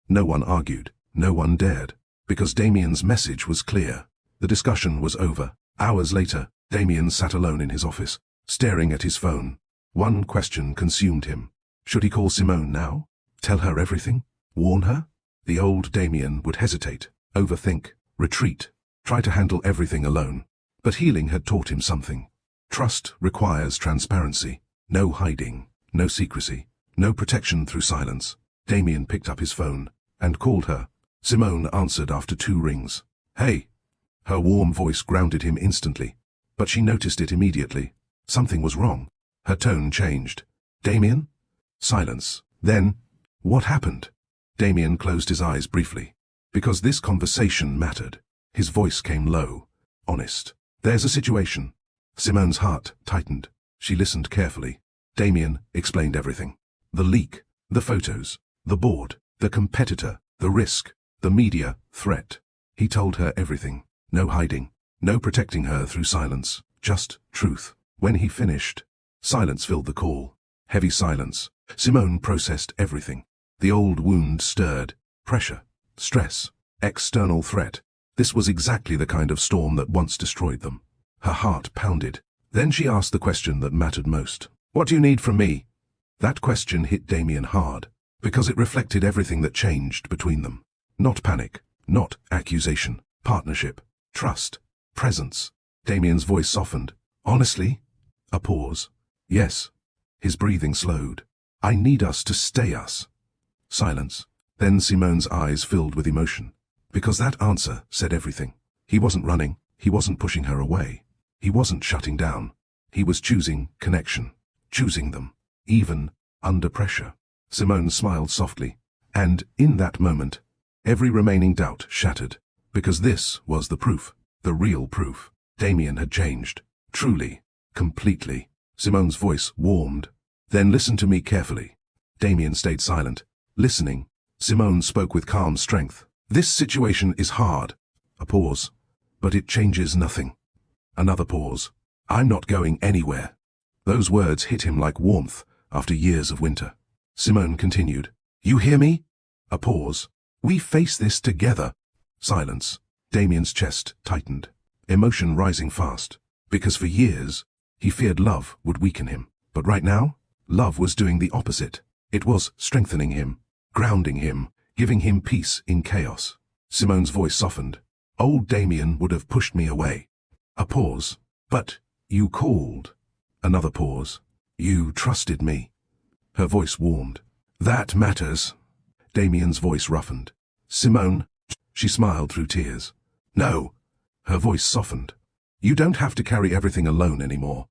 No one argued. No one dared. Because Damien's message was clear. The discussion was over. Hours later, Damien sat alone in his office, staring at his phone. One question consumed him. Should he call Simone now? Tell her everything? Warn her? The old Damien would hesitate, overthink, retreat, try to handle everything alone. But healing had taught him something. Trust requires transparency. No hiding, no secrecy, no protection through silence. Damien picked up his phone and called her. Simone answered after 2 rings. Hey. Her warm voice grounded him instantly. But she noticed it immediately. Something was wrong. Her tone changed. Damien? Silence. Then, what happened? Damien closed his eyes briefly. Because this conversation mattered. His voice came low, honest. There's a situation. Simone's heart tightened. She listened carefully. Damien explained everything. The leak, the photos, the board, the competitor, the risk, the media threat. He told her everything. No hiding, no protecting her through silence, just truth. When he finished, silence filled the call. Heavy silence. Simone processed everything. The old wound stirred. Pressure, stress, external threat. This was exactly the kind of storm that once destroyed them. Her heart pounded. Then she asked the question that mattered most. What do you need from me? That question hit Damien hard, because it reflected everything that changed between them. Not panic, not accusation, partnership, trust, presence. Damien's voice softened. Honestly? A pause. Yes. His breathing slowed. I need us to stay us. Silence. Then Simone's eyes filled with emotion. Because that answer said everything. He wasn't running. He wasn't pushing her away. He wasn't shutting down. He was choosing connection. Choosing them. Even under pressure. Simone smiled softly. And in that moment, every remaining doubt shattered. Because this was the proof. The real proof. Damien had changed. Truly. Completely. Simone's voice warmed. Then listen to me carefully. Damien stayed silent. Listening. Simone spoke with calm strength. This situation is hard. A pause. But it changes nothing. Another pause. I'm not going anywhere. Those words hit him like warmth after years of winter. Simone continued. You hear me? A pause. We face this together. Silence. Damien's chest tightened. Emotion rising fast. Because for years, he feared love would weaken him. But right now, love was doing the opposite. It was strengthening him, grounding him, giving him peace in chaos. Simone's voice softened. Old Damien would have pushed me away. A pause. But you called. Another pause. You trusted me. Her voice warmed. That matters. Damien's voice roughened. Simone. She smiled through tears. No. Her voice softened. You don't have to carry everything alone anymore.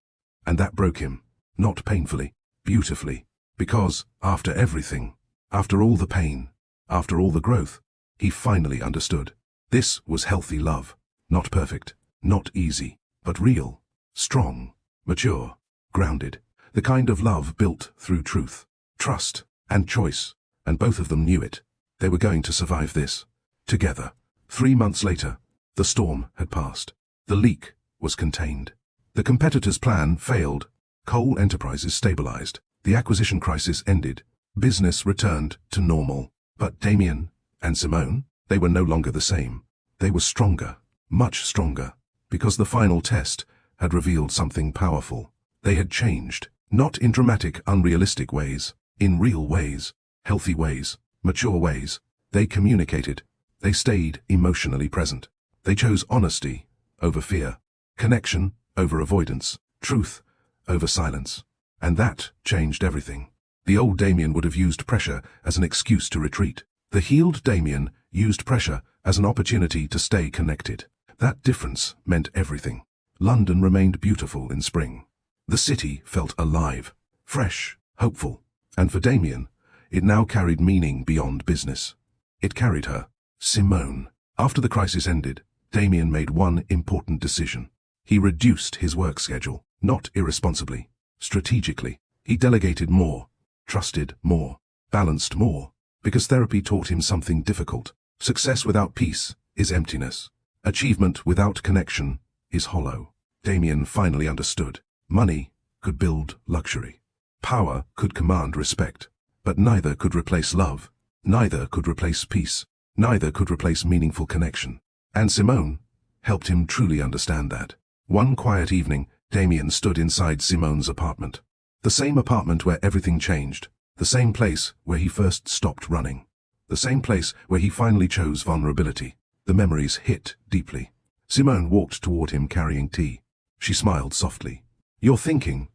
And that broke him. Not painfully, beautifully. Because, after everything, after all the pain, after all the growth, he finally understood. This was healthy love. Not perfect, not easy, but real, strong, mature, grounded. The kind of love built through truth, trust, and choice, and both of them knew it. They were going to survive this. Together. 3 months later, the storm had passed. The leak was contained. The competitor's plan failed. Coal enterprises stabilized. The acquisition crisis ended. Business returned to normal. But Damien and Simone, they were no longer the same. They were stronger, much stronger, because the final test had revealed something powerful. They had changed, not in dramatic, unrealistic ways, in real ways, healthy ways, mature ways. They communicated. They stayed emotionally present. They chose honesty over fear, connection over avoidance, truth over silence. And that changed everything. The old Damien would have used pressure as an excuse to retreat. The healed Damien used pressure as an opportunity to stay connected. That difference meant everything. London remained beautiful in spring. The city felt alive, fresh, hopeful. And for Damien, it now carried meaning beyond business. It carried her, Simone. After the crisis ended, Damien made one important decision. He reduced his work schedule, not irresponsibly, strategically. He delegated more, trusted more, balanced more, because therapy taught him something difficult. Success without peace is emptiness. Achievement without connection is hollow. Damien finally understood. Money could build luxury. Power could command respect. But neither could replace love. Neither could replace peace. Neither could replace meaningful connection. And Simone helped him truly understand that. One quiet evening, Damien stood inside Simone's apartment. The same apartment where everything changed. The same place where he first stopped running. The same place where he finally chose vulnerability. The memories hit deeply. Simone walked toward him carrying tea. She smiled softly. "You're thinking?"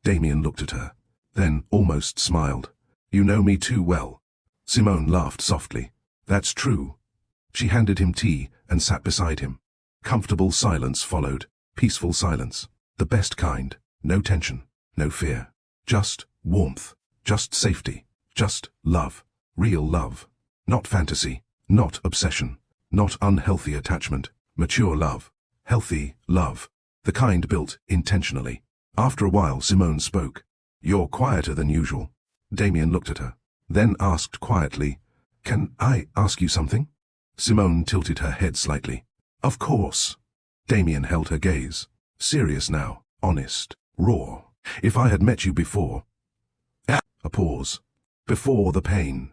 Damien looked at her, then almost smiled. "You know me too well." Simone laughed softly. "That's true." She handed him tea and sat beside him. Comfortable silence followed. Peaceful silence. The best kind. No tension. No fear. Just warmth. Just safety. Just love. Real love. Not fantasy. Not obsession. Not unhealthy attachment. Mature love. Healthy love. The kind built intentionally. After a while, Simone spoke. "You're quieter than usual." Damien looked at her, then asked quietly, "Can I ask you something?" Simone tilted her head slightly. "Of course." Damien held her gaze. Serious now, honest, raw. "If I had met you before..." A pause. "Before the pain."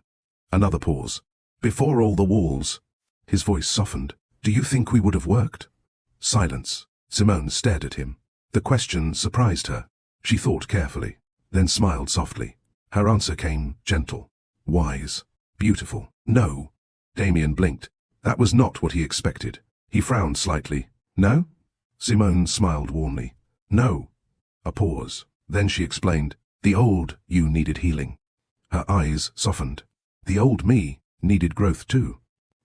Another pause. "Before all the walls." His voice softened. "Do you think we would have worked?" Silence. Simone stared at him. The question surprised her. She thought carefully, then smiled softly. Her answer came gentle, wise, beautiful. "No." Damien blinked. That was not what he expected. He frowned slightly. "No?" Simone smiled warmly. "No." A pause. Then she explained, "The old you needed healing." Her eyes softened. "The old me needed growth too."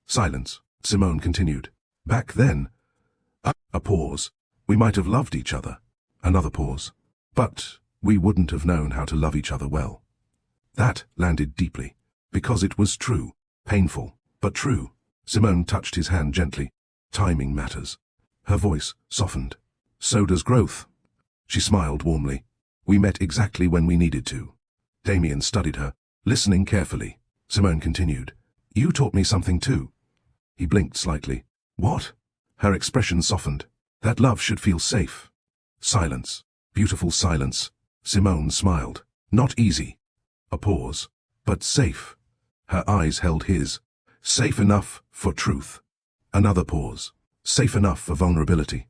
Silence. Simone continued. "Back then..." A pause. "We might have loved each other." Another pause. "But we wouldn't have known how to love each other well." That landed deeply, because it was true. Painful, but true. Simone touched his hand gently. "Timing matters." Her voice softened. "So does growth." She smiled warmly. "We met exactly when we needed to." Damien studied her, listening carefully. Simone continued. "You taught me something too." He blinked slightly. "What?" Her expression softened. "That love should feel safe." Silence. Beautiful silence. Simone smiled. "Not easy." A pause. "But safe." Her eyes held his. "Safe enough for truth." Another pause. "Safe enough for vulnerability."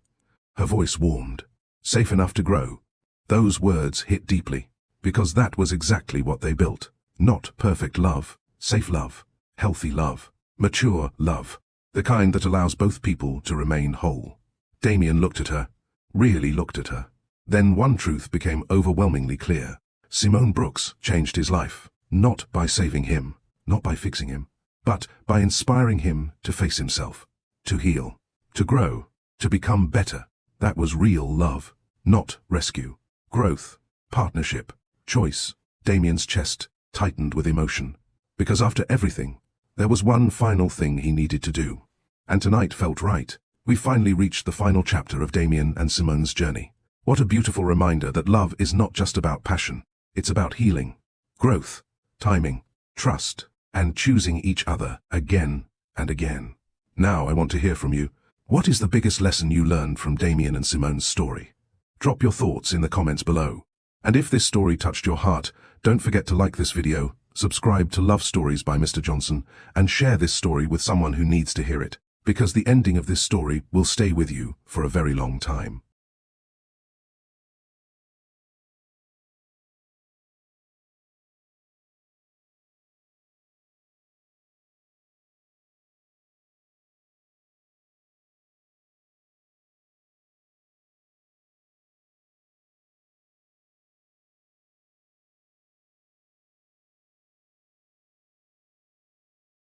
Her voice warmed. "Safe enough to grow." Those words hit deeply, because that was exactly what they built. Not perfect love, safe love, healthy love, mature love, the kind that allows both people to remain whole. Damien looked at her, really looked at her. Then one truth became overwhelmingly clear. Simone Brooks changed his life, not by saving him, not by fixing him, but by inspiring him to face himself, to heal, to grow, to become better. That was real love, not rescue. Growth, partnership, choice. Damien's chest tightened with emotion, because after everything, there was one final thing he needed to do. And tonight felt right. We finally reached the final chapter of Damien and Simone's journey. What a beautiful reminder that love is not just about passion. It's about healing, growth, timing, trust, and choosing each other again and again. Now I want to hear from you. What is the biggest lesson you learned from Damien and Simone's story? Drop your thoughts in the comments below. And if this story touched your heart, don't forget to like this video, subscribe to Love Stories by Mr. Johnson, and share this story with someone who needs to hear it, because the ending of this story will stay with you for a very long time.